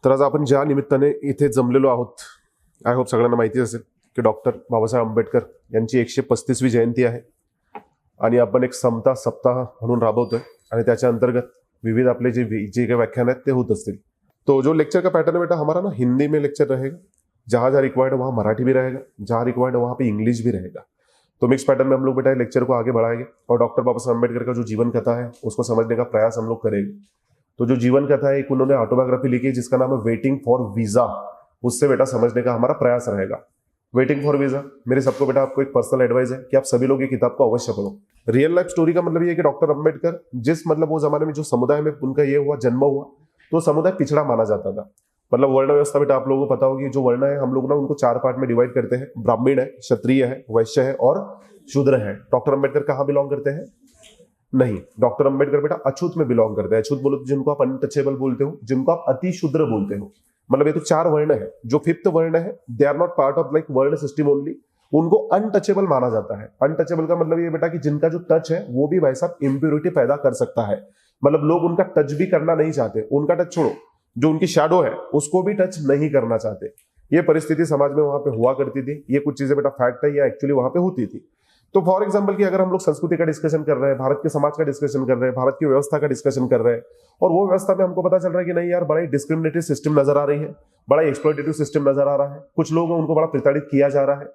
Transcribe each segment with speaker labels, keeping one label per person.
Speaker 1: तर आज आपण ज्या निमित्ताने इथे जमलेलो आहोत, आय होप सगळ्यांना माहिती असेल की डॉक्टर बाबासाहेब आंबेडकर यांची 135वी जयंती आहे आणि आपण एक समता सप्ताह म्हणून राबवतोय आणि त्याच्या अंतर्गत विविध आपले जे काही व्याख्यान आहेत ते होत असतील। तो जो लेक्चर का पैटर्न है बेटा हमारा ना हिंदी में लेक्चर रहेगा, जहां जहां रिक्वायर्ड वहां मराठी भी रहेगा, जहां रिक्वायर्ड वहां पे इंग्लिश भी रहेगा। तो मिक्स पैटर्न में हम लोग बेटा लेक्चर को आगे बढ़ाएंगे और डॉक्टर बाबा साहब अम्बेडकर का जो जीवन कथा है उसको समझने का प्रयास हम लोग करेंगे। तो जो जीवन कथा है एक उन्होंने ऑटोबायोग्राफी लिखी है जिसका नाम है वेटिंग फॉर वीजा, उससे बेटा समझने का हमारा प्रयास रहेगा। वेटिंग फॉर वीजा मेरे सबको बेटा आपको एक पर्सनल एडवाइस है कि आप सभी लोग ये किताब को अवश्य पढ़ो। रियल लाइफ स्टोरी का मतलब ये है कि डॉक्टर अम्बेडकर जिस मतलब वो जमाने में जो समुदाय में उनका ये हुआ जन्म हुआ तो समुदाय पिछड़ा माना जाता था। मतलब वर्ण व्यवस्था बेटा आप लोगों को पता होगी, जो वर्ण है हम लोग ना उनको 4 पार्ट में डिवाइड करते हैं, ब्राह्मण है, क्षत्रिय है, वैश्य है और शूद्र है। डॉक्टर अम्बेडकर कहाँ बिलोंग करते हैं? नहीं, डॉक्टर अम्बेडकर बेटा अछूत में बिलोंग करते हैं। अछूत बोलो तो जिनको आप अनटचेबल बोलते हो, जिनको आप अति शूद्र बोलते हो। मतलब ये तो 4 वर्ण है। जो 5th वर्ण है they are not part of like वर्ण सिस्टम ओनली, उनको अनटचेबल माना जाता है। अनटचेबल का मतलब ये बेटा कि जिनका जो टच है वो भी भाई साहब इंप्योरिटी पैदा कर सकता है। मतलब लोग उनका टच भी करना नहीं चाहते, उनका टच छोड़ो, जो उनकी शैडो है उसको भी टच नहीं करना चाहते। ये परिस्थिति समाज में वहां पे हुआ करती थी। ये कुछ चीजें बेटा फैक्ट है, ये एक्चुअली वहां पे होती थी। तो फॉर एग्जांपल कि अगर हम लोग संस्कृति का डिस्कशन कर रहे हैं, भारत के समाज का डिस्कशन कर रहे हैं, भारत की व्यवस्था का डिस्कशन कर रहे हैं और वो व्यवस्था में हमको पता चल रहा है कि नहीं यार बड़ा ही डिस्क्रिमिनेटिव सिस्टम नजर आ रही है, बड़ा एक्सप्लॉइटेटिव सिस्टम नजर आ रहा है, कुछ लोग उनको बड़ा प्रताड़ित किया जा रहा है,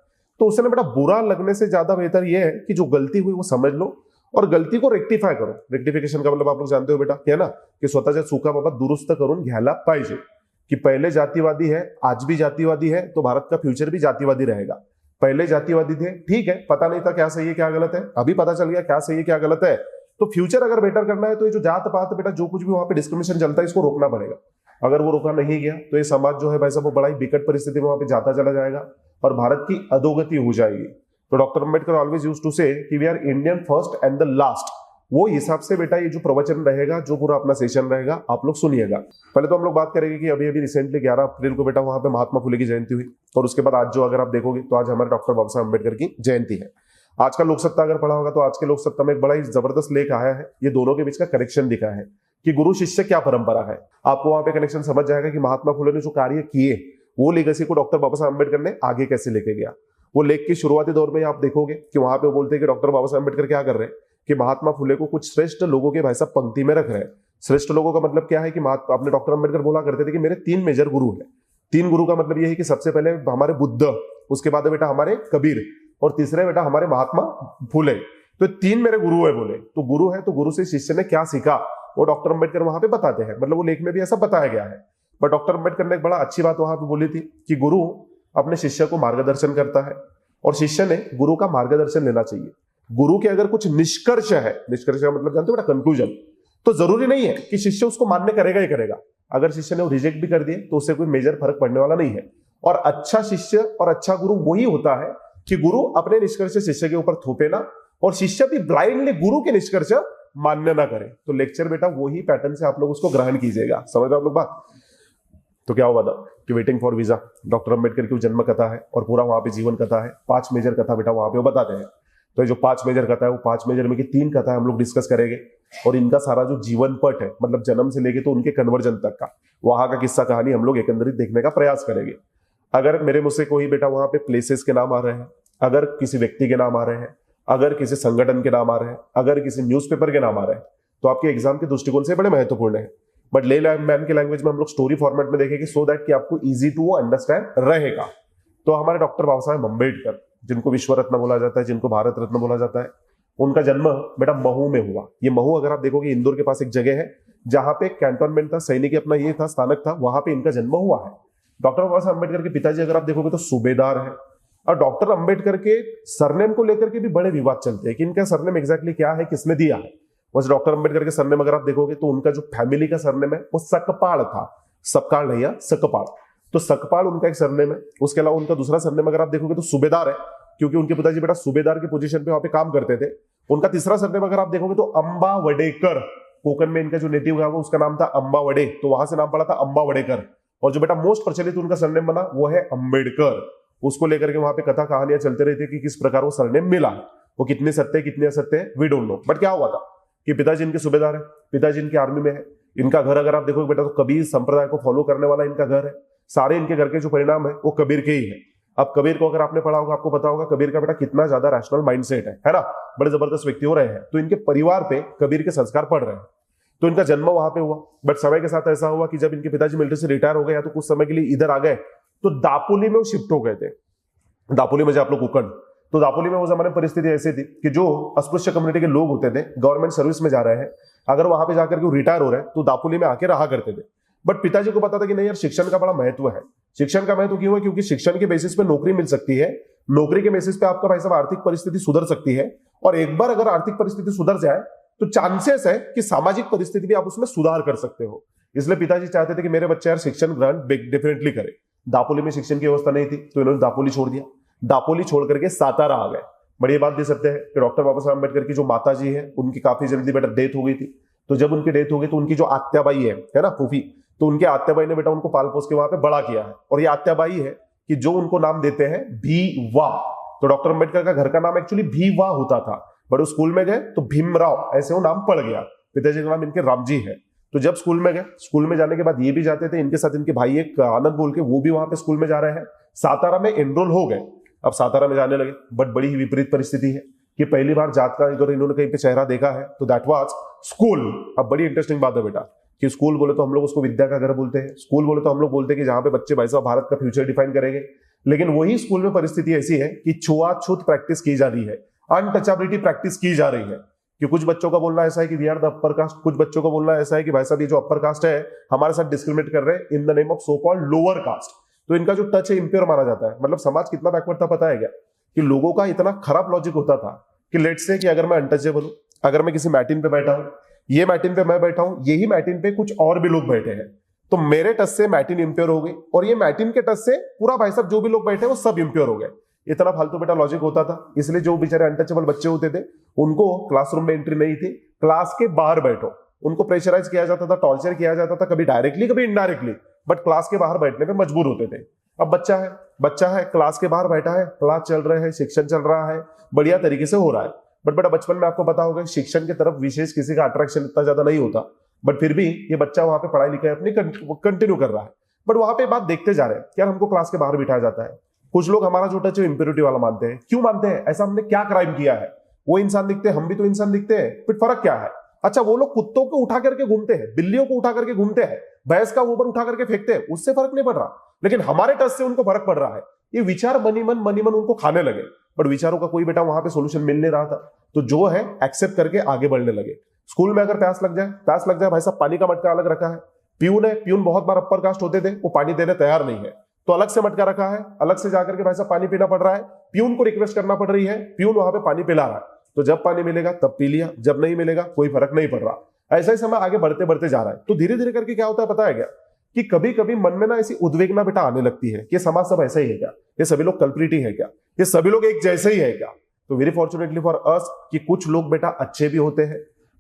Speaker 1: तो उसने बेटा बुरा लगने से ज्यादा बेहतर यह है कि जो गलती हुई वो समझ लो और गलती को रेक्टिफाय करो। रेक्टिफिकेशन का मतलब आप लोग जानते हो बेटा क्या ना, कि स्वतःच्या चुका बाबा दुरुस्त करून घ्यायला पाहिजे। कि पहले जातिवादी है, आज भी जातिवादी है, तो भारत का फ्यूचर भी जातिवादी रहेगा। पहले जातिवादी थे, ठीक है, पता नहीं था क्या सही है क्या गलत है, अभी पता चल गया क्या सही है क्या गलत है। तो फ्यूचर अगर बेटर करना है तो ये जो जात पात बेटा जो कुछ भी वहां पे डिस्क्रिमिनेशन चलता है इसको रोकना पड़ेगा। अगर वो रोका नहीं गया तो ये समाज जो है भाई साहब वो बड़ा ही विकट परिस्थिति में वहां पे जाता चला जाएगा और भारत की अधोगति हो जाएगी। तो doctor Ambedkar always used to say कि we are Indian first and the last. वो हिसाब से बेटा ये जो प्रवचन रहेगा, जो पूरा अपना सेशन रहेगा, आप लोग सुनिएगा। पहले तो हम लोग बात करेंगे कि अभी रिसेंटली 11 अप्रैल को बेटा वहां पे महात्मा फुले की जयंती हुई और उसके बाद आज जो अगर आप देखोगे तो आज हमारे डॉक्टर बाबा साहब अम्बेडकर की जयंती है। आज का लोक सत्ता अगर पढ़ा होगा तो आज के लोक सत्ता में एक बड़ा ही जबरदस्त लेख आया है। ये दोनों के बीच का कनेक्शन दिखा है कि गुरु शिष्य क्या परंपरा है। आपको वहां पे कनेक्शन समझ जाएगा कि महात्मा फुले ने जो कार्य किए वो लेगेसी को डॉक्टर बाबा साहब अम्बेडकर ने आगे कैसे लेके गया। वो लेख के शुरुआती दौर में आप देखोगे कि वहां पे बोलते हैं कि डॉक्टर बाबा साहब अम्बेडकर क्या कर रहे हैं कि महात्मा फुले को कुछ श्रेष्ठ लोगों के भाई साहब पंक्ति में रख रहे हैं। श्रेष्ठ लोगों का मतलब क्या है कि अपने डॉक्टर अम्बेडकर बोला करते थे कि मेरे 3 मेजर गुरु हैं। 3 गुरु का मतलब यह है कि सबसे पहले हमारे बुद्ध, उसके बाद बेटा हमारे कबीर और तीसरे बेटा हमारे महात्मा फुले। तो 3 मेरे गुरु है बोले। तो गुरु है तो गुरु से शिष्य ने क्या सीखा वो डॉक्टर अम्बेडकर वहां पे बताते हैं। मतलब वो लेख में भी ऐसा बताया गया है। पर डॉक्टर अम्बेडकर ने एक बड़ा अच्छी बात वहां पे बोली थी कि गुरु अपने शिष्य को मार्गदर्शन करता है और शिष्य ने गुरु का मार्गदर्शन लेना चाहिए। गुरु के अगर कुछ निष्कर्ष है, निष्कर्ष का मतलब जानते हो बेटा कंक्लूजन, तो जरूरी नहीं है कि शिष्य उसको मान्य करेगा ही करेगा। अगर शिष्य ने रिजेक्ट भी कर दिए तो उससे कोई मेजर फर्क पड़ने वाला नहीं है। और अच्छा शिष्य और अच्छा गुरु वही होता है कि गुरु अपने निष्कर्ष शिष्य के ऊपर थोपे ना और शिष्य भी ब्लाइंडली गुरु के निष्कर्ष मान्य ना करे। तो लेक्चर बेटा वही पैटर्न से आप लोग उसको ग्रहण कीजिएगा। समझ रहे आप लोग बात? तो क्या हुआ था कि waiting for visa doctor Ambedkar की जन्म कथा है और पूरा वहां पे जीवन कथा है। 5 मेजर कथा बेटा वहां पे वो बताते हैं। तो ये जो 5 मेजर कथा है वो 5 मेजर में की 3 कथा हम लोग डिस्कस करेंगे और इनका सारा जो जीवन पट है, मतलब जन्म से लेके तो उनके कन्वर्जन तक का वहां का किस्सा कहानी हम लोग एकंदरित देखने का प्रयास करेंगे। अगर मेरे मुझसे कोई बेटा वहां पे प्लेसेस के नाम आ रहे हैं, अगर किसी व्यक्ति के नाम आ रहे हैं, अगर किसी संगठन के नाम आ रहे हैं, अगर किसी न्यूज़पेपर के नाम आ रहे हैं, तो आपके एग्जाम के दृष्टिकोण से बड़े महत्वपूर्ण है। बट ले मैन के लैंग्वेज में हम लोग स्टोरी फॉर्मेट में देखेंगे सो दैट कि आपको इजी टू अंडरस्टैंड रहेगा। तो हमारे डॉक्टर बाबा साहेब अम्बेडकर, जिनको विश्व रत्न बोला जाता है, जिनको भारत रत्न बोला जाता है, उनका जन्म बेटा महू में हुआ। ये महू अगर आप देखोगे इंदौर के पास एक जगह है जहां पे कैंटोनमेंट था, सैनिक अपना ये था स्थानक था, वहां पे इनका जन्म हुआ है। डॉक्टर बाबा साहब अम्बेडकर के पिताजी अगर आप देखोगे तो सूबेदार है। और डॉक्टर अम्बेडकर के सरनेम को लेकर के भी बड़े विवाद चलते हैं कि इनका सरनेम एग्जैक्टली क्या है, किसने दिया है। वैसे डॉक्टर अम्बेडकर के सरनेम अगर आप देखोगे तो उनका जो फैमिली का सरनेम है वो सकपाल था। सकपाल नहीं है, सकपाल। तो सकपाल उनका एक सरनेम है। उसके अलावा उनका दूसरा सरनेम अगर आप देखोगे तो सूबेदार है, क्योंकि उनके पिताजी बेटा सूबेदार की पोजीशन पे वहां पे काम करते थे। उनका तीसरा सरनेम अगर आप देखोगे तो अंबावडेकर, कोकण में इनका जो नेटिव है वो उसका नाम था अंबावडे, तो वहां से नाम पड़ा था अंबावडेकर। और जो बेटा मोस्ट प्रचलित उनका सरनेम बना वो है अम्बेडकर। उसको लेकर के वहां पे कथा कहानियां चलते रहती है कि किस प्रकार वो सरनेम मिला है। वो कितने सत्य कितने असत्य है वी डोंट नो। बट क्या हुआ था कि पिताजी इनके सूबेदार है, पिताजी इनके आर्मी में है, इनका घर अगर आप देखोगे बेटा तो कबीर संप्रदाय को फॉलो करने वाला इनका घर है। सारे इनके घर के जो परिणाम है वो कबीर के ही है। अब कबीर को अगर आपने पढ़ा होगा आपको पता होगा कबीर का बेटा कितना ज्यादा रैशनल माइंडसेट है ना, बड़े जबरदस्त व्यक्ति हो रहे हैं। तो इनके परिवार पे कबीर के संस्कार पड़ रहे हैं। तो इनका जन्म वहां पे हुआ, बट समय के साथ ऐसा हुआ कि जब इनके पिताजी मिलिट्री से रिटायर हो गए या तो कुछ समय के लिए इधर आ गए तो दापोली में वो शिफ्ट हो गए थे। दापोली में आप लोग कुकण, तो दापोली में वो जमाने परिस्थिति ऐसी थी कि जो अस्पृश्य कम्युनिटी के लोग होते थे गवर्नमेंट सर्विस में जा रहे हैं, अगर वहां पे जाकर के रिटायर हो रहे हैं तो दापोली में आके रहा करते थे। बट पिताजी को पता था कि नहीं यार शिक्षण का बड़ा महत्व है। शिक्षण का महत्व क्यों है? क्योंकि शिक्षण के बेसिस पे नौकरी मिल सकती है, नौकरी के बेसिस पे आपका भाई साहब आर्थिक परिस्थिति सुधर सकती है, और एक बार अगर आर्थिक परिस्थिति सुधर जाए तो चांसेस है कि सामाजिक परिस्थिति भी आप उसमें सुधार कर सकते हो। इसलिए पिताजी चाहते थे कि मेरे बच्चे यार शिक्षण ग्रहण डेफिनेटली करे। दापोली में शिक्षण की व्यवस्था नहीं थी तो इन्होंने दापोली छोड़ दिया। दापोली छोड़ करके सातारा आ गए। बड़ी बात दे सकते हैं कि डॉक्टर बाबा साहब अम्बेडकर की जो माता जी है उनकी काफी जल्दी बेटा डेथ हो गई थी। तो जब उनकी डेथ हो गई तो उनकी जो आत्याबाई है ना फूफी, तो उनके आत्याबाई ने बेटा उनको पाल पोस के वहां पे बड़ा किया है। और ये आत्याबाई है कि जो उनको नाम देते हैं भीवा। तो डॉक्टर अम्बेडकर का घर का नाम एक्चुअली भीवा होता था, बट उस स्कूल में गए तो भीमराव ऐसे वो नाम पड़ गया। पिताजी का नाम इनके रामजी है। तो जब स्कूल में गए, स्कूल में जाने के बाद ये भी जाते थे, इनके साथ इनके भाई एक आनंद बोल के वो भी वहां पे स्कूल में जा रहे हैं। सातारा में एनरोल हो गए। अब सातारा में जाने लगे, बट बड़ी ही विपरीत परिस्थिति है कि पहली बार जात का अगर इन्होंने कहीं पे चेहरा देखा है तो दैट वाज स्कूल। अब बड़ी इंटरेस्टिंग बात है बेटा कि स्कूल बोले तो हम लोग उसको विद्या का घर बोलते हैं, स्कूल बोले तो हम लोग बोलते हैं कि जहां पे बच्चे भाई साहब भारत का फ्यूचर डिफाइन करेंगे। लेकिन वही स्कूल में परिस्थिति ऐसी है कि छुआछूत प्रैक्टिस की जा रही है, अनटचेबिलिटी प्रैक्टिस की जा रही है। कि कुछ बच्चों का बोलना ऐसा है कि we are the upper caste, कुछ बच्चों का बोलना ऐसा है कि भाई साहब ये जो अपर कास्ट है हमारे साथ डिस्क्रिमिनेट कर रहे हैं in the name of so called lower caste. तो इनका जो टच है इंप्योर माना जाता है। मतलब समाज कितना बैकवर्ड था पता है क्या? कि लोगों का इतना खराब लॉजिक होता था कि लेट्स से कि अगर मैं अनटचेबल हूं, अगर मैं किसी मैटिन पे बैठा हूं, ये मैटिन पे मैं बैठा हूं, यही मैटिन पे कुछ और भी लोग बैठे हैं, तो मेरे टच से मैटिन इंप्योर हो गई और ये मैटिन के टच से पूरा भाई साहब जो भी लोग बैठे वो सब इंप्योर हो गए। इतना फालतू बेटा लॉजिक होता था। इसलिए जो बेचारे अनटचेबल बच्चे होते थे उनको क्लासरूम में एंट्री नहीं थी, क्लास के बाहर बैठो। उनको प्रेशराइज किया जाता था, टॉर्चर किया जाता था, कभी डायरेक्टली कभी इनडायरेक्टली, बट क्लास के बाहर बैठने पे मजबूर होते थे। अब बच्चा है क्लास के बाहर बैठा है, क्लास चल रहा है, शिक्षण चल रहा है, बढ़िया तरीके से हो रहा है। बट बेटा बचपन में आपको पता होगा शिक्षण की तरफ विशेष किसी का अट्रैक्शन इतना ज्यादा नहीं होता, बट फिर भी ये बच्चा वहां पे पढ़ाई लिखाई अपनी कंटिन्यू कर रहा है। बट वहां पे बात देखते जा रहे हैं यार हमको क्लास के बाहर बिठाया जाता है। कुछ लोग हमारा जो टच है इंप्योरिटी वाला मानते हैं। क्यों मानते हैं? ऐसा हमने क्या क्राइम किया है? वो इंसान दिखते हैं, हम भी तो इंसान दिखते हैं, फिर फर्क क्या है? अच्छा वो लोग कुत्तों को उठा करके घूमते हैं, बिल्लियों को उठा करके घूमते हैं, भैंस का ऊपर उठा करके फेंकते हैं, उससे फर्क नहीं पड़ रहा, लेकिन हमारे टच से उनको फर्क पड़ रहा है। ये विचार मनी मन उनको खाने लगे, बट विचारों का कोई बेटा वहां पे सोल्यूशन मिल नहीं रहा था। तो जो है एक्सेप्ट करके आगे बढ़ने लगे। स्कूल में अगर प्यास लग जाए भाई साहब पानी का मटका अलग रखा है। प्यून बहुत बार अपर कास्ट होते थे, वो पानी देने तैयार नहीं है, तो अलग से मटका रखा है, अलग से जाकर के भाई साहब पानी पीना पड़ रहा है। प्यून को रिक्वेस्ट करना पड़ रही है, प्यून वहां पे पानी पिला रहा है, तो जब पानी मिलेगा तब पी लिया, जब नहीं मिलेगा कोई फर्क नहीं पड़ रहा। ऐसा ही समय आगे बढ़ते बढ़ते जा रहा है। तो धीरे धीरे करके क्या होता है पता है क्या? कि कभी कभी मन में ना ऐसी उद्वेगना बेटा आने लगती है कि समाज सब ऐसा ही है क्या? ये सभी लोग कल्प्रिट ही है क्या? ये सभी लोग एक जैसे ही है क्या? तो वेरी फॉर्चुनेटली फॉर अस कि कुछ लोग बेटा अच्छे भी होते हैं।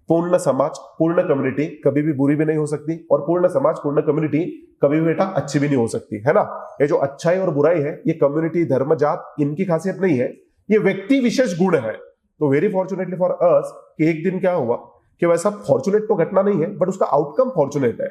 Speaker 1: पूर्ण समाज, पूर्ण कम्युनिटी कभी भी बुरी भी नहीं हो सकती, और पूर्ण समाज, पूर्ण कम्युनिटी कभी भी बेटा अच्छी भी नहीं हो सकती, है ना? ये जो अच्छाई और बुराई है ये कम्युनिटी, धर्म, जात इनकी खासियत नहीं है, ये व्यक्ति विशेष गुण है। तो वेरी फॉर्चुनेटली फॉर अस कि एक दिन क्या हुआ कि वैसा फॉर्चुनेट तो घटना नहीं है, बट उसका आउटकम फॉर्चुनेट है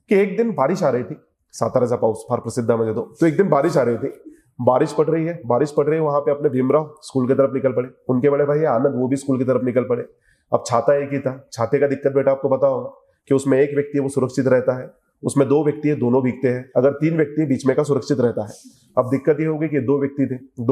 Speaker 1: कि एक दिन बारिश आ रही थी। साताराचा पाऊस फार प्रसिद्ध है म्हणजे तो एक दिन बारिश आ रही थी, बारिश पड़ रही है, वहां पे अपने भीमराव स्कूल की तरफ निकल पड़े, उनके बड़े भाई आनंद वो भी स्कूल की तरफ निकल पड़े। अब छाता एक ही था। छाते का दिक्कत बेटा आपको पता होगा कि उसमें एक व्यक्ति है वो सुरक्षित रहता है, उसमें दो व्यक्ति है दोनों भीगते हैं, अगर तीन व्यक्ति बीच में का सुरक्षित रहता है। अब दिक्कत ये होगी कि दो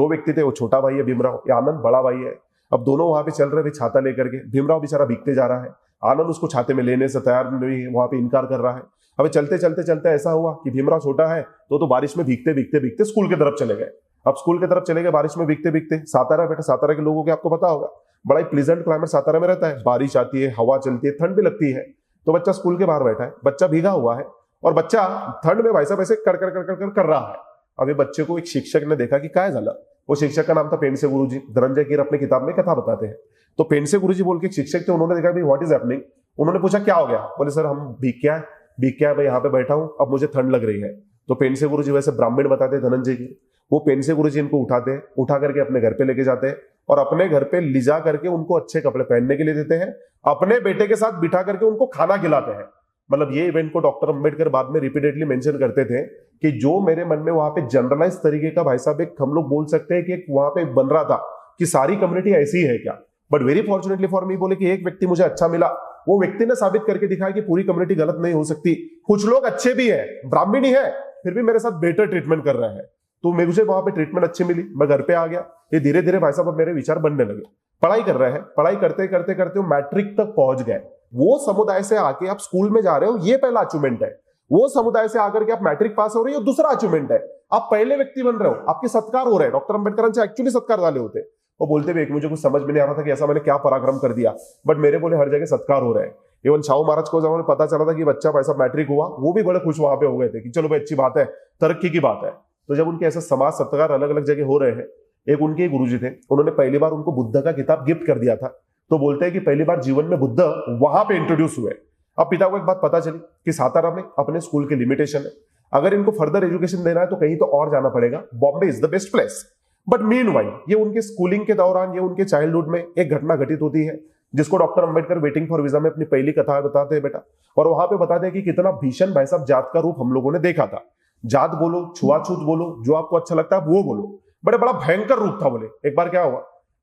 Speaker 1: व्यक्ति थे, वो छोटा भाई है भीमराव, ये आनंद बड़ा भाई है। अब दोनों वहां पे चल रहे थे छाता लेकर के, भीमराव बेचारा भीगते जा रहा है, आनंद उसको छाते में लेने से तैयार नहीं, वहां पे इनकार कर रहा है। अब चलते चलते ऐसा हुआ कि भीमराव छोटा है तो बारिश में भीगते स्कूल की तरफ चले गए। अब स्कूल की तरफ चले गए बारिश में भीगते। सातारा बेटा, सातारा के लोगों के आपको पता होगा बड़ा ही प्लीजेंट क्लाइमेट सातारा में रहता है, बारिश आती है, हवा चलती है, ठंड भी लगती है। तो बच्चा स्कूल के बाहर बैठा है, बच्चा भीगा हुआ है और बच्चा ठंड में भाई साहब ऐसे कर रहा है। अब ये बच्चे को एक शिक्षक ने देखा कि क्या झाला। वो शिक्षक का नाम था पेंडसे गुरुजी। धनंजय कीर अपने किताब में कथा बताते हैं। तो पेंडसे गुरुजी बोल के एक शिक्षक थे, उन्होंने देखा भाई व्हाट इज हैपनिंग। उन्होंने पूछा क्या हो गया? बोले सर हम भीग क्या है मैं यहाँ पे बैठा हूँ, अब मुझे ठंड लग रही है। तो पेंडसे गुरुजी वैसे ब्राह्मण बताते हैं धनंजय की, वो पेंडसे गुरुजी इनको उठा करके अपने घर पे लेके जाते हैं और अपने घर पे लिजा करके उनको अच्छे कपड़े पहनने के लिए देते हैं, अपने बेटे के साथ बिठा करके उनको खाना खिलाते हैं। मतलब ये इवेंट को डॉक्टर अंबेडकर बाद में रिपीटेडली मेंशन करते थे कि जो मेरे मन में वहां पे जनरलाइज तरीके का भाई साहब एक हम लोग बोल सकते हैं कि एक वहां पे बन रहा था कि सारी कम्युनिटी ऐसी ही है क्या। But very fortunately for me बोले कि एक व्यक्ति मुझे अच्छा मिला, वो व्यक्ति ने साबित करके दिखाया कि पूरी कम्युनिटी गलत नहीं हो सकती। कुछ लोग अच्छे भी है, ब्राह्मणी है, फिर भी मेरे साथ बेटर ट्रीटमेंट कर रहे हैं, तो मुझे वहां पे ट्रीटमेंट अच्छी मिली, मैं घर पे आ गया। ये धीरे धीरे भाई साहब मेरे विचार बनने लगे। पढ़ाई कर रहे हैं, पढ़ाई करते करते करते मैट्रिक तक पहुंच गए। वो समुदाय से आके आप स्कूल में जा रहे हो, ये पहला अचीवमेंट है। वो समुदाय से आकर के आप मैट्रिक पास हो रहे हो, दूसरा अचीवमेंट है। आप पहले व्यक्ति बन रहे हो, आपके सत्कार हो रहे हैं। डॉक्टर अंबेडकर से एक्चुअली सत्कार वाले होते। वो बोलते हुए मुझे कुछ समझ में नहीं आ रहा था कि ऐसा मैंने क्या पराक्रम कर दिया, बट मेरे बोले हर जगह सत्कार हो रहे हैं। इवन शाहू महाराज को जब हमें पता चला था कि बच्चा पैसा मैट्रिक हुआ, वो भी बड़े खुश वहां पे हो गए थे कि चलो भाई अच्छी बात है, तरक्की की बात है। तो जब उनके ऐसे समाज सत्कार अलग अलग जगह हो रहे हैं, एक उनके गुरुजी थे, उन्होंने पहली बार उनको बुद्ध का किताब गिफ्ट कर दिया था। तो बोलते हैं कि पहली बार जीवन में बुद्ध वहां पे इंट्रोड्यूस हुए। अब पिता को एक बात पता चली कि सातारा में अपने स्कूल की लिमिटेशन है, अगर इनको फर्दर एजुकेशन देना है तो कहीं तो और जाना पड़ेगा, Bombay is the best place. But meanwhile ये उनके स्कूलिंग के दौरान, ये उनके चाइल्डहुड में एक घटना घटित होती है जिसको doctor Ambedkar waiting for visa में अपनी पहली कथा बताते हैं बेटा। और वहां पे बताते हैं कि कितना भीषण भाई साहब जात का रूप हम लोगों ने देखा था। जात बोलो, छुआछूत बोलो, जो आपको अच्छा लगता है वो बोलो, बड़ा भयंकर रूप था। बोले एक बार क्या हुआ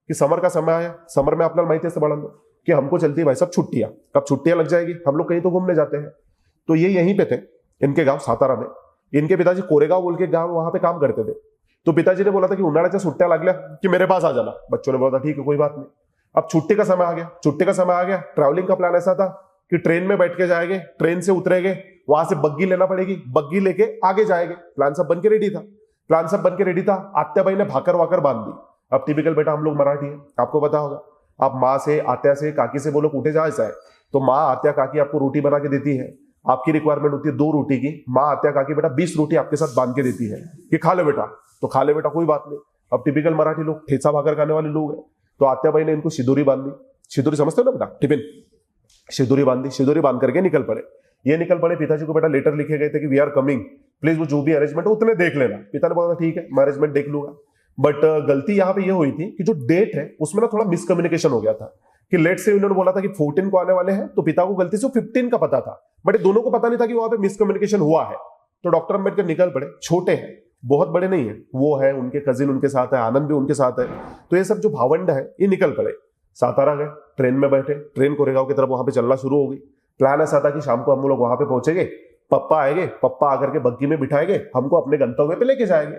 Speaker 1: कि समर का समय आया। समर में आपने माहिती से बढ़ा कि हमको चलती है भाई साहब छुट्टियां, कब छुट्टियां लग जाएगी, हम लोग कहीं तो घूमने जाते हैं। तो ये यहीं पे थे, इनके गांव सातारा में। इनके पिताजी कोरेगांव बोल के गांव वहां पे काम करते थे। तो पिताजी ने बोला था कि उन्हाळ्याच्या सुट्ट्या लागल्या कि मेरे पास आ जाना। बच्चों ने बोला था ठीक है कोई बात नहीं। अब छुट्टी का समय आ गया, छुट्टी का समय आ गया। ट्रैवलिंग का प्लान ऐसा था कि ट्रेन में बैठ के जाएंगे, ट्रेन से उतरेंगे, वहां से बग्गी लेना पड़ेगी, बग्गी लेके आगे जाएंगे। प्लान सब बन के रेडी था, प्लान सब बन के रेडी था। आत्याबाई ने भाकर वाकर बांध दी। अब टिपिकल बेटा हम लोग मराठी है, आपको पता होगा, आप माँ से, आत्या से, काकी से बोलो कुठे जायचं है, तो माँ, आत्या, काकी आपको रोटी बना के देती है। आपकी रिक्वायरमेंट होती है 2 रोटी की, माँ, आत्या, काकी बेटा 20 रोटी आपके साथ बांध के देती है कि खा ले बेटा, तो खा ले बेटा, कोई बात नहीं। अब टिपिकल मराठी लोग ठेचा भाकर खाने वाले लोग हैं, तो आत्याबाई ने इनको सिदूरी बांधी। सिदूरी समझते हो ना बेटा, टिफिन, सिदूरी बांधी, सिदूरी बांध करके निकल पड़े। ये निकल पड़े, पिताजी को बेटा लेटर लिखे गए थे कि वी आर कमिंग, प्लीज वो जो भी अरेंजमेंट उतने देख लेना। पिता ने बोला ठीक है मैं अरेंजमेंट देख लूंगा। बट गलती यहाँ पे ये हुई थी कि जो डेट है उसमें ना थोड़ा मिसकम्युनिकेशन हो गया था कि लेट से उन्होंने बोला था कि 14 को आने वाले हैं, तो पिता को गलती से 15 का पता था, बट दोनों को पता नहीं था कि वहां पे मिसकम्युनिकेशन हुआ है। तो डॉक्टर अंबेडकर निकल पड़े। छोटे हैं, बहुत बड़े नहीं है, वो है, उनके कजिन उनके साथ है, आनंद भी उनके साथ है। तो ये सब जो भावंड है ये निकल पड़े, सातारा गए, ट्रेन में बैठे, ट्रेन कोरेगांव की तरफ वहां पे चलना शुरू हो गई। प्लान ऐसा था कि शाम को हम लोग वहां पे पहुंचेंगे, पप्पा आएंगे, पप्पा आकर के बग्गी में बिठाएंगे, हमको अपने गंतव्य पे लेके जाएंगे।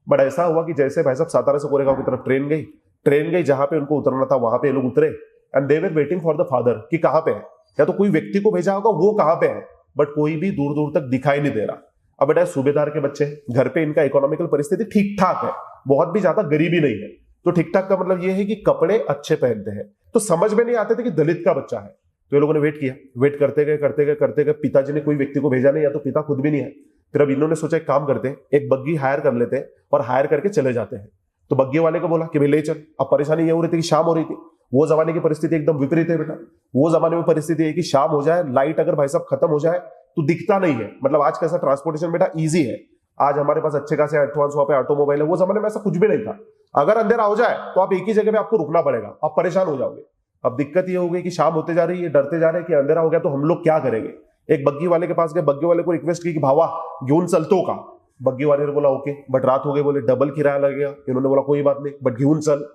Speaker 1: बट ऐसा हुआ कि जैसे भाई साहब सातारा से कोरेगांव की तरफ ट्रेन गई, जहां पे उनको उतरना था वहां पे लोग उतरे and they were waiting for the father कि कहां पे है, या तो कोई व्यक्ति को भेजा होगा वो कहां पे है, बट कोई भी दूर दूर तक दिखाई नहीं दे रहा। अब बेटा सूबेदार के बच्चे, घर पे इनका इकोनॉमिकल परिस्थिति ठीक ठाक है, बहुत भी ज्यादा गरीबी नहीं है। तो ठीक ठाक का मतलब ये है कि कपड़े अच्छे पहनते हैं, तो समझ में नहीं आते थे कि दलित का बच्चा है। तो ये लोगों ने वेट किया, वेट करते गए। पिताजी ने कोई व्यक्ति को भेजा नहीं, या तो पिता खुद भी नहीं है। फिर अब इन्होंने सोचा एक काम करते हैं, एक बग्गी हायर कर लेते हैं और हायर करके चले जाते हैं। तो बग्गी वाले को बोला कि भाई ले चल। अब परेशानी ये हो रही थी कि शाम हो रही थी, वो जमाने की परिस्थिति एकदम विपरीत है बेटा। वो जमाने में परिस्थिति है कि शाम हो जाए, लाइट अगर भाई साहब खत्म हो जाए तो दिखता नहीं है। मतलब आज कैसा ट्रांसपोर्टेशन बेटा ईजी है, आज हमारे पास अच्छे खासे एडवांस वहां पे ऑटोमोबाइल है, वो जमाने में ऐसा कुछ भी नहीं था। अगर अंधेरा हो जाए तो आप एक ही जगह पे आपको रुकना पड़ेगा, आप परेशान हो जाओगे। अब दिक्कत ये हो गई कि शाम होते जा रही है, डरते जा रहे हैं कि अंधेरा हो गया तो हम लोग क्या करेंगे। एक बग्गी वाले के पास गए, बग्गी वाले को रिक्वेस्ट की कि भावा घेऊन चलतो का। बग्गी वाले ने बोला ओके, बट रात हो गई, बोले डबल किराया लगेगा। इन्होंने बोला कोई बात नहीं, बट घेऊन चल।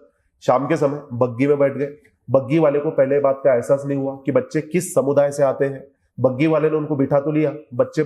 Speaker 1: शाम के समय बग्गी में बैठ गए। बग्गी वाले को पहले बात का एहसास नहीं हुआ कि बच्चे किस समुदाय से आते हैं। बग्गी वाले ने उनको बिठा तो लिया, बच्चे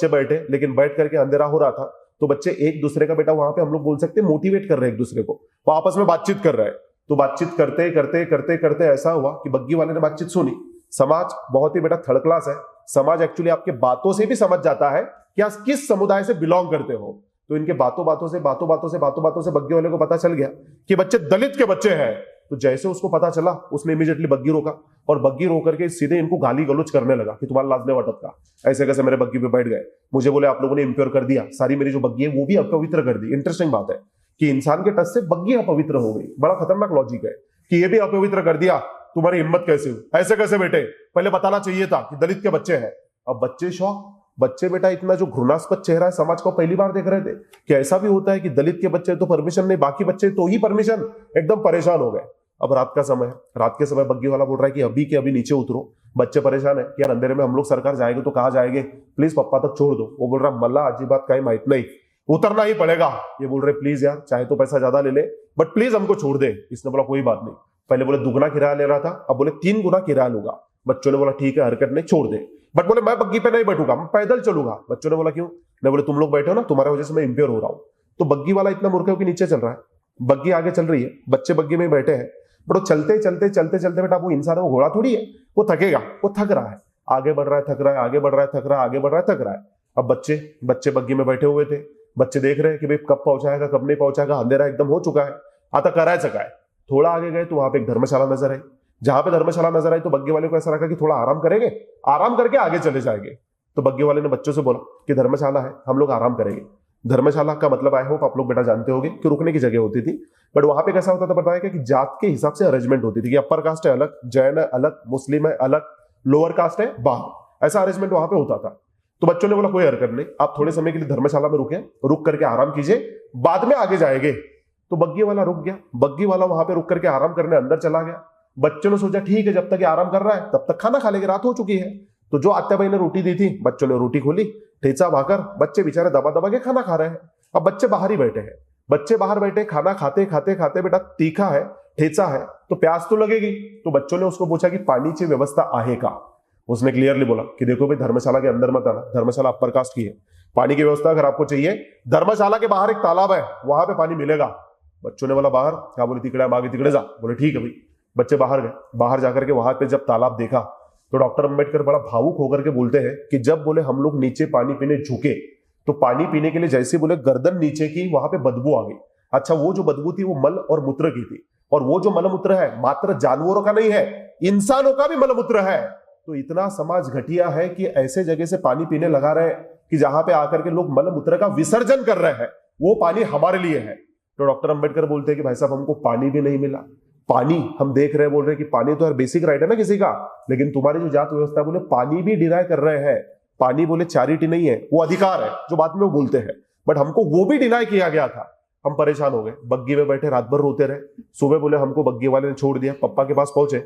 Speaker 1: बैठे, लेकिन बैठ करके अंधेरा हो रहा था तो बच्चे एक दूसरे का बेटा वहां पे हम लोग बोल सकते हैं मोटिवेट कर रहे हैं एक दूसरे को, वो आपस में बातचीत कर रहे हैं। तो बातचीत करते ऐसा हुआ कि बग्गी वाले ने बातचीत सुनी। समाज बहुत ही बेटा थर्ड क्लास है, समाज एक्चुअली आपके बातों से भी समझ जाता है कि आप किस समुदाय से बिलोंग करते हो। तो इनके बातों से बग्गी वाले को पता चल गया कि बच्चे दलित के बच्चे हैं। तो जैसे उसको पता चला उसने इमीडिएटली बग्गी रोका, और बग्गी रोक करके सीधे इनको गाली गलौज करने लगा कि तुम्हारा लाजने वाटत का, ऐसे कैसे मेरे बग्गी पे बैठ गए, मुझे बोले आप लोगों ने इंप्योर कर दिया, सारी मेरी जो बग्गी है वो भी अपवित्र कर दी। इंटरेस्टिंग बात है कि इंसान के टच से बग्गी अपवित्र हो गई। बड़ा खतरनाक लॉजिक है कि ये भी अपवित्र कर दिया, तुम्हारी हिम्मत कैसे हुई, ऐसे कैसे बेटे, पहले बताना चाहिए था कि दलित के बच्चे हैं। अब बच्चे शौक, बच्चे बेटा इतना जो घृणास्पद चेहरा है समाज को पहली बार देख रहे थे कि ऐसा भी होता है कि दलित के बच्चे तो परमिशन नहीं, बाकी बच्चे तो ही परमिशन। एकदम परेशान हो गए। अब रात का समय है, रात के समय बग्गी वाला बोल रहा है कि अभी के अभी नीचे उतरो, बच्चे परेशान है कि यार अंधेरे में हम लोग सरकार जाएंगे तो कहाँ जाएंगे, प्लीज पप्पा तक छोड़ दो। वो बोल रहा मल्ला अजीबात काही माहित नहीं, उतरना ही पड़ेगा। ये बोल रहे प्लीज यार चाहे तो पैसा ज्यादा ले ले बट प्लीज हमको छोड़ दे। इसने बोला कोई बात नहीं, पहले बोले दुगना किराया ले रहा था, अब बोले 3 गुना किराया लूंगा। बच्चों ने बोला ठीक है हरकत नहीं, छोड़ दे। बट बोले मैं बग्गी पे नहीं बैठूंगा, मैं पैदल चलूंगा। बच्चों ने बोला क्यों? नहीं बोले तुम लोग बैठे हो ना, तुम्हारे वजह से मैं इंप्योर हो रहा हूं। तो बग्गी वाला इतना मूर्ख है कि नीचे चल रहा है, बग्गी आगे चल रही है, बच्चे बग्गी में बैठे हैं। बट वो चलते चलते चलते चलते बेटा वो इंसान है, वो घोड़ा थोड़ी है, वो थकेगा, वो थक रहा है, आगे बढ़ रहा है थक रहा है, आगे बढ़ रहा है थक रहा है, आगे बढ़ रहा है थक रहा है। अब बच्चे बग्गी में बैठे हुए थे, बच्चे देख रहे हैं कि भाई कब पहुंचाएगा कब नहीं पहुंचाएगा, अंधेरा एकदम हो चुका है, आता कराया चका है। थोड़ा आगे गए तो वहां पे एक धर्मशाला नजर आई। जहां पे धर्मशाला नजर आई तो बग्गी वाले को ऐसा रखा कि थोड़ा आराम करेंगे, आराम करके आगे चले जाएंगे। तो बग्गी वाले ने बच्चों से बोला कि धर्मशाला है, हम लोग आराम करेंगे। धर्मशाला का मतलब आई होप आप लोग बेटा जानते होंगे कि रुकने की जगह होती थी। बट वहां पे कैसा होता था बताया कि जात के हिसाब से अरेंजमेंट होती थी कि अपर कास्ट है अलग, जैन है अलग, मुस्लिम है अलग, लोअर कास्ट है बाहर, ऐसा अरेंजमेंट वहां पे होता था। तो बच्चों ने बोला कोई हरकत नहीं, आप थोड़े समय के लिए धर्मशाला में रुक करके आराम कीजिए, बाद में आगे जाएंगे। तो बग्गी वाला रुक गया, बग्गी वाला वहां पे रुक करके आराम करने अंदर चला गया। बच्चों ने सोचा ठीक है जब तक ये आराम कर रहा है तब तक खाना खा लेंगे, रात हो चुकी है। तो जो आत्या भाई ने रोटी दी थी, बच्चों ने रोटी खोली, ठेचा भाकर, बच्चे बेचारे दबा दबा के खाना खा रहे हैं। अब बच्चे बाहर ही बैठे हैं, बच्चे बाहर बैठे खाना खाते खाते खाते बेटा तीखा है, ठेचा है तो प्यास तो लगेगी। तो बच्चों ने उसको पूछा कि पानी की व्यवस्था आहे का? उसने क्लियरली बोला कि देखो भाई धर्मशाला के अंदर मत आना, धर्मशाला अपर कास्ट की है, पानी की व्यवस्था अगर आपको चाहिए धर्मशाला के बाहर एक तालाब है वहां पे पानी मिलेगा। बच्चों ने बोला बाहर क्या? बोले तिकड़े आगे तिकड़े जा। बोले ठीक है भाई। बच्चे बाहर गए, बाहर जाकर के वहां पे जब तालाब देखा तो डॉक्टर अंबेडकर बड़ा भावुक होकर के बोलते हैं कि जब बोले हम लोग नीचे पानी पीने झुके तो पानी पीने के लिए जैसे बोले गर्दन नीचे की, वहां पे बदबू आ गई। अच्छा वो जो बदबू थी वो मल और मूत्र की थी, और वो जो मलमूत्र है मात्र जानवरों का नहीं है, इंसानों का भी मलमूत्र है। तो इतना समाज घटिया है कि ऐसे जगह से पानी पीने लगा रहे कि जहां पे आकर के लोग मलमूत्र का विसर्जन कर रहे हैं, वो पानी हमारे लिए है। तो डॉक्टर अंबेडकर बोलते हैं कि भाई साहब हमको पानी भी नहीं मिला। पानी हम देख रहे हैं, बोल रहे हैं कि पानी तो यार बेसिक राइट है ना किसी का, लेकिन तुम्हारी जो जात व्यवस्था बोले पानी भी डिनाय कर रहे हैं। पानी बोले चैरिटी नहीं है, वो अधिकार है जो बाद में वो बोलते हैं, बट हमको वो भी डिनाय किया गया था। हम परेशान हो गए, बग्गी में बैठे रात भर रोते रहे। सुबह बोले हमको बग्गी वाले ने छोड़ दिया, पप्पा के पास पहुंचे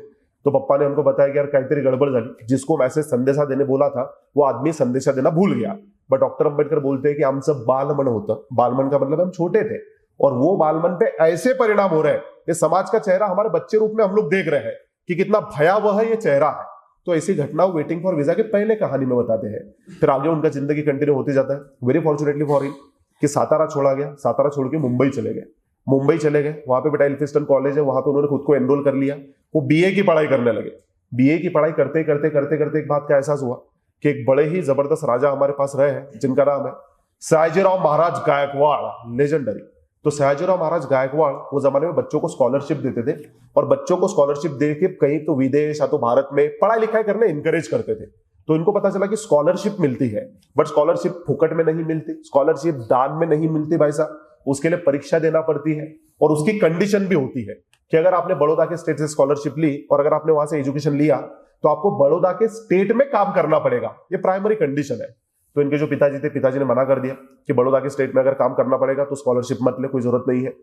Speaker 1: तो पप्पा ने हमको बताया कि यार काहीतरी गड़बड़ झाली, जिसको मैसेज संदेशा देने बोला था वो आदमी संदेशा देना भूल गया। बट डॉक्टर अंबेडकर बोलते हैं कि आमचं बालमन होतं, बालमन का मतलब हम छोटे थे, और वो बालमन पे ऐसे परिणाम हो रहे हैं, ये समाज का चेहरा हमारे बच्चे रूप में हम लोग देख रहे हैं कि कितना भयावह ये चेहरा है। तो ऐसी घटनाओं वेटिंग फॉर वीजा के पहले कहानी में बताते हैं, फिर आगे उनका जिंदगी कंटिन्यू होते जाता है। वेरी फॉर्चुनेटली फॉर हिम कि सातारा छोड़ा गया, सातारा छोड़ के मुंबई चले गए। मुंबई चले गए, वहां पे बेटा एल्फिस्टन कॉलेज है, वहां पे उन्होंने खुद को एनरोल कर लिया। वो बीए की पढ़ाई करने लगे। बीए की पढ़ाई करते करते करते करते एक बात का एहसास हुआ कि एक बड़े ही जबरदस्त राजा हमारे पास रहे हैं जिनका नाम है सयाजीराव महाराज गायकवाड़, लेजेंडरी। तो सयाजीराव महाराज गायकवाड़ वो जमाने में बच्चों को स्कॉलरशिप देते थे, और बच्चों को स्कॉलरशिप दे के कहीं तो विदेश या तो भारत में पढ़ाई लिखाई करने इंकरेज करते थे। तो इनको पता चला कि स्कॉलरशिप मिलती है, बट स्कॉलरशिप फुकट में नहीं मिलती, स्कॉलरशिप दान में नहीं मिलती भाई साहब, उसके लिए परीक्षा देना पड़ती है, और उसकी कंडीशन भी होती है कि अगर आपने बड़ौदा के स्टेट से स्कॉलरशिप ली और अगर आपने वहां से एजुकेशन लिया तो आपको बड़ौदा के स्टेट में काम करना पड़ेगा, ये प्राइमरी कंडीशन है। तो इनके जो पिताजी थे, पिताजी ने मना कर दिया कि बड़ौदा के स्टेट में अगर काम करना पड़ेगा तो स्कॉलरशिप मत ले, कोई जरूरत नहीं है।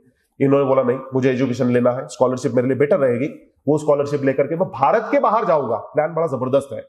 Speaker 1: इन्होंने बोला नहीं, मुझे एजुकेशन लेना है, स्कॉलरशिप मेरे लिए बेटर रहेगी, वो स्कॉलरशिप लेकर के मैं भारत के बाहर जाऊंगा। प्लान बड़ा जबरदस्त है,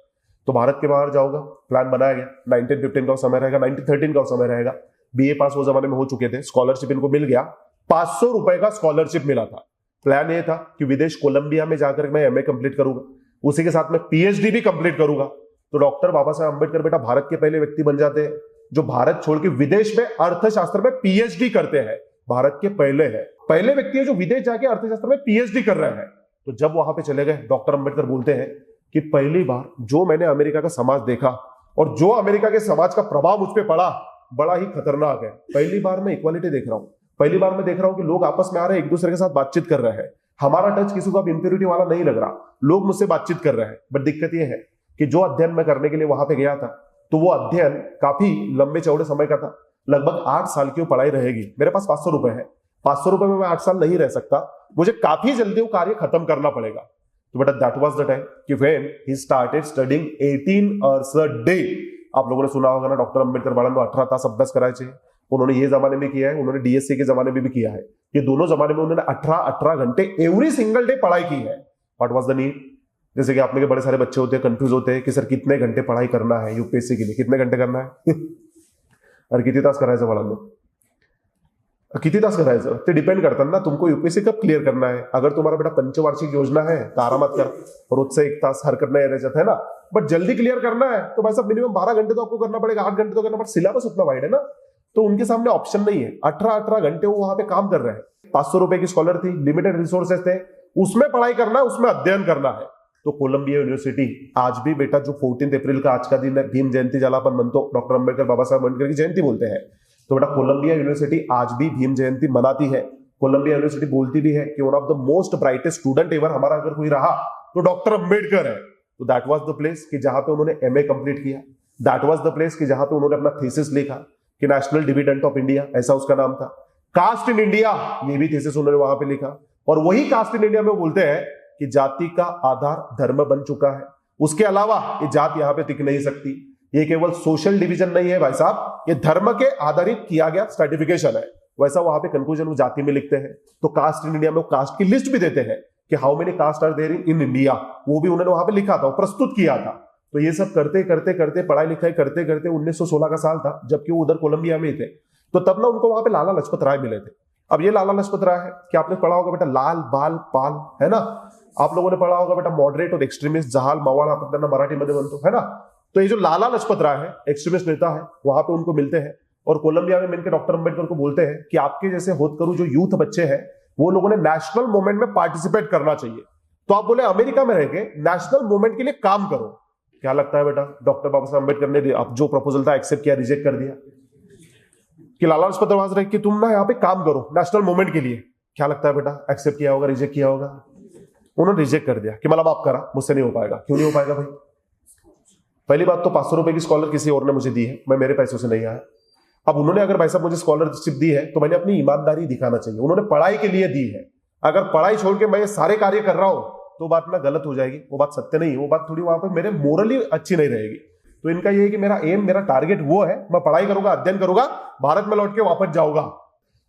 Speaker 1: तो भारत के बाहर जाऊंगा, प्लान बनाया गया। 1915 का समय रहेगा, 1913 का समय रहेगा। बीए पास वो जमाने में हो चुके थे, स्कॉलरशिप इनको मिल गया, 500 रुपए का स्कॉलरशिप मिला था। प्लान ये था कि विदेश कोलंबिया में जाकर मैं एमए कंप्लीट करूंगा, उसी के साथ में पीएचडी भी कंप्लीट करूंगा। तो डॉक्टर बाबा साहब अंबेडकर बेटा भारत के पहले व्यक्ति बन जाते हैं जो भारत छोड़ के विदेश में अर्थशास्त्र में पीएचडी करते हैं। भारत के पहले व्यक्ति है जो विदेश जाके अर्थशास्त्र में पीएचडी कर रहे हैं। तो जब वहां पे चले गए, डॉक्टर अंबेडकर बोलते हैं कि पहली बार जो मैंने अमेरिका का समाज देखा और जो अमेरिका के समाज का प्रभाव मुझ पर पड़ा बड़ा ही खतरनाक है। पहली बार मैं इक्वालिटी देख रहा हूं, पहली बार मैं देख रहा हूं कि लोग आपस में आ रहे हैं, एक दूसरे के साथ बातचीत कर रहे हैं, हमारा टच किसी को अब इंप्योरिटी वाला नहीं लग रहा, लोग मुझसे बातचीत कर रहे हैं। बट दिक्कत यह है कि जो अध्ययन मैं करने के लिए वहां पे गया था तो वो अध्ययन काफी लंबे चौड़े समय का था, लगभग 8 साल की वो पढ़ाई रहेगी। मेरे पास 500 रुपए है, 500 रुपए में मैं 8 साल नहीं रह सकता, मुझे काफी जल्दी वो कार्य खत्म करना पड़ेगा। तो बेटा दैट वाज द टाइम कि when he started studying 18 hours a day. आप लोगों ने सुना होगा ना, डॉक्टर अंबेडकर बाळांनो 18 तास अभ्यास करायचे। उन्होंने ये जमाने में किया है, उन्होंने डीएससी के जमाने में भी किया है। ये दोनों जमाने में उन्होंने 18 घंटे एवरी सिंगल डे पढ़ाई की है। What was the need? जैसे कि आप में के बड़े सारे बच्चे होते हैं, कंफ्यूज होते हैं कि सर कितने घंटे पढ़ाई करना है यूपीएससी के लिए, कितने घंटे करना है और किती तास करायचं बाळांनो, किती तास करायचं ते डिपेंड करतात ना तुमको यूपीएससी कब क्लियर करना है. अगर तुम्हारा बेटा पंचवार्षिक योजना है तो आरामात कर, रोज से 1 तास हर करना है त्याच्यात है ना. बट जल्दी क्लियर करना है तो भाई साहब मिनिमम 12 घंटे तो आपको करना पड़ेगा, 8 घंटे तो करना पड़ेगा. सिलेबस उतना वाइड है ना, तो उनके सामने ऑप्शन नहीं है. 18 घंटे वो वहां पे काम कर रहे हैं. 500 रुपए की स्कॉलर थी, लिमिटेड रिसोर्सेस थे, उसमें पढ़ाई करना है, उसमें अध्ययन करना है. तो कोलंबिया यूनिवर्सिटी आज भी बेटा जो 14 अप्रैल का आज का दिन है, भीम जयंती ज्याला आपण म्हणतो, डॉक्टर आंबेडकर बाबासाहेब आंबेडकर की जयंती बोलते हैं, तो बेटा कोलंबिया यूनिवर्सिटी आज भी भीम जयंती मनाती है. कोलंबिया यूनिवर्सिटी बोलती भी है कि one of the most brightest student ever हमारा अगर कोई रहा तो डॉक्टर अंबेडकर है. तो दैट वाज द प्लेस कि जहां पे उन्होंने एमए कंप्लीट किया. दैट वाज द प्लेस कि जहां पे उन्होंने अपना थीसिस लिखा कि नेशनल डिविडेंड ऑफ इंडिया, ऐसा उसका नाम था. कास्ट इन इंडिया, ये भी थीसिस उन्होंने वहां पे लिखा. और वही कास्ट इन इंडिया में बोलते हैं कि जाति का आधार धर्म बन चुका है, उसके अलावा ये जात यहां पे टिक नहीं सकती. ये केवल सोशल डिवीजन नहीं है भाई साहब, ये धर्म के आधारित किया गया सर्टिफिकेशन है. वैसा वहां पे कंक्लूजन जाति में लिखते हैं. तो कास्ट इन इंडिया में कास्ट की लिस्ट भी देते हैं कि how many caste are there in India, वो भी उन्होंने वहां पे लिखा था, प्रस्तुत किया था. तो ये सब करते करते करते पढ़ाई लिखाई करते करते 1916 का साल था जबकि वो उधर कोलंबिया में थे. तो तब ना उनको वहां पे लाला लजपत राय मिले थे. अब ये लाला लजपत राय है कि आपने पढ़ा होगा बेटा लाल बाल पाल, है ना. आप लोगों ने पढ़ा होगा बेटा मॉडरेट और एक्सट्रीमिस्ट, जहाल मवाळ आपण त्यांना मराठीमध्ये म्हणतो, है ना. तो ये जो लाला लजपत राय है, एक्सट्रीमिस्ट नेता है, वहां पे उनको मिलते हैं और कोलंबिया में मिलकर डॉक्टर अंबेडकर को बोलते हैं कि आपके जैसे होतकरू जो यूथ बच्चे हैं वो लोगों ने नेशनल मूवमेंट में पार्टिसिपेट करना चाहिए. तो आप बोले अमेरिका में रहकर नेशनल मूवमेंट के लिए काम करो. क्या लगता है बेटा, डॉक्टर बाबा साहब अम्बेडकर ने जो प्रपोजल था एक्सेप्ट किया, रिजेक्ट कर दिया कि लाला लजपत राय रहे कि तुम ना यहाँ पे काम करो नेशनल मूवमेंट के लिए. क्या लगता है बेटा, एक्सेप्ट किया होगा, रिजेक्ट किया होगा? उन्होंने रिजेक्ट कर दिया कि मला माफ करा, मुझसे नहीं हो पाएगा. क्यों नहीं हो पाएगा भाई? पहली बात तो 500 रुपए की स्कॉलर किसी और ने मुझे दी है, मैं मेरे पैसों से नहीं आया. अब उन्होंने अगर भाई साहब मुझे स्कॉलरशिप दी है तो मैंने अपनी ईमानदारी दिखाना चाहिए. उन्होंने पढ़ाई के लिए दी है. अगर पढ़ाई छोड़ के मैं ये सारे कार्य कर रहा हूं तो बात ना गलत हो जाएगी, वो बात सत्य नहीं, वो बात थोड़ी वहां पर मेरे मोरली अच्छी नहीं रहेगी. तो इनका ये है कि मेरा एम, मेरा टारगेट वो है, मैं पढ़ाई करूंगा, अध्ययन करूंगा, भारत में लौट के वापस जाऊंगा.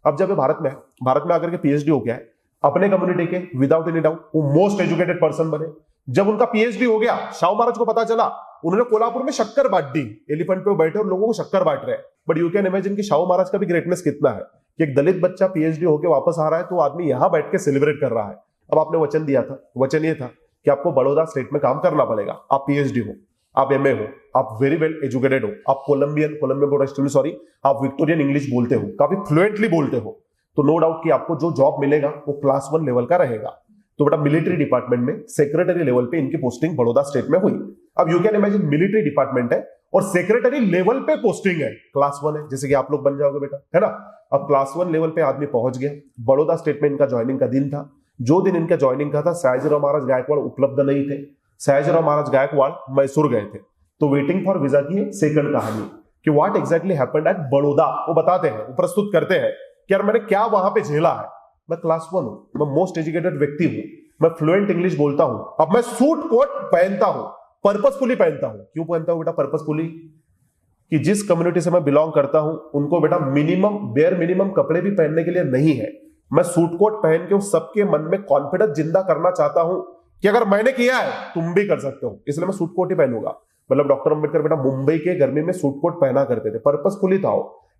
Speaker 1: अब जब भारत में आकर के पीएचडी हो गया है, अपने कम्युनिटी के विदाउट एनी डाउट वो मोस्ट एजुकेटेड पर्सन बने. जब उनका पीएचडी हो गया, शाहू महाराज को पता चला, उन्होंने कोल्हापुर में शक्कर बांट दी. एलिफेंट पे बैठे और लोगों को शक्कर बांट रहे हैं. बट यू कैन इमेजिन कि शाहू महाराज का भी ग्रेटनेस कितना है कि एक दलित बच्चा पीएचडी होकर वापस आ रहा है तो आदमी यहां बैठ के सेलिब्रेट कर रहा है. अब आपने वचन दिया था, वचन ये था कि आपको बड़ौदा स्टेट में काम करना पड़ेगा. आप पीएचडी हो, आप एमए हो, आप वेरी वेल एजुकेटेड हो, आप कोलंबियन आप विक्टोरियन इंग्लिश बोलते हो, काफी फ्लुएंटली बोलते हो, तो नो डाउट कि आपको जो जॉब मिलेगा वो क्लास 1 लेवल का रहेगा. तो बेटा मिलिट्री डिपार्टमेंट में सेक्रेटरी लेवल पे इनकी पोस्टिंग बड़ौदा स्टेट में हुई. अब you can imagine military department है और सेक्रेटरी लेवल पे पोस्टिंग है, क्लास 1 है, जैसे कि आप लोग बन जाओगे बेटा, है ना. अब क्लास 1 लेवल पे आदमी पहुंच गया. बड़ौदा स्टेट में इनका ज्वाइनिंग का दिन था. जो दिन इनका ज्वाइनिंग का था, सयाजीराव महाराज गायकवाड़ उपलब्ध नहीं थे. सयाजीराव महाराज गायकवाड़ मैसूर गए थे. तो वेटिंग फॉर वीजा की सेकंड कहानी कि what exactly happened at Baroda, वो बताते हैं, वो प्रस्तुत करते हैं कि यार मैंने क्या वहां पे झेला है. मैं क्लास 1 हूं, मैं मोस्ट एजुकेटेड व्यक्ति हूं, मैं फ्लुएंट इंग्लिश बोलता हूं. अब मैं सूट कोट पहनता हूं, पर्पसफुली पहनता हूं. क्यों पहनता हूं बेटा पर्पसफुली? कि जिस कम्युनिटी से मैं बिलोंग करता हूं उनको बेटा बेयर मिनिमम कपड़े भी पहनने के लिए नहीं है. मैं सूट कोट पहन के उस सबके मन में कॉन्फिडेंस जिंदा करना चाहता हूं कि अगर मैंने किया है तुम भी कर सकते हो, इसलिए मैं सूट कोट ही पहनूंगा. मतलब डॉक्टर अंबेडकर बेटा मुंबई के गर्मी में सूट कोट पहना करते थे. पर्पसफुली था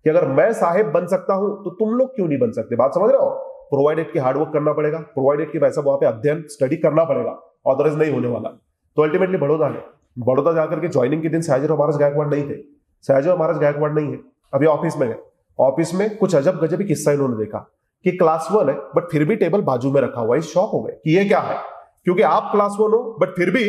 Speaker 1: कि अगर मैं साहेब बन सकता हूं तो तुम लोग क्यों नहीं बन सकते. बात समझ रहे हो? प्रोवाइडेड की हार्डवर्क करना पड़ेगा, प्रोवाइडेड की वैसा वहां पे अध्ययन स्टडी करना पड़ेगा, ऑथराइज नहीं होने वाला. तो अल्टीमेटली बड़ौदा जाकर के ज्वाइनिंग के दिन सयाजीराव महाराज गायकवाड़ नहीं थे. सयाजीराव महाराज गायकवाड़ नहीं है. अभी ऑफिस में गए, ऑफिस में कुछ अजब गजब किस्सा इन्होंने देखा कि क्लास 1 है बट फिर भी टेबल बाजू में रखा हुआ है. शॉक हो गए कि ये क्या है, क्योंकि आप क्लास 1 हो बट फिर भी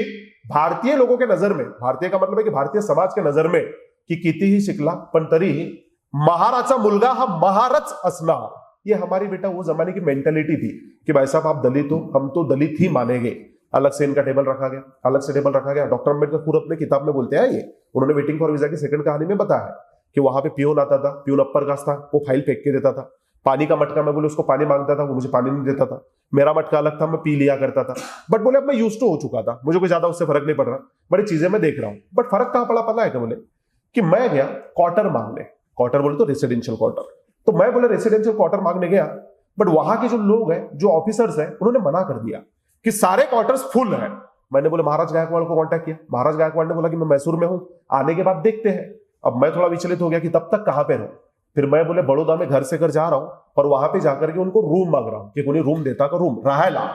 Speaker 1: भारतीय लोगों के नजर में, भारतीय का मतलब है कि भारतीय समाज के नजर में, की कितीही शिकला पण तरीही महाराचा मुलगा हा महारच असणार. ये हमारी बेटा वो जमाने की मेंटेलिटी थी कि भाई साहब आप दलित हो, हम तो दलित ही मानेंगे. अलग से इनका टेबल रखा गया, अलग से टेबल रखा गया. डॉक्टर अंबेडकर पूरा अपने किताब में बोलते हैं, ये उन्होंने वेटिंग फॉर वीजा की सेकंड कहानी में बताया कि वहां पे पियून आता था, पियून अप्पर कास्ट था, वो फाइल फेंक के देता था. पानी का मटका मैं बोले उसको पानी मांगता था, वो मुझे पानी नहीं देता था. मेरा मटका अलग था, मैं पी लिया करता था. बट बोले अब मैं यूज टू हो चुका था, मुझे कोई ज्यादा उससे फर्क नहीं पड़ रहा, बड़ी चीजें मैं देख रहा हूं. बट फर्क कहां पड़ा है? बोले कि मैं गया क्वार्टर मांगने, क्वार्टर बोले तो रेसिडेंशियल क्वार्टर. तो मैं बोले रेसिडेंशियल क्वार्टर मांगने गया, बट वहां के जो लोग हैं, जो ऑफिसर्स हैं, उन्होंने मना कर दिया कि सारे क्वार्टर्स फुल है, मैंने बोले महाराज गायकवाड़ को कांटेक्ट किया। महाराज गायकवाड़ ने बोला कि मैं मैसूर में हूं, आने के बाद देखते हैं। अब मैं थोड़ा विचलित हो गया कि तब तक कहां पे रहूं। फिर मैं बोले बड़ौदा में घर से घर जा रहा हूं और वहां पे जाकर के उनको रूम मांग रहा हूं कि कोई रूम देता का रूम रहा।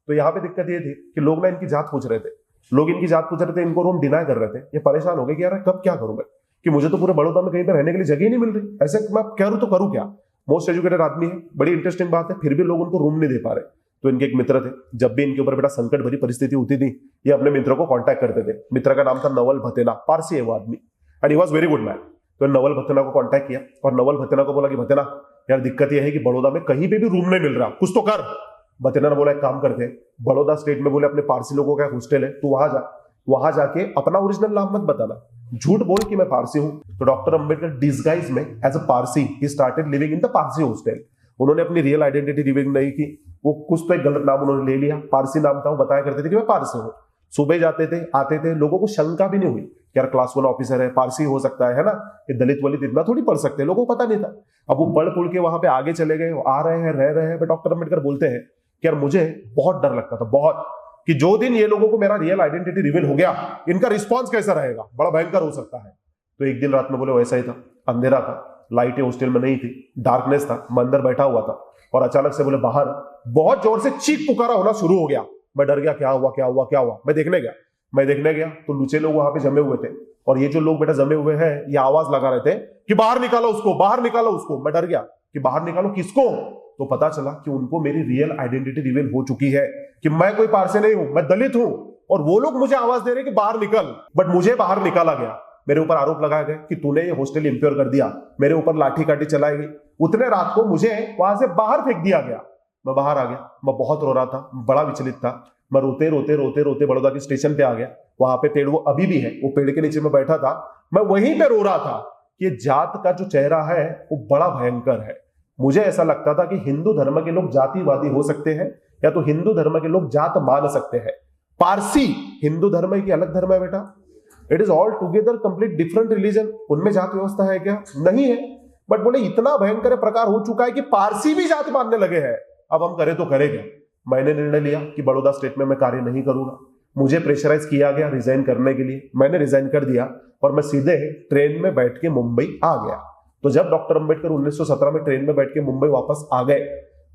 Speaker 1: तो यहाँ पे दिक्कत ये थी कि लोग ना इनकी जात पूछ रहे थे, लोग इनकी जात पूछ रहे थे, इनको रूम डिनाई कर रहे थे। ये परेशान हो गए कि यार कब क्या करूं मैं, कि मुझे तो पूरे बड़ौदा में कहीं पे रहने के लिए जगह ही नहीं मिल रही, ऐसे मैं करूं तो करूं क्या। मोस्ट एजुकेटेड आदमी है, बड़ी इंटरेस्टिंग बात है, फिर भी लोग उनको रूम नहीं दे पा रहे। तो इनके एक मित्र थे, जब भी इनके ऊपर बेटा संकट भरी परिस्थिति होती थी, ये अपने मित्रों को कांटेक्ट करते थे। मित्र का नाम था नवल भतेना, पारसी है वो आदमी, and he was very good man. तो नवल भतेना को कांटेक्ट किया और नवल भतेना को बोला कि भतेना यार दिक्कत यह है कि बड़ौदा में कहीं पे भी रूम नहीं मिल रहा, कुछ तो कर। भतेना ने बोला एक काम करते, बड़ौदा स्टेट में बोले अपने पारसी लोगों का हॉस्टल है, तू वहां जा, वहां जाके अपना ओरिजिनल नाम मत बताना, झूठ बोल कि मैं पारसी हूं। तो डॉक्टर अंबेडकर डिस्गाइज में एज अ पारसी ही started living in the Parsi hostel. उन्होंने अपनी रियल आइडेंटिटी रिवील नहीं की, वो कुछ तो एक गलत नाम उन्होंने ले लिया, पारसी नाम था, वो बताया करते थे कि मैं पारसी हूँ। सुबह जाते थे, आते थे, लोगों को शंका भी नहीं हुई कि यार क्लास 1 ऑफिसर है, पारसी हो सकता है ना, ये दलित वलित इतना थोड़ी पढ़ सकते हैं, लोगों को पता नहीं था। अब वो पढ़ पुढ़ के वहां पे आगे चले गए, आ रहे हैं, रह रहे हैं। डॉक्टर अंबेडकर बोलते हैं कि यार मुझे बहुत डर लगता था, बहुत, कि जो दिन ये लोगों को मेरा रियल आइडेंटिटी रिवील हो गया, इनका रिस्पॉन्स कैसा रहेगा, बड़ा भयंकर हो सकता है। तो एक दिन रात में बोले वैसा ही था, अंधेरा था, लाइटें हॉस्टल में नहीं थी, डार्कनेस था, मैं अंदर बैठा हुआ था और अचानक से बोले बाहर बहुत जोर से चीख पुकारा होना शुरू हो गया। मैं डर गया, क्या हुआ क्या हुआ क्या हुआ। मैं देखने गया तो लुचे लोग वहां पे जमे हुए थे और ये जो लोग बेटा जमे हुए हैं ये आवाज लगा रहे थे कि बाहर निकालो उसको, बाहर निकालो उसको। मैं डर गया कि बाहर निकालो किसको। तो पता चला कि उनको मेरी रियल आइडेंटिटी रिवील हो चुकी है कि मैं कोई पारसी नहीं हूं, मैं दलित हूं, और वो लोग मुझे आवाज दे रहे कि बाहर निकल, बट मुझे बाहर निकाला गया। मेरे ऊपर आरोप लगाया गया कि तूने ये हॉस्टल इंप्योर कर दिया, मेरे ऊपर लाठी काठी चलाई गई। उतने रात को मुझे वहां से बाहर फेंक दिया गया। मैं बाहर आ गया, मैं बहुत रो रहा था, बड़ा विचलित था। मैं रोते रोते रोते रोते बड़ौदा के स्टेशन पे आ गया। वहां पे पेड़ वो अभी भी है, वो पेड़ के नीचे में बैठा था, मैं वहीं पे रो रहा था कि जात का जो चेहरा है वो बड़ा भयंकर है। मुझे ऐसा लगता था कि हिंदू धर्म के लोग जातिवादी हो सकते हैं या तो हिंदू धर्म के लोग जात मान सकते हैं। पारसी हिंदू धर्म की अलग धर्म है बेटा, it is all together complete different religion. उनमें जात व्यवस्था है क्या? नहीं है। बट बोले इतना भयंकर प्रकार हो चुका है कि पारसी भी जात मानने लगे हैं। अब हम करें तो करें क्या? मैंने निर्णय लिया कि बड़ौदा स्टेट में मैं कार्य नहीं करूंगा। मुझे प्रेशराइज किया गया रिजाइन करने के लिए, मैंने रिजाइन कर दिया और मैं सीधे ट्रेन में बैठ के मुंबई आ गया। तो जब डॉक्टर अंबेडकर 1917 में ट्रेन में बैठ के मुंबई वापस आ गए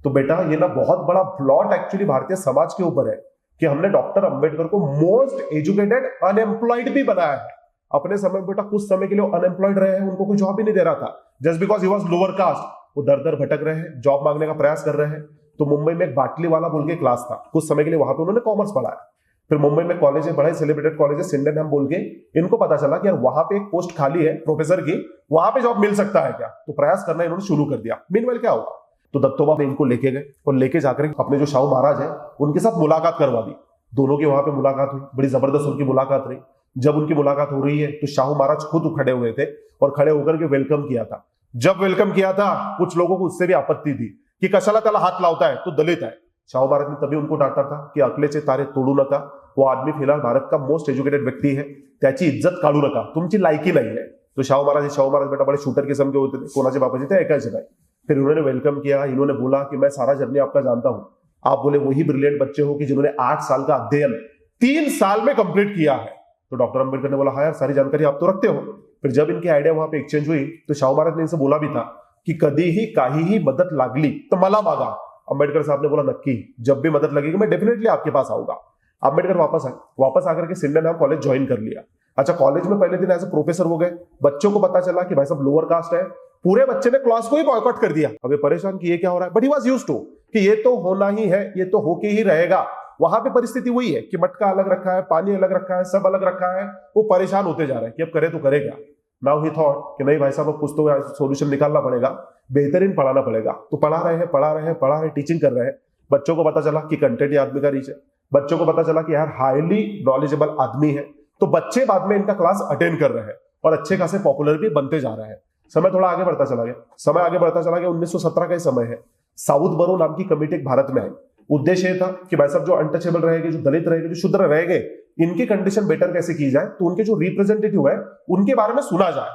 Speaker 1: तो बेटा ये ना बहुत बड़ा प्लॉट एक्चुअली भारतीय समाज के ऊपर है कि हमने डॉक्टर अंबेडकर को मोस्ट एजुकेटेड अनएम्प्लॉयड भी बनाया है। अपने समय में बेटा कुछ समय के लिए अनएम्प्लॉयड रहे हैं, उनको कोई जॉब ही नहीं दे रहा था, just because he was lower caste. वो दर दर भटक रहे हैं, जॉब मांगने का प्रयास कर रहे हैं। तो मुंबई में एक बाटली वाला बोल के क्लास था, कुछ समय के लिए वहां पे उन्होंने कॉमर्स पढ़ाया। फिर मुंबई में कॉलेज है, बड़ा सेलिब्रेटेड कॉलेज है, सिंडन हम बोल के। इनको पता चला कि यार वहां पे एक पोस्ट खाली है प्रोफेसर की, वहां पे जॉब मिल सकता है क्या, तो प्रयास करना इन्होंने शुरू कर दिया। मीनवाइल क्या हुआ, तो दत्तोबा में इनको लेके गए और लेके जाकर अपने जो शाहू महाराज है उनके साथ मुलाकात करवा दी। दोनों की वहां पे मुलाकात हुई, बड़ी जबरदस्त उनकी मुलाकात रही। जब उनकी मुलाकात हो रही है तो शाहू महाराज खुद खड़े हुए थे और खड़े होकर के वेलकम किया था। जब वेलकम किया था कुछ लोगों को उससे भी आपत्ति थी कि कशाला त्याला हाथ लावता है, तो दलित है। शाहू महाराज ने तभी उनको डांटा था की अकलेचे तारे तोडू नका, वो आदमी फिलहाल भारत का मोस्ट एज्युकेटेड व्यक्ती है, त्याची इज्जत काढू नका, तुमची लायकी नहीं है। तो शाहू महाराज बेटा बड़े शूटर किस्म के होते थे, कोणाचे बापाचे थे ऐकायचे नाही। फिर उन्होंने वेलकम किया, इन्होंने बोला कि मैं सारा जर्नी आपका जानता हूं, आप बोले वही ब्रिलियंट बच्चे हो कि जिन्होंने 8 साल का अध्ययन 3 साल में कंप्लीट किया है। तो डॉक्टर अंबेडकर ने बोला हाँ यार सारी जानकारी आप तो रखते हो। फिर जब इनकी आइडिया वहां पे एक्सचेंज हुई तो शाहू महाराज ने इनसे बोला भी था कि कधीही काहीही मदत लागली तो मला मागा। अंबेडकर साहब ने बोला नक्की, जब भी मदद लगेगी मैं डेफिनेटली आपके पास आऊंगा। अंबेडकर वापस आए, वापस आकर के सिंडन हम कॉलेज ज्वाइन कर लिया। अच्छा, कॉलेज में पहले दिन एज ए प्रोफेसर हो गए। बच्चों को पता चला कि भाई साहब लोअर कास्ट है, पूरे बच्चे ने क्लास को ही बॉयकॉट कर दिया। अब ये परेशान कि ये क्या हो रहा है, but he was used to कि ये तो होना ही है, ये तो होके ही रहेगा। वहां पे परिस्थिति वही है कि मटका अलग रखा है, पानी अलग रखा है, सब अलग रखा है। वो परेशान होते जा रहे हैं कि अब करे तो करे क्या। नाउ ही थॉट कि नहीं भाई साहब अब कुछ तो सोल्यूशन निकालना पड़ेगा, बेहतरीन पढ़ाना पड़ेगा। तो पढ़ा रहे, टीचिंग कर रहे हैं। बच्चों को पता चला कि कंटेंट ये आदमी का रीच है, बच्चों को पता चला कि यार हाईली नॉलेजेबल आदमी है। तो बच्चे बाद में इनका क्लास अटेंड कर रहे हैं और अच्छे खासे पॉपुलर भी बनते जा रहे हैं। समय थोड़ा आगे बढ़ता चला गया, 1917 का ही समय है। साउथ बरो नाम की कमेटी भारत में आई। उद्देश्य ये था कि भाई साहब जो अनटचेबल रहेंगे, जो दलित रहेंगे, जो शूद्र रहेंगे, इनकी कंडीशन बेटर कैसे की जाए, तो उनके जो रिप्रेजेंटेटिव है उनके बारे में सुना जाए।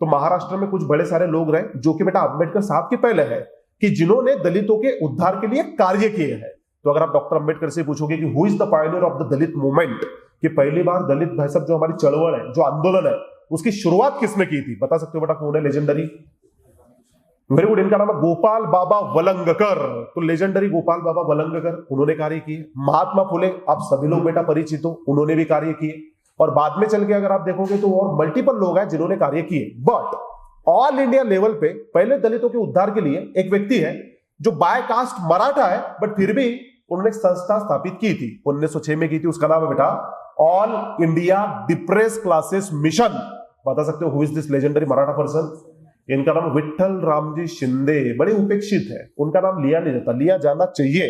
Speaker 1: तो महाराष्ट्र में कुछ बड़े सारे लोग रहे जो कि बेटा अंबेडकर साहब के पहले है कि जिन्होंने दलितों के उद्धार के लिए कार्य किए हैं। तो अगर आप डॉक्टर अंबेडकर से पूछोगे कि who is the Pioneer of the Dalit movement, कि पहली बार दलित भाई साहब जो हमारी चळवळ है, जो आंदोलन है, उसकी शुरुआत किसने की थी, बता सकते हो बेटा कौन है? लेजेंडरी, वेरी गुड, इनका नाम है गोपाल बाबा वलंगकर। तो लेजेंडरी गोपाल बाबा वलंगकर, उन्होंने कार्य किए। महात्मा फुले, आप सभी लोग बेटा परिचित हो, उन्होंने भी कार्य किए। और बाद में चल के अगर आप देखोगे तो और मल्टीपल लोग हैं जिन्होंने कार्य किए। बट ऑल इंडिया लेवल पे पहले दलितों के उद्धार के लिए एक व्यक्ति है जो बाय कास्ट मराठा है, बट फिर भी उन्होंने एक संस्था स्थापित की थी, 1906 में की थी। उसका नाम है बेटा all India depress classes mission. बता सकते हो who is this legendary Maratha person? इनका नाम विट्ठल रामजी शिंदे। बड़े उपेक्षित है, उनका नाम लिया नहीं जाता, लिया जाना चाहिए।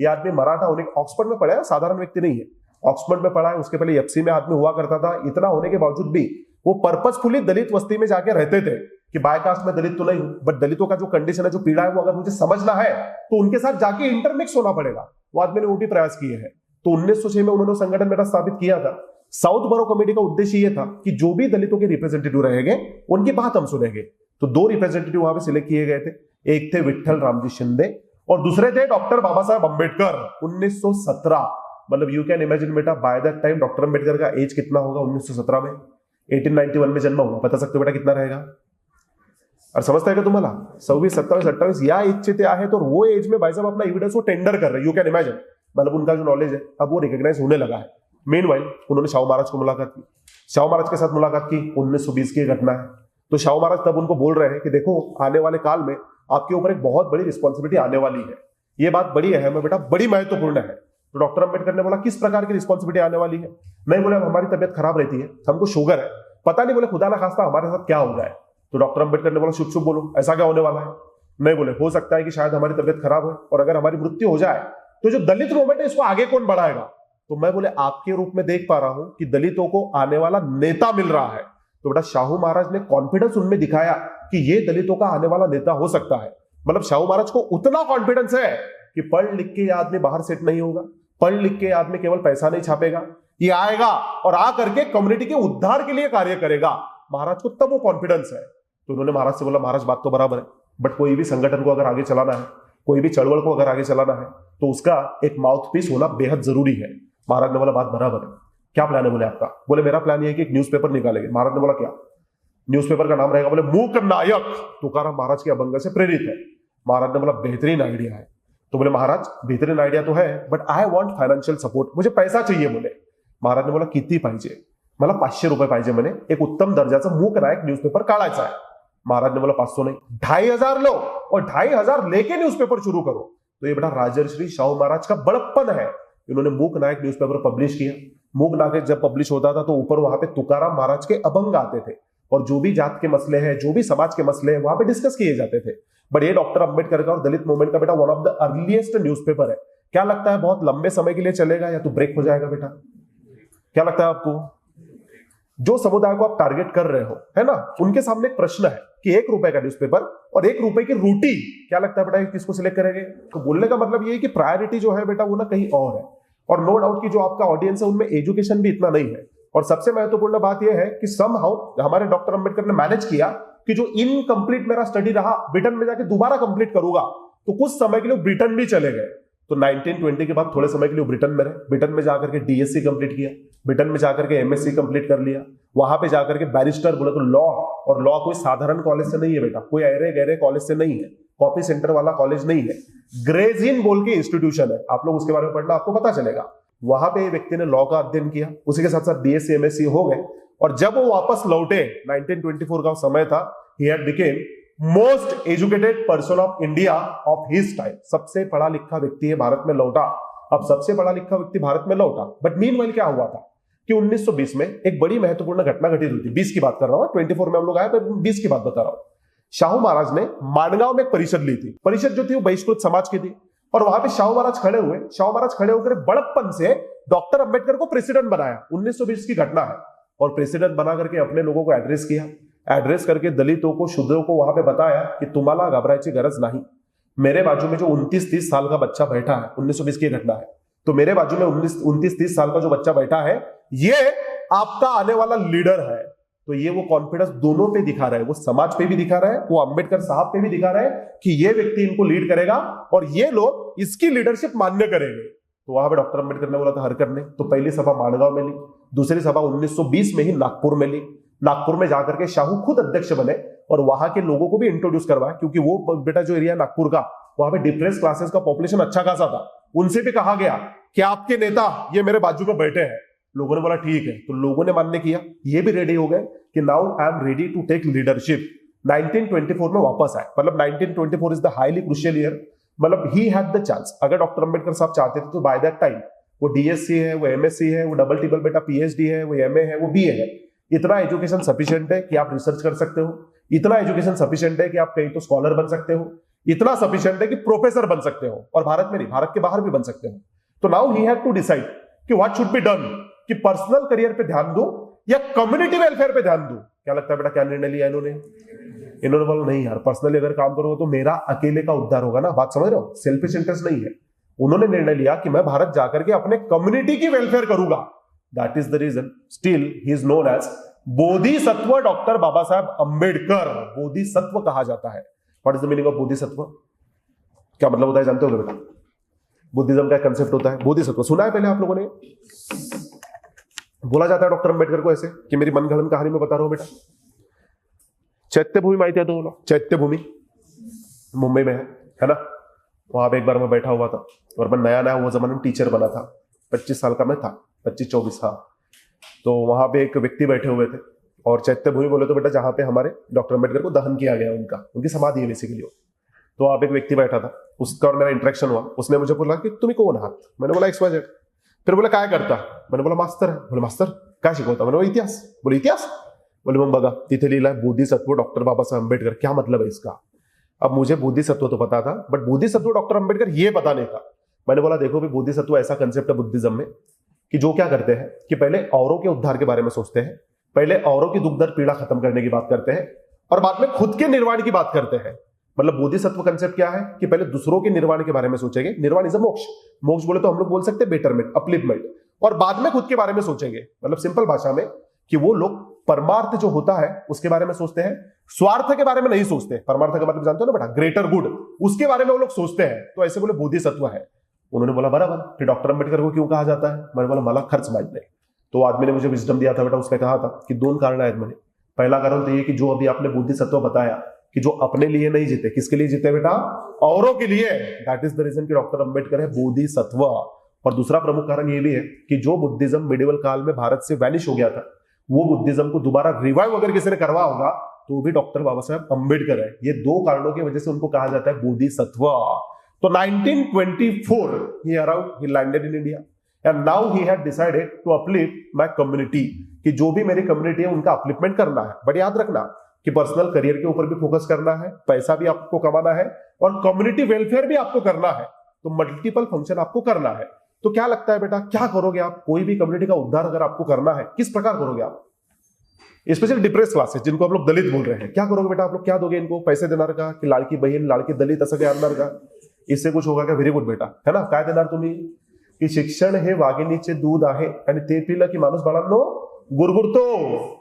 Speaker 1: ये आदमी मराठा होने, ऑक्सफोर्ड में पढ़ा है, साधारण व्यक्ति नहीं है, ऑक्सफोर्ड में पढ़ा है। उसके पहले एफसी में आदमी हुआ करता था। इतना होने के बावजूद भी वो पर्पसफुली दलित बस्ती में जाके रहते थे कि बाय कास्ट में दलित तो नहीं हूं, बट दलितों का जो कंडीशन है, जो पीड़ा है, वो अगर मुझे समझना है तो उनके साथ जाके इंटरमिक्स होना पड़ेगा। वो आदमी ने वो भी प्रयास किए हैं। तो 1906 में उन्होंने संगठन बेटा स्थापित किया था। साउथ बरो कमेटी का उद्देश्य यह था कि जो भी दलितों के रिप्रेजेंटेटिव रहेंगे उनकी बात हम सुनेंगे। तो 2 रिप्रेजेंटेटिव वहां पे सिलेक्ट किए गए थे। एक थे विट्ठल रामजी शिंदे और दूसरे थे डॉक्टर बाबा साहब अंबेडकर। 1917, मतलब यू कैन इमेजिन बेटा bye that time doctor Ambedkar का एज कितना होगा 1917 में? 1891 में जन्म हुआ, बता सकते हो बेटा कितना रहेगा? और समझता है क्या तुम्हाला? 26, 27, 28 या एजचे ते आहेत और वो एज में भाई साहब अपना एविडेंस वो टेंडर कर रहे हैं। यू कैन इमेजिन, मतलब उनका जो नॉलेज है अब वो रिकॉग्नाइज होने लगा है। मीनवाइल उन्होंने शाहू महाराज को मुलाकात की। शाहू महाराज के साथ मुलाकात की, 1920 की घटना है। तो शाहू महाराज तब उनको बोल रहे हैं कि देखो आने वाले काल में आपके ऊपर एक बहुत बड़ी रिस्पॉन्सिबिलिटी आने वाली है, ये बात बड़ी अहम है बेटा, बड़ी महत्वपूर्ण है। तो डॉक्टर अंबेडकर ने बोला किस प्रकार की रिस्पॉन्सिबिलिटी आने वाली है? नहीं बोले हमारी तबियत खराब रहती है, हमको शुगर है, पता नहीं बोले खुदा ना खास्ता हमारे साथ क्या हो जाए। तो डॉक्टर अंबेडकर ने बोला शुभ शुभ बोलो, ऐसा क्या होने वाला है? नहीं बोले हो सकता है कि शायद हमारी तबियत खराब हो और अगर हमारी मृत्यु हो जाए तो जो दलित मूवमेंट है इसको आगे कौन बढ़ाएगा? तो मैं बोले आपके रूप में देख पा रहा हूं कि दलितों को आने वाला नेता मिल रहा है। तो बेटा शाहू महाराज ने कॉन्फिडेंस उनमें दिखाया कि ये दलितों का आने वाला नेता हो सकता है। मतलब शाहू महाराज को उतना कॉन्फिडेंस है कि पढ़ लिख के आदमी बाहर सेट नहीं होगा, पढ़ लिख के आदमी केवल पैसा नहीं छापेगा, ये आएगा और आ करके कम्युनिटी के उद्धार के लिए कार्य करेगा। महाराज को तब वो कॉन्फिडेंस है। तो उन्होंने महाराज से बोला महाराज बात तो बराबर है, बट कोई भी संगठन को अगर आगे चलाना है, कोई भी चळवळ को अगर आगे चलाना है तो उसका एक माउथपीस होना बेहद जरूरी है। महाराज ने बोला बात बराबर है, क्या प्लान है? बोले आपका? बोले मेरा प्लान ये है कि एक न्यूज़पेपर निकालेंगे। महाराज ने बोला क्या? न्यूज़पेपर का नाम रहेगा बोले मूक नायक। तुकाराम महाराज के अभंग से प्रेरित है। महाराज ने बोला बेहतरीन आइडिया है। तो बोले महाराज बेहतरीन आइडिया तो है, but I want financial support, मुझे पैसा चाहिए। बोले महाराज ने बोला किती पाहिजे? मला 500 रुपये पाहिजे म्हणे, एक उत्तम दर्जाचा मूक नायक न्यूज़पेपर काढायचा है। महाराज ने बोला 500 नहीं 2500 लो और 2500 लेके न्यूज़पेपर शुरू करो। तो ये बेटा राजर्षि शाहू महाराज का बड़प्पन है। इन्होंने मूक नायक न्यूज़पेपर पब्लिश किया। मूक नायक जब पब्लिश होता था तो ऊपर वहां पे तुकाराम महाराज के अभंग आते थे और जो भी जात के मसले हैं, जो भी समाज के मसले हैं, वहां पे डिस्कस किए जाते थे। बट ये डॉक्टर अंबेडकर का और दलित मूवमेंट का बेटा one of the earliest newspaper है। क्या लगता है बहुत लंबे समय के लिए चलेगा या तो ब्रेक हो जाएगा बेटा? क्या लगता है आपको? जो समुदाय को आप टारगेट कर रहे हो, है ना, उनके सामने एक प्रश्न है कि 1 रुपए का न्यूज़पेपर और 1 रुपए की रोटी, क्या लगता है बेटा किसको सिलेक्ट करेंगे? तो बोलने का मतलब ये है कि प्रायोरिटी जो है बेटा वो ना कहीं और है। और नो डाउट कि जो आपका ऑडियंस है उनमें एजुकेशन भी इतना नहीं है। और सबसे महत्वपूर्ण बात यह है कि समहाउ हमारे डॉक्टर अंबेडकर ने मैनेज किया कि जो इनकम्प्लीट मेरा स्टडी रहा, ब्रिटेन में जाके दोबारा कंप्लीट करूंगा। तो कुछ समय के लिए ब्रिटेन भी चले गए। तो 1920 के बाद थोड़े समय के लिए ब्रिटेन में रहे। ब्रिटेन में जाकर के डीएससी कंप्लीट किया, ब्रिटेन में जाकर के एमएससी कंप्लीट कर लिया, वहां पे जाकर के बैरिस्टर बोले तो लॉ। और लॉ कोई साधारण कॉलेज से नहीं है बेटा, कोई अरे गहरे कॉलेज से नहीं है, कॉपी सेंटर वाला कॉलेज नहीं है, ग्रेज इन बोल के इंस्टीट्यूशन है। आप लोग उसके बारे में पढ़ना, आपको पता चलेगा। वहां पे व्यक्ति ने लॉ का अध्ययन किया, उसी के साथ साथ बीएससी एमएससी हो गए। और जब वो वापस लौटे, 1924 का समय था, he had became most educated person of India of his time. सबसे पढ़ा लिखा व्यक्ति है, भारत में लौटा। अब सबसे पढ़ा लिखा व्यक्ति भारत में लौटा, बट मीनवाइल क्या हुआ था कि 1920 में एक बड़ी महत्वपूर्ण घटना घटित हुई थी। 20 की बात कर रहा हूं, 24 में हम लोग आए तो 20 की बात बता रहा हूं। शाहू महाराज ने माणगांव में एक परिषद ली थी। परिषद जो थी वो बहिष्कृत समाज की थी और वहां पे शाहू महाराज खड़े हुए। शाहू महाराज खड़े होकर बड़प्पन से डॉक्टर अंबेडकर को प्रेसिडेंट बनाया। 1920 की घटना है। और प्रेसिडेंट बना करके अपने लोगों को एड्रेस किया, एड्रेस करके दलितों को, शूद्रों को वहां पे बताया कि तुम्हाला घबरायची गरज नहीं। मेरे बाजू में जो 29-30 साल का बच्चा बैठा है, 1920 की घटना है, तो मेरे बाजू में 29-30 साल का जो बच्चा बैठा है, ये आपका आने वाला लीडर है। तो ये वो कॉन्फिडेंस दोनों पे दिखा रहा है, वो समाज पे भी दिखा रहा है, वो अंबेडकर साहब पे भी दिखा रहा है कि ये व्यक्ति इनको लीड करेगा और ये लोग इसकी लीडरशिप मान्य करेंगे। तो वहां पे डॉक्टर अंबेडकर ने बोला था हरकर ने, तो पहली सभा माणगांव में ली, दूसरी सभा 1920 में ही नागपुर में ली। नागपुर में जाकर के शाहू खुद अध्यक्ष बने और वहां के लोगों को भी इंट्रोड्यूस करवाया, क्योंकि वो बेटा जो एरिया नागपुर का, वहां पे डिप्रेस क्लासेस का पॉपुलेशन अच्छा खासा था। उनसे भी कहा गया कि आपके नेता ये मेरे बाजू में बैठे हैं। लोगों ने बोला ठीक है, तो लोगों ने मान्य किया, ये भी रेडी हो गए कि now I am ready to take leadership. 1924 में वापस आए, मतलब 1924 is the highly crucial year, मतलब ही हैड द चांस। अगर डॉक्टर अंबेडकर साहब चाहते थे तो बाय दैट टाइम वो डीएससी है, वो एमएससी है, वो डबल टिबल बेटा पीएचडी है, वो एमए है, वो बीए है। इतना एजुकेशन सफिशिएंट है कि आप रिसर्च कर सकते हो, इतना एजुकेशन सफिशिएंट है कि आप कहीं तो स्कॉलर बन सकते हो, इतना सफिशिएंट है कि प्रोफेसर बन सकते हो, और भारत में नहीं, भारत के बाहर भी बन सकते हो। तो now he had to decide कि व्हाट शुड बी डन, कि पर्सनल करियर पे ध्यान दो या कम्युनिटी वेलफेयर पे ध्यान दो। क्या लगता है बेटा, क्या निर्णय लिया इन्होंने? इन्होंने बोला नहीं यार, पर्सनली अगर काम करोगे तो मेरा अकेले का उद्धार होगा ना। बात समझ रहे हो, सेल्फिश इंटरेस्ट नहीं है। उन्होंने निर्णय लिया कि मैं भारत जाकर के अपने कम्युनिटी की वेलफेयर करूंगा। That is the reason still he is known as Bodhisattva doctor Baba Saheb Ambedkar. Bodhisattva कहा जाता है। What is the meaning of Bodhisattva? क्या मतलब होता है जानते हो बेटा? बुद्धिज्म का कंसेप्ट होता है बोधिसत्व, सुना है पहले आप लोगों ने? बोला जाता है डॉक्टर अंबेडकर को ऐसे कि मेरी मनगढ़ंत कहानी में बता रहा हूं बेटा। चैत्यभूमि माहिती है तो बोलो, चैत्यभूमि मुंबई में है ना? वहां पे एक बार मैं बैठा हुआ था और मैं नया नया वो जमाने में टीचर बना था, 25 साल का मैं था, 25-24। हाँ, तो वहां पे एक व्यक्ति बैठे हुए थे और चैत्यभूमि बोले तो बेटा जहां पे हमारे डॉक्टर अंबेडकर को दहन किया गया, उनकी समाधि है बेसिकली। तो वहां पे एक व्यक्ति बैठा था, उसका और मेरा इंटरेक्शन हुआ। उसने मुझे बोला कि तुम्ही कोण आहात? मैंने बोला XYZ। फिर बोला काय करता? मैंने बोला मास्तर है। बोले मास्तर काय शिकवता? मैंने बोला इतिहास। बोले इतिहास? बोले मग बघा तिथे लिहिला है बोधिसत्व डॉक्टर बाबासाहेब अंबेडकर। क्या मतलब है इसका? अब मुझे बोधिसत्व तो पता था, बट बोधिसत्व डॉक्टर अंबेडकर ये पता नहीं था। मैंने बोला देखो भी, बोधिसत्व ऐसा कंसेप्ट है बुद्धिज्म में कि जो क्या करते हैं कि पहले औरों के उद्धार के बारे में सोचते हैं, पहले औरों की दुख दर्द पीड़ा खत्म करने की बात करते हैं, और बाद में खुद के निर्वाण की बात करते हैं। मतलब बोधिसत्व कंसेप्ट क्या है कि पहले दूसरों के निर्वाण के बारे में सोचेंगे। निर्वाण इज अ मोक्ष। मोक्ष बोले तो हम लोग बोल सकते हैं बेटरमेंट, अपलिफ्टमेंट, और बाद में खुद के बारे में सोचेंगे। मतलब सिंपल भाषा में कि वो लोग परमार्थ जो होता है उसके बारे में सोचते हैं, स्वार्थ के बारे में नहीं सोचते। परमार्थ का मतलब जानते हो ना बेटा, ग्रेटर गुड, उसके बारे में वो लोग सोचते हैं। तो ऐसे बोले बोधिसत्व है। उन्होंने बोला बराबर, फिर डॉक्टर अंबेडकर को क्यों कहा जाता है? मैंने बोला मला खर्च माहित नहीं। तो आदमी ने मुझे विजडम दिया था बेटा, उसने कहा था कि 2 कारण आहेत मैंने। पहला कारण तो ये कि जो अभी आपने बोधिसत्व बताया कि जो अपने लिए नहीं जीते, किसके लिए जीते बेटा? औरों के लिए। दैट इज द रीजन कि डॉक्टर अंबेडकर है बोधिसत्व। और दूसरा प्रमुख कारण ये भी है कि जो बुद्धिज्म मिडिवल काल में भारत से वैनिश हो गया था, वो बुद्धिज्म को दोबारा रिवाइव अगर किसी ने करवा होगा तो भी डॉक्टर बाबा साहब अंबेडकर है। ये 2 कारणों की वजह से उनको कहा जाता है बोधिसत्व। तो 1924 he arrived, he landed in India and now he had decided to uplift my community, कि जो भी मेरी कम्युनिटी है उनका अपलिफ्टमेंट करना है। बट याद रखना कि पर्सनल करियर के ऊपर भी फोकस करना है, पैसा भी आपको कमाना है, और कम्युनिटी वेलफेयर भी आपको करना है। तो मल्टीपल फंक्शन आपको करना है। तो क्या लगता है बेटा, क्या करोगे आप? कोई भी कम्युनिटी का उद्धार अगर आपको करना है, किस प्रकार करोगे आप? स्पेशली डिप्रेस क्लासेस जिनको हम लोग दलित बोल रहे हैं, क्या करोगे बेटा आप लोग? क्या दोगे इनको? पैसे देणार का कि लाडकी बहीण, लाडकी दलित असं काय आणणार का? इससे कुछ होगा क्या? व्हेरी गुड बेटा, है ना? काय देणार तुम्ही? की शिक्षण हे वाघिणीचे दूध आहे आणि ते पिलं की माणूस बाळांनो गुरगुरतो।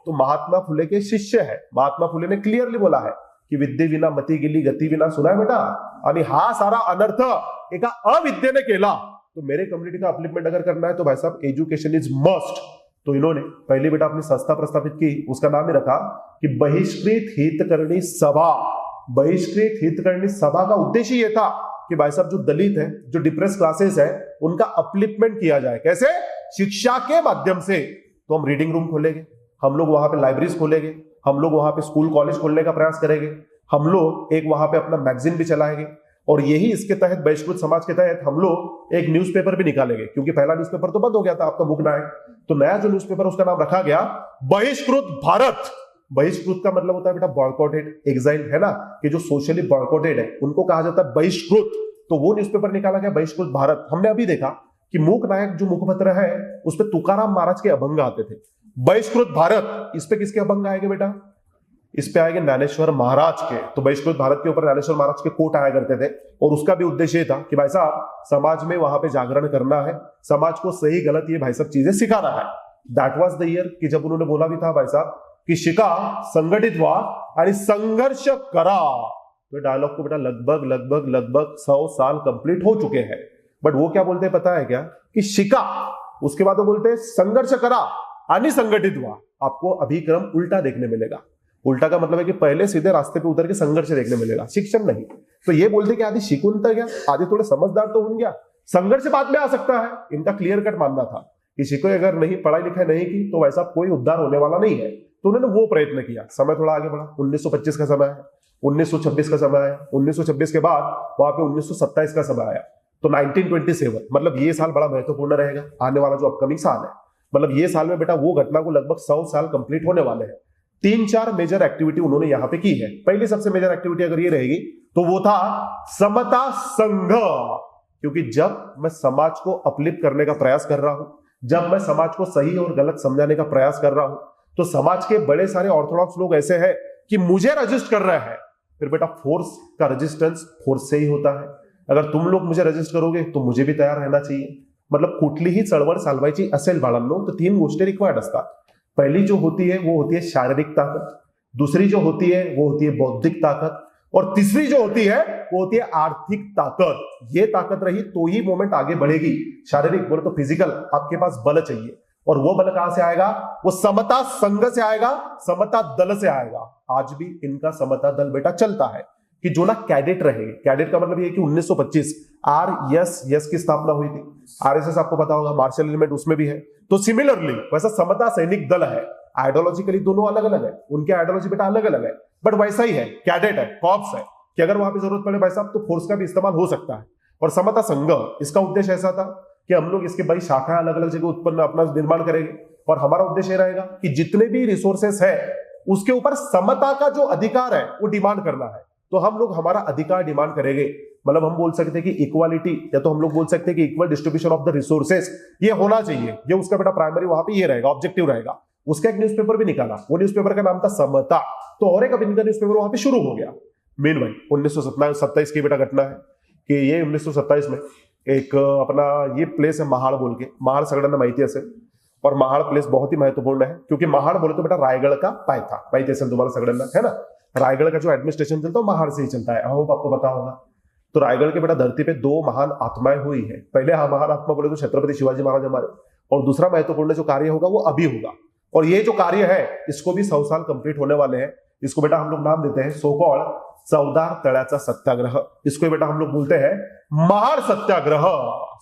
Speaker 1: तो महात्मा फुले के शिष्य है। महात्मा फुले ने क्लियरली बोला है कि विद्ये विना मती गेली, गती विना, सुना है बेटा? आणि हा सारा अनर्थ एका अविद्येने केला। तो मेरे कम्युनिटी का अपलिफ्टमेंट अगर करना है तो भाई साहब एजुकेशन इज मस्ट। तो इन्होंने पहली बेटा अपनी संस्था प्रस्थापित की, उसका नाम ही रखा कि बहिष्कृत हितकरणी सभा। बहिष्कृत हितकरणी सभा का उद्देश्य यह था कि भाई साहब जो दलित है, जो डिप्रेस क्लासेस है, उनका अपलिफ्टमेंट किया जाए। कैसे? शिक्षा के माध्यम से। तो हम रीडिंग रूम खोलेंगे, हम लोग वहां पे लाइब्रेरीज खोलेंगे, हम लोग वहां पे स्कूल कॉलेज खोलने का प्रयास करेंगे, हम लोग एक वहां पे अपना मैगजीन भी चलाएंगे, और यही इसके तहत बहिष्कृत समाज के तहत हम लोग एक न्यूज़पेपर भी निकालेंगे, क्योंकि पहला न्यूज़पेपर तो बंद हो गया था आपका मुख नायक। तो नया जो न्यूज़पेपर उसका नाम रखा गया बहिष्कृत भारत। बहिष्कृत का मतलब होता है बेटा बॉयकॉटेड, एग्जाइल, है ना? कि जो सोशली बॉयकॉटेड है उनको कहा जाता है बहिष्कृत। तो वो न्यूज़पेपर निकाला गया बहिष्कृत भारत। हमने अभी देखा कि मूक नायक जो मुखपत्र है उस पर तुकाराम महाराज के अभंग आते थे। बहिष्कृत भारत, इस पे किसके अभंग आएंगे बेटा? इस पे आएंगे ज्ञानेश्वर महाराज के। तो बहिष्कृत भारत के ऊपर ज्ञानेश्वर महाराज के कोट आया करते थे, और उसका भी उद्देश्य था कि भाई साहब समाज में वहां पे जागरण करना है, समाज को सही गलत ये भाई साहब चीजें सिखाना है। दैट वाज द ईयर कि जब उन्होंने बोला भी था भाई साहब की शिका, संघटित व्हा आणि संघर्ष करा। तो डायलॉग को बेटा लगभग 100 साल कंप्लीट हो चुके हैं। बट वो क्या बोलते हैं पता है क्या, कि शिका, उसके बाद वो बोलते हैं संघर्ष करा आणि संघटित व्हा। आपको अभिक्रम उल्टा देखने मिलेगा। उल्टा का मतलब है कि पहले सीधे रास्ते पे उतर के संघर्ष देखने मिलेगा, शिक्षण नहीं। तो ये बोलते कि आदि शिकून तर घ्या, आदि थोड़े समझदार तो होऊन गया, संघर्ष बाद में आ सकता है। इनका क्लियर कट मानना था कि शिको अगर नहीं पढ़ाई लिखाई नहीं की तो वैसा कोई उद्धार होने वाला नहीं है। तो उन्होंने वो प्रयत्न किया। समय थोड़ा आगे बढ़ा, 1925 का समय है, 1926 का समय है, 1926 के बाद वहां पे 1927 का समय आया। तो 1927 मतलब ये साल बड़ा महत्वपूर्ण रहेगा, आने वाला जो अपकमिंग साल है। मतलब ये साल में बेटा वो घटना को लगभग 100 साल कंप्लीट होने वाले हैं। 3-4 मेजर एक्टिविटी उन्होंने यहां पे की है। पहली सबसे मेजर एक्टिविटी अगर ये रहेगी तो वो था समता संघ। क्योंकि जब मैं समाज को अपलिफ्ट करने का प्रयास कर रहा हूं, जब मैं समाज को सही और गलत समझाने का प्रयास कर रहा हूं, तो समाज के बड़े सारे ऑर्थोडॉक्स लोग ऐसे हैं कि मुझे रजिस्ट कर रहे हैं। फिर बेटा फोर्स का रेजिस्टेंस फोर्स से ही होता है। अगर तुम लोग मुझे रजिस्ट करोगे तो मुझे भी तयार रहना चाहिए। मतलब कुठलीही चळवळ चालवायची असेल बाळांनो तर 3 गोष्टी रिक्वायर्ड असतात। पहली जो होती है वो होती है शारीरिक ताकत, दूसरी जो होती है वो होती है बौद्धिक ताकत, और तीसरी जो होती है वो होती है आर्थिक ताकत। ये ताकत रही तो ही मूवमेंट आगे बढ़ेगी। शारीरिक बोले तो फिजिकल, आपके पास बल चाहिए, और वो बल कहां से आएगा, वो समता संघ से आएगा, समता दल से आएगा। आज भी इनका समता दल बेटा चलता है कि जो ना कैडेट रहे। कैडेट का मतलब ये कि 1925 RSS की स्थापना हुई थी। RSS आपको पता होगा, मार्शल एलिमेंट उसमें भी है। तो सिमिलरली वैसा समता सैनिक दल है। आइडियोलॉजिकली दोनों अलग अलग है, उनके आइडियोलॉजी बेटा अलग अलग है, बट वैसा ही है, कैडेट है, कॉर्प्स है, कि अगर वहां पे जरूरत पड़े भाई साहब तो फोर्स का भी इस्तेमाल हो सकता है। और समता संघ, इसका उद्देश्य ऐसा था कि हम लोग इसके बड़ी शाखाएं अलग अलग जगह उत्पन्न अपना निर्माण करेंगे, और हमारा उद्देश्य ये रहेगा कि जितने भी रिसोर्सेस है उसके ऊपर समता का जो अधिकार है वो डिमांड करना है। तो हम लोग हमारा अधिकार डिमांड करेंगे। मतलब हम बोल सकते हैं कि इक्वालिटी, या तो हम लोग बोल सकते हैं कि equal distribution of the resources ये होना चाहिए। ये उसका बेटा प्राइमरी वहां पे ये रहेगा, ऑब्जेक्टिव रहेगा। उसका एक न्यूज़पेपर भी निकाला, वो न्यूज़पेपर का नाम था समता। तो और एक अब इनका न्यूज़पेपर वहां पे शुरू हो गया। मीनवाइल 1927 की बेटा घटना है कि ये 1927 में एक अपना ये प्लेस है महाड़ बोल के, महाड़ सगळ्यांना माहिती असेल। और महाड़ प्लेस बहुत ही महत्वपूर्ण है, क्योंकि महाड़ बोले तो बेटा रायगढ़ का पायथा, माहिती असेल तुम्हाला सगळ्यांना, है ना। रायगढ़ का जो एडमिनिस्ट्रेशन चलता है महाड़ से ही चलता है, आपको पता होगा। तो रायगढ़ के बेटा धरती पे 2 महान आत्माएं हुई है। पहले महान आत्मा बोले तो छत्रपति शिवाजी महाराज हमारे, और दूसरा महत्वपूर्ण जो कार्य होगा वो अभी होगा। और ये जो कार्य है इसको भी 100 साल कंप्लीट होने वाले हैं। इसको बेटा हम लोग नाम देते हैं सोकॉल चौदार तळ्याचा सत्याग्रह। इसको बेटा हम लोग बोलते हैं महाड़ सत्याग्रह।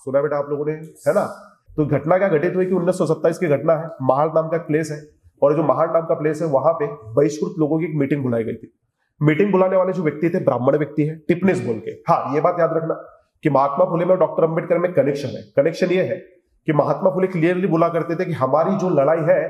Speaker 1: सुना बेटा आप लोगों ने, है ना। तो घटना क्या घटित हुई कि 1927 की घटना है। महाड़ नाम का एक प्लेस है, और जो महाड़ नाम का प्लेस है वहां पे बहिष्कृत लोगों की एक मीटिंग बुलाई गई थी। मीटिंग बुलाने वाले जो व्यक्ति थे ब्राह्मण व्यक्ति है, टिपनिस बोल के। हाँ, ये बात याद रखना कि महात्मा फुले में और डॉक्टर अंबेडकर में कनेक्शन है। कनेक्शन ये है कि महात्मा फुले क्लियरली बोला करते थे कि हमारी जो लड़ाई है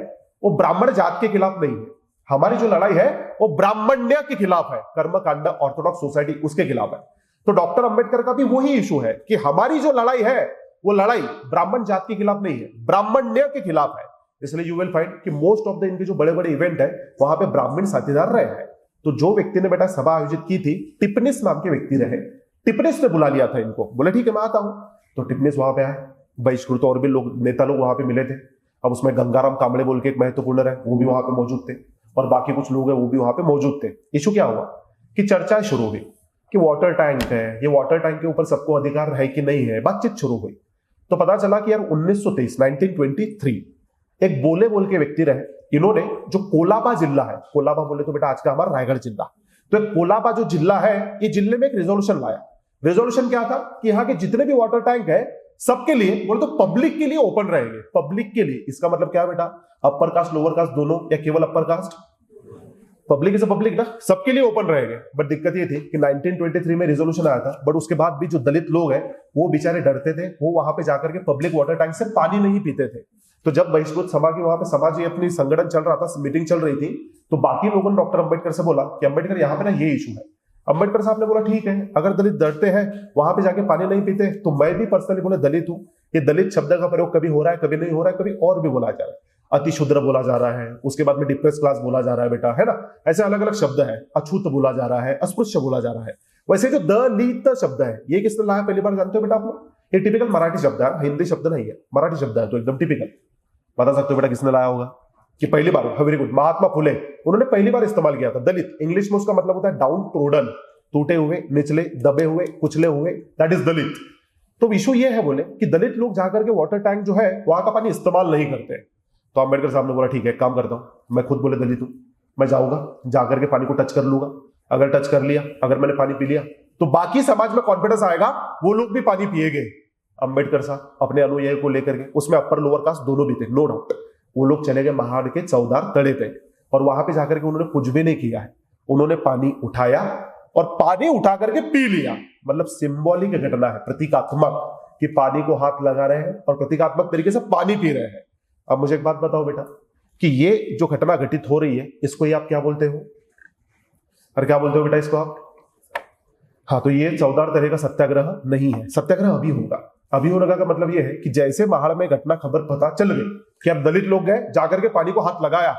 Speaker 1: वो ब्राह्मण जात के खिलाफ नहीं है, हमारी जो लड़ाई है वो ब्राह्मण्य के खिलाफ है, कर्मकांड ऑर्थोडॉक्स सोसाइटी उसके खिलाफ है। तो डॉक्टर अंबेडकर का भी वही इशू है कि हमारी जो लड़ाई है वो लड़ाई ब्राह्मण जात के खिलाफ नहीं है, ब्राह्मण्य के खिलाफ है। इसलिए यू विल फाइंड कि मोस्ट ऑफ द इनके जो बड़े बड़े इवेंट है वहां पे ब्राह्मण साथीदार रहे हैं। तो जो व्यक्ति ने बेटा सभा आयोजित की थी, टिपनिस नाम के व्यक्ति रहे। टिपनिस ने बुला लिया था इनको, बोले ठीक है मैं आता हूं। तो टिपनिस वहां पे आए, बहिष्कृत और भी लोग, नेता लोग वहां पे मिले थे। अब उसमें गंगाराम कांबळे बोल के एक महत्वपूर्ण रहे, वो भी वहां पे मौजूद थे, और बाकी कुछ लोग हैं वो भी वहां पे मौजूद थे। इशू क्या हुआ कि चर्चाएं शुरू हुई कि वाटर टैंक है, ये वाटर टैंक के ऊपर सबको अधिकार है कि नहीं है, बातचीत शुरू हुई। तो पता चला कि यार 1923 एक बोले बोल के व्यक्ति रहे, इन्होंने जो कोलाबा जिला है, कोलाबा बोले तो बेटा आज का हमारा रायगढ़ जिला, तो एक कोलाबा जो जिला है ये जिले में एक रेजोल्यूशन लाया। रेजोल्यूशन क्या था कि यहाँ के जितने भी वाटर टैंक है सबके लिए, बोले तो पब्लिक के लिए ओपन रहेंगे, पब्लिक के लिए। इसका मतलब क्या है बेटा, अपर कास्ट लोअर कास्ट दोनों, या केवल upper caste? Public is public ना, सबके लिए ओपन रहेंगे। बट दिक्कत ये थी कि 1923 में रेजोल्यूशन आया था, बट उसके बाद भी जो दलित लोग हैं वो बेचारे डरते थे, वो वहां पे जाकर के पब्लिक वाटर टैंक से पानी नहीं पीते थे। तो जब बहिष्कृत सभा की वहां पे समाज अपनी संगठन चल रहा था, मीटिंग चल रही थी, तो बाकी लोगों ने डॉक्टर अंबेडकर से बोला कि अंबेडकर यहाँ पे ना ये इशू है। अंबेडकर साहब ने बोला ठीक है, अगर दलित डरते हैं वहां पे जाके पानी नहीं पीते, तो मैं भी पर्सनली बोले दलित हूं, ये दलित शब्द का प्रयोग कभी हो रहा है, कभी नहीं हो रहा है, कभी और भी बोला जा रहा है। अति शुद्र बोला जा रहा है, उसके बाद में डिप्रेस क्लास बोला जा रहा है बेटा, है ना। ऐसे अलग अलग शब्द है, अछूत बोला जा रहा है, अस्पृश्य बोला जा रहा है। वैसे जो दलित शब्द है ये किसने लाया पहली बार जानते हो बेटा आप लोग? ये टिपिकल मराठी शब्द है, हिंदी शब्द नहीं है, मराठी शब्द है, तो एकदम टिपिकल। बता सकते हो बेटा किसने लाया होगा? कि पहली बार, वेरी गुड, महात्मा फुले उन्होंने पहली बार इस्तेमाल किया था। दलित इंग्लिश में उसका मतलब होता है डाउन ट्रोडन, टूटे हुए, निचले, दबे हुए, कुचले हुए, दैट इज दलित। तो इशू ये है बोले कि दलित लोग जाकर के वाटर टैंक जो है वहां का पानी इस्तेमाल नहीं करते। तो अंबेडकर साहब ने बोला ठीक है, काम करता हूं, मैं खुद बोले दलित हूं, मैं जाऊंगा, जाकर के पानी को टच कर लूंगा, अगर टच कर लिया, अगर मैंने पानी पी लिया तो बाकी समाज में कॉन्फिडेंस आएगा, वो लोग भी पानी पिएंगे। अंबेडकर साहब अपने अनुयायी को लेकर के, उसमें अपर लोअर कास्ट दोनों भी थे, नो डाउट, वो लोग चले गए महाड़ के चौदार तड़े पे, और वहां पे जाकर के उन्होंने कुछ भी नहीं किया है, उन्होंने पानी उठाया और पानी उठा करके पी लिया। मतलब सिंबॉलिक घटना है, प्रतीकात्मक, कि पानी को हाथ लगा रहे हैं और प्रतीकात्मक तरीके से पानी पी रहे हैं। अब मुझे एक बात बताओ बेटा कि ये जो घटना घटित हो रही है इसको ये आप क्या बोलते हो? और क्या बोलते हो बेटा इसको आप? हाँ, तो ये चौदार तरह का सत्याग्रह नहीं है। सत्याग्रह अभी होगा। अभी होने का मतलब ये है कि जैसे महाड़ में घटना खबर पता चल गई कि अब दलित लोग गए, जाकर के पानी को हाथ लगाया,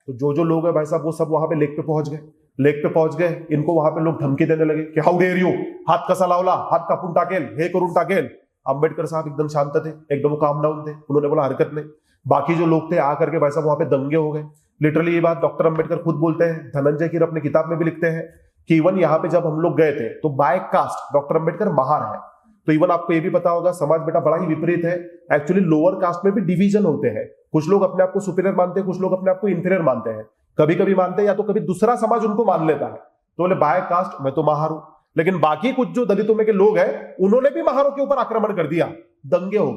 Speaker 1: तो जो लोग है भाई साहब वो सब वहां पे लेक पे पहुंच गए। लेक पे पहुंच गए, इनको वहां पे लोग धमकी देने लगे कि हाउ डेयर यू, हात कसा लावला, हात कापून टाकेल, हे करून टाकेल। अंबेडकर साहब एकदम शांत थे, एकदम काम डाउन थे, उन्होंने बोला हरकत नहीं। बाकी जो लोग थे आकर के भाई साहब वहां पे दंगे हो गए। लिटरली ये बात डॉक्टर अंबेडकर खुद बोलते हैं, धनंजय कीर अपनी किताब में भी लिखते हैं कि इवन यहाँ पे जब हम लोग गए थे तो by caste doctor Ambedkar Mahar है। तो इवन आपको ये भी पता होगा समाज बेटा बड़ा ही विपरीत है। एक्चुअली लोअर कास्ट में भी डिवीजन होते हैं, कुछ लोग अपने आप को सुपीरियर मानते हैं, कुछ लोग अपने आप को इंफीरियर मानते हैं, कभी कभी मानते हैं या तो कभी दूसरा समाज उनको मान लेता है। तो बोले बाय कास्ट मैं तो महार हूं, लेकिन बाकी कुछ जो दलितों में के लोग हैं उन्होंने भी महारों के ऊपर आक्रमण कर दिया। दंगे हो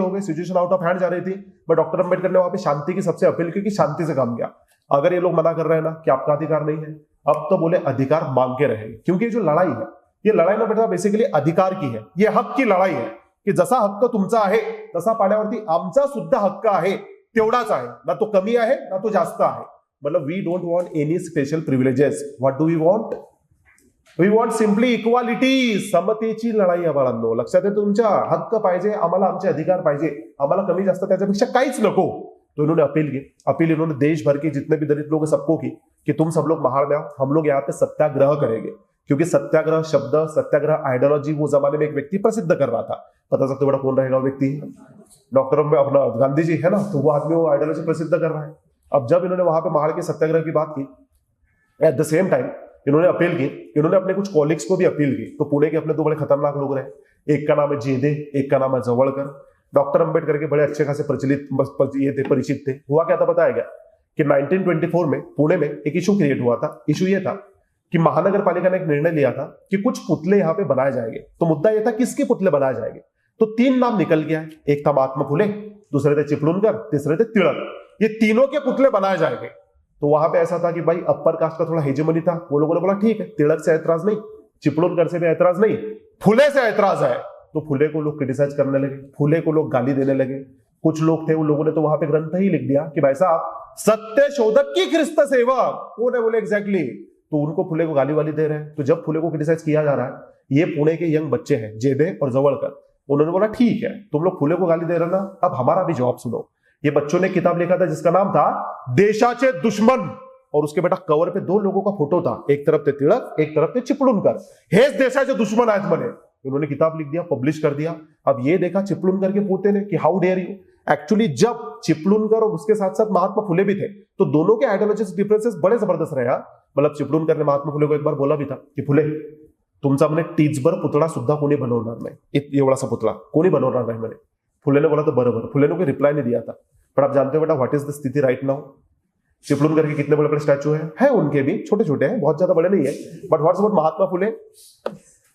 Speaker 1: गए, सिचुएशन आउट ऑफ हैंड जा रही थी, बट डॉक्टर अंबेडकर ने वहां पे शांति की सबसे अपील की कि शांति से काम किया। अगर ये लोग मना कर रहे हैं ना कि आपका अधिकार नहीं है, अब तो बोले अधिकार मांग के रहे, क्योंकि जो लड़ाई है ये लढाई ना बेटा बेसिकली अधिकार की है, ये हक की लढाई आहे की जसा हक्क तुमचा आहे तसा पाण्यावरती आमचा सुद्धा हक्क आहे, तेवढाच आहे ना, तो कमी आहे ना तो जास्त आहे। मतलब we don't want any special privileges, what do we want? We want simply equality, समतेची लढाई आहे बाळांनो, लक्षात आहे तुमच्या, हक्क पाहिजे आम्हाला, आमचे अधिकार पाहिजे आम्हाला, कमी जास्त त्याच्यापेक्षा काहीच नको। तो इन्होंने अपील की, अपील इन्होंने देश भर के जितने भी दलित लोग सबको की कि तुम सब लोग महाड़ में आओ, हम लोग यहाँ पे सत्याग्रह करेंगे, क्योंकि सत्याग्रह शब्द, सत्याग्रह आइडियोलॉजी वो जमाने में एक व्यक्ति प्रसिद्ध कर रहा था। पता सकते बड़ा कौन रहेगा वो व्यक्ति? डॉक्टर अपना गांधी जी है ना, तो वो आदमी वो आइडियोलॉजी प्रसिद्ध कर रहा है। अब जब इन्होंने वहां पे महाड़ के सत्याग्रह की बात की, एट द सेम टाइम इन्होंने अपील की, इन्होंने अपने कुछ कॉलिग्स को भी अपील की। तो पुणे के अपने दो बड़े खतरनाक लोग रहे, एक का नाम है जेदे, एक का नाम है जवड़कर। डॉक्टर अंबेडकर के बड़े अच्छे खासे परिचित थे। हुआ क्या था पता है क्या कि 1924 में पुणे में एक इशू क्रिएट हुआ था। इशू ये था कि महानगर पालिका ने एक निर्णय लिया था कि कुछ पुतले यहाँ पे बनाए जाएंगे। तो मुद्दा यह था किसके पुतले बनाए जाएंगे। तो 3 नाम निकल गया, एक था महात्मा फुले, दूसरे थे चिपळूणकर, तीसरे थे तिलक। ये तीनों के पुतले बनाए जाएंगे। तो वहां पे ऐसा था कि भाई अपर कास्ट का थोड़ा हेजेमनी था, वो लोगों ने बोला ठीक है, तिलक से ऐतराज नहीं, चिपळूणकर से भी ऐतराज नहीं, फुले से ऐतराज है। तो फुले को लोग क्रिटिसाइज करने लगे, फुले को लोग गाली देने लगे। कुछ लोग थे उन लोगों ने तो वहां पे ग्रंथ ही लिख दिया कि भाई साहब सत्य शोधक की ख्रिस्त सेवक कौन है, बोले एग्जैक्टली। तो उनको फुले को गाली वाली दे रहे हैं। तो जब फुले को क्रिटिसाइज किया जा रहा है, ये पुणे के यंग बच्चे हैं जेदे और जवड़कर, उन्होंने बोला ठीक है तुम लोग फुले को गाली दे रहे ना, अब हमारा भी जवाब सुनो। ये बच्चों ने किताब लिखा था जिसका नाम था देशाचे दुश्मन, और उसके बेटा कवर पे 2 लोगों का फोटो था, एक तरफ थे तिलक, एक तरफ थे चिपळूणकर। हेच देशाचे दुश्मन आहेत म्हणे। उन्होंने किताब लिख दिया, पब्लिश कर दिया। अब ये देखा चिपळूणकर के पोते ने कि हाउ डेयर यू। एक्चुअली जब चिपळूणकर और उसके साथ साथ महात्मा फुले भी थे, तो दोनों के आइडियोलॉजिक डिफरेंसेस बड़े जबरदस्त रहे। मतलब चिपळूणकर ने महात्मा फुले को एक बार बोला भी था कि फुले तुमचा म्हणे टीचभर पुतळा सुद्धा कोणी बनवणार नाही, एवढासा पुतळा कोणी बनवणार नहीं म्हणे। फुले ने बोला तो बरोबर, फुले ने कोई रिप्लाई नहीं दिया था। पर आप जानते हो बेटा व्हाट इज द स्थिति राइट नाउ। चिपळूणकर के कितने बड़े बड़े स्टैचू है उनके भी छोटे छोटे हैं, बहुत ज्यादा बड़े नहीं है। But what's about Mahatma Phule?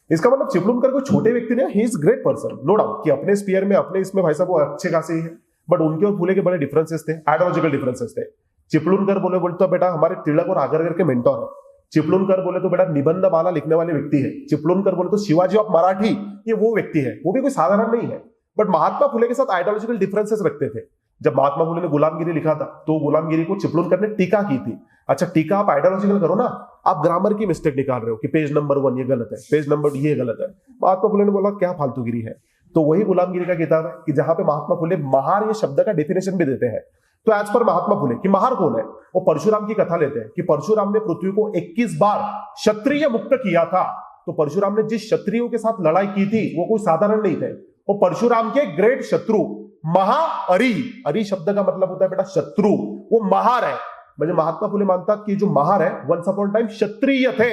Speaker 1: इसका मतलब चिपळूणकर कोई छोटे व्यक्ति नहीं, he is great person, no doubt, कि अपने स्पीयर में अपने इसमें भाई साहब वो अच्छे खासे ही है। बट उनके और फुले के बड़े डिफरेंसेस थे, आइडियोलॉजिकल डिफरेंसेस थे। चिपळूणकर बोले तो बेटा हमारे तिलक और आगरकर के मेंटोर है। चिपळूणकर बोले तो बेटा निबंध माला लिखने वाले व्यक्ति है। चिपळूणकर बोले तो शिवाजी ऑफ मराठी, ये वो व्यक्ति है, वो भी कोई साधारण नहीं है। बट महात्मा फुले के साथ आइडियोलॉजिकल डिफरेंसेस रखते थे। जब महात्मा फुले ने गुलामगिरी लिखा था तो गुलामगिरी को चिपळूणकर ने टीका की थी। अच्छा टीका आप आइडियोलॉजिकल करो ना, आप ग्रामर की मिस्टेक निकाल रहे हो कि पेज नंबर 1 ये गलत है, पेज नंबर ये गलत है। महात्मा फुले ने बोला क्या फालतूगिरी है। तो वही गुलामगिरी का किताब है कि जहां पे महात्मा फुले महार ये शब्द का डेफिनेशन भी देते हैं। तो एज पर महात्मा फुले कि महार कौन है, वो परशुराम की कथा लेते हैं कि परशुराम ने पृथ्वी को 21 बार क्षत्रिय मुक्त किया था। तो परशुराम ने जिस क्षत्रियों के साथ लड़ाई की थी वो कोई साधारण नहीं थे, वो परशुराम के ग्रेट शत्रु महाअरी, अरी शब्द का मतलब होता है बेटा शत्रु, वो महार है. म्हणजे महात्मा फुले मानतात कि जो महार है वंस अपॉन टाइम क्षत्रिय थे.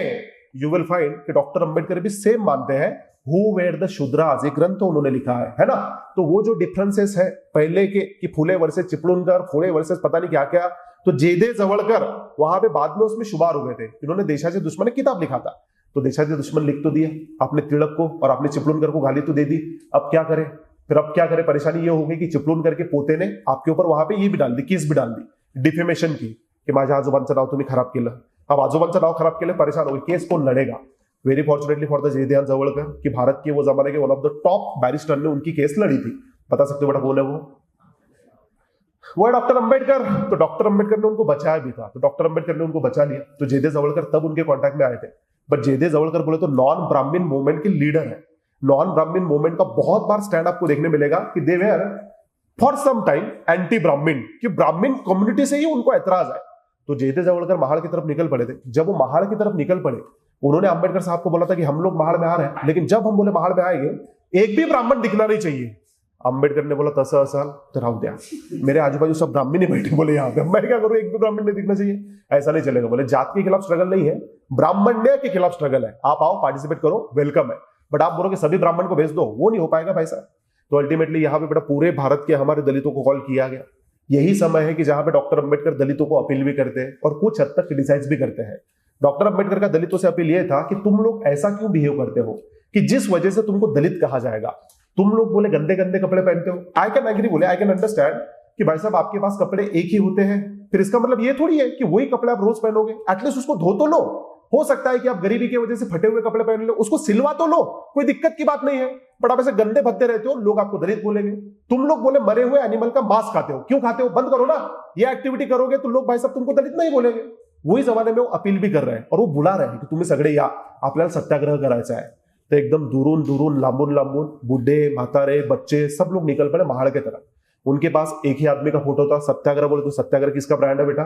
Speaker 1: यू विल फाइंड कि डॉक्टर अंबेडकर भी सेम मानते हैं. हु वेर द शूद्रास, एक ग्रंथ उन्होंने लिखा है ना. तो वो जो डिफरेंसेस है पहले के कि फुले वर्सेस चिपळूणकर, फुले वर्सेस पता नहीं क्या क्या, तो जेदे जवळकर वहां पे बाद में उसमें शुमार हो गए थे. इन्होंने देशाचे दुश्मन किताब लिखा था, तो देशाचे दुश्मन लिख तो दिया आपने तिलक को और आपने चिपळूणकर को गाली तो दे दी. अब क्या करें, फिर अब क्या करें, परेशानी ये हो गई कि चिपळूणकर के पोते ने आपके ऊपर वहां पे ये भी डाल दी, केस भी डाल दी डिफेमेशन की, कि माझ्या आजोबांचं नाव तुम्ही खराब केलं. अब आजोबांचं नाव खराब केलं, परेशान हो गए, केस कौन लड़ेगा. Very fortunately for the Jaydayal Jawalkar कि भारत के वो जमाने के one of the top barrister ने उनकी केस लड़ी थी. बता सकते हो बेटा कौन है वो है डॉक्टर अंबेडकर. तो डॉक्टर अंबेडकर ने उनको बचाया भी था, तो डॉक्टर अंबेडकर ने उनको बचा लिया. तो जयदेव जवळकर तब उनके कॉन्टैक्ट में आए थे. बट जयदेव जवळकर बोले तो नॉन ब्राह्मण मूवमेंट के लीडर है. नॉन ब्राह्मण मूवमेंट का बहुत बार स्टैंड आपको देखने मिलेगा कि they were for some time anti Brahmin, कि ब्राह्मण कम्युनिटी से ही उनको ऐतराज है. तो जयदेव जवळकर महाड़ की तरफ निकल पड़े थे. जब वो महाड़ की तरफ निकल पड़े, उन्होंने अंबेडकर साहब को बोला था कि हम लोग महाड़ में आ रहे हैं, लेकिन जब हम बोले महाड़ में आएंगे एक भी ब्राह्मण दिखना नहीं चाहिए. अंबेडकर ने बोला तसं असाल तर राहू द्या, मेरे आजू बाजू सब ब्राह्मण ही बैठे, बोले यहाँ पे मैं क्या करूँ, एक भी ब्राह्मण नहीं दिखना चाहिए, ऐसा नहीं चलेगा. बोले जात के खिलाफ स्ट्रगल नहीं है, ब्राह्मण्य के खिलाफ स्ट्रगल है. आप आओ पार्टिसिपेट करो, वेलकम है. बट आप बोलो कि सभी ब्राह्मण को भेज दो, वो नहीं हो पाएगा भाई साहब. तो अल्टीमेटली यहाँ पे बेटा पूरे भारत के हमारे दलितों को कॉल किया गया. यही समय है कि जहां पे डॉक्टर अंबेडकर दलितों को अपील भी करते हैं और कुछ हद तक क्रिटिसाइज भी करते हैं. डॉक्टर अंबेडकर का दलितों से अपील यह था कि तुम लोग ऐसा क्यों बिहेव करते हो कि जिस वजह से तुमको दलित कहा जाएगा. तुम लोग बोले गंदे गंदे कपड़े पहनते हो. आई कैन एग्री, बोले आई कैन अंडरस्टैंड कि भाई साहब आपके पास कपड़े एक ही होते हैं, फिर इसका मतलब ये थोड़ी है कि वही कपड़े आप रोज पहनोगे. एटलीस्ट उसको धो तो लो. हो सकता है कि आप गरीबी की वजह से फटे हुए कपड़े पहन लो, उसको सिलवा तो लो, कोई दिक्कत की बात नहीं है. बट आप ऐसे गंदे भद्दे रहते हो, लोग आपको दलित बोलेंगे. तुम लोग बोले मरे हुए एनिमल का मांस खाते हो, क्यों खाते हो, बंद करो ना. ये एक्टिविटी करोगे तो लोग भाई साहब तुमको दलित नहीं बोलेंगे. वही जमाने में वो अपील भी कर रहे हैं और वो बुला रहे हैं कि तुम्ही सगळे या, आपल्याला सत्याग्रह करायचा है. तो एकदम दूरून दूरून लांबून लांबून बुढ़े म्हातारे बच्चे सब लोग निकल पड़े महाड़ के तरफ. उनके पास एक ही आदमी का फोटो था. सत्याग्रह बोले तो सत्याग्रह किसका ब्रांड है बेटा,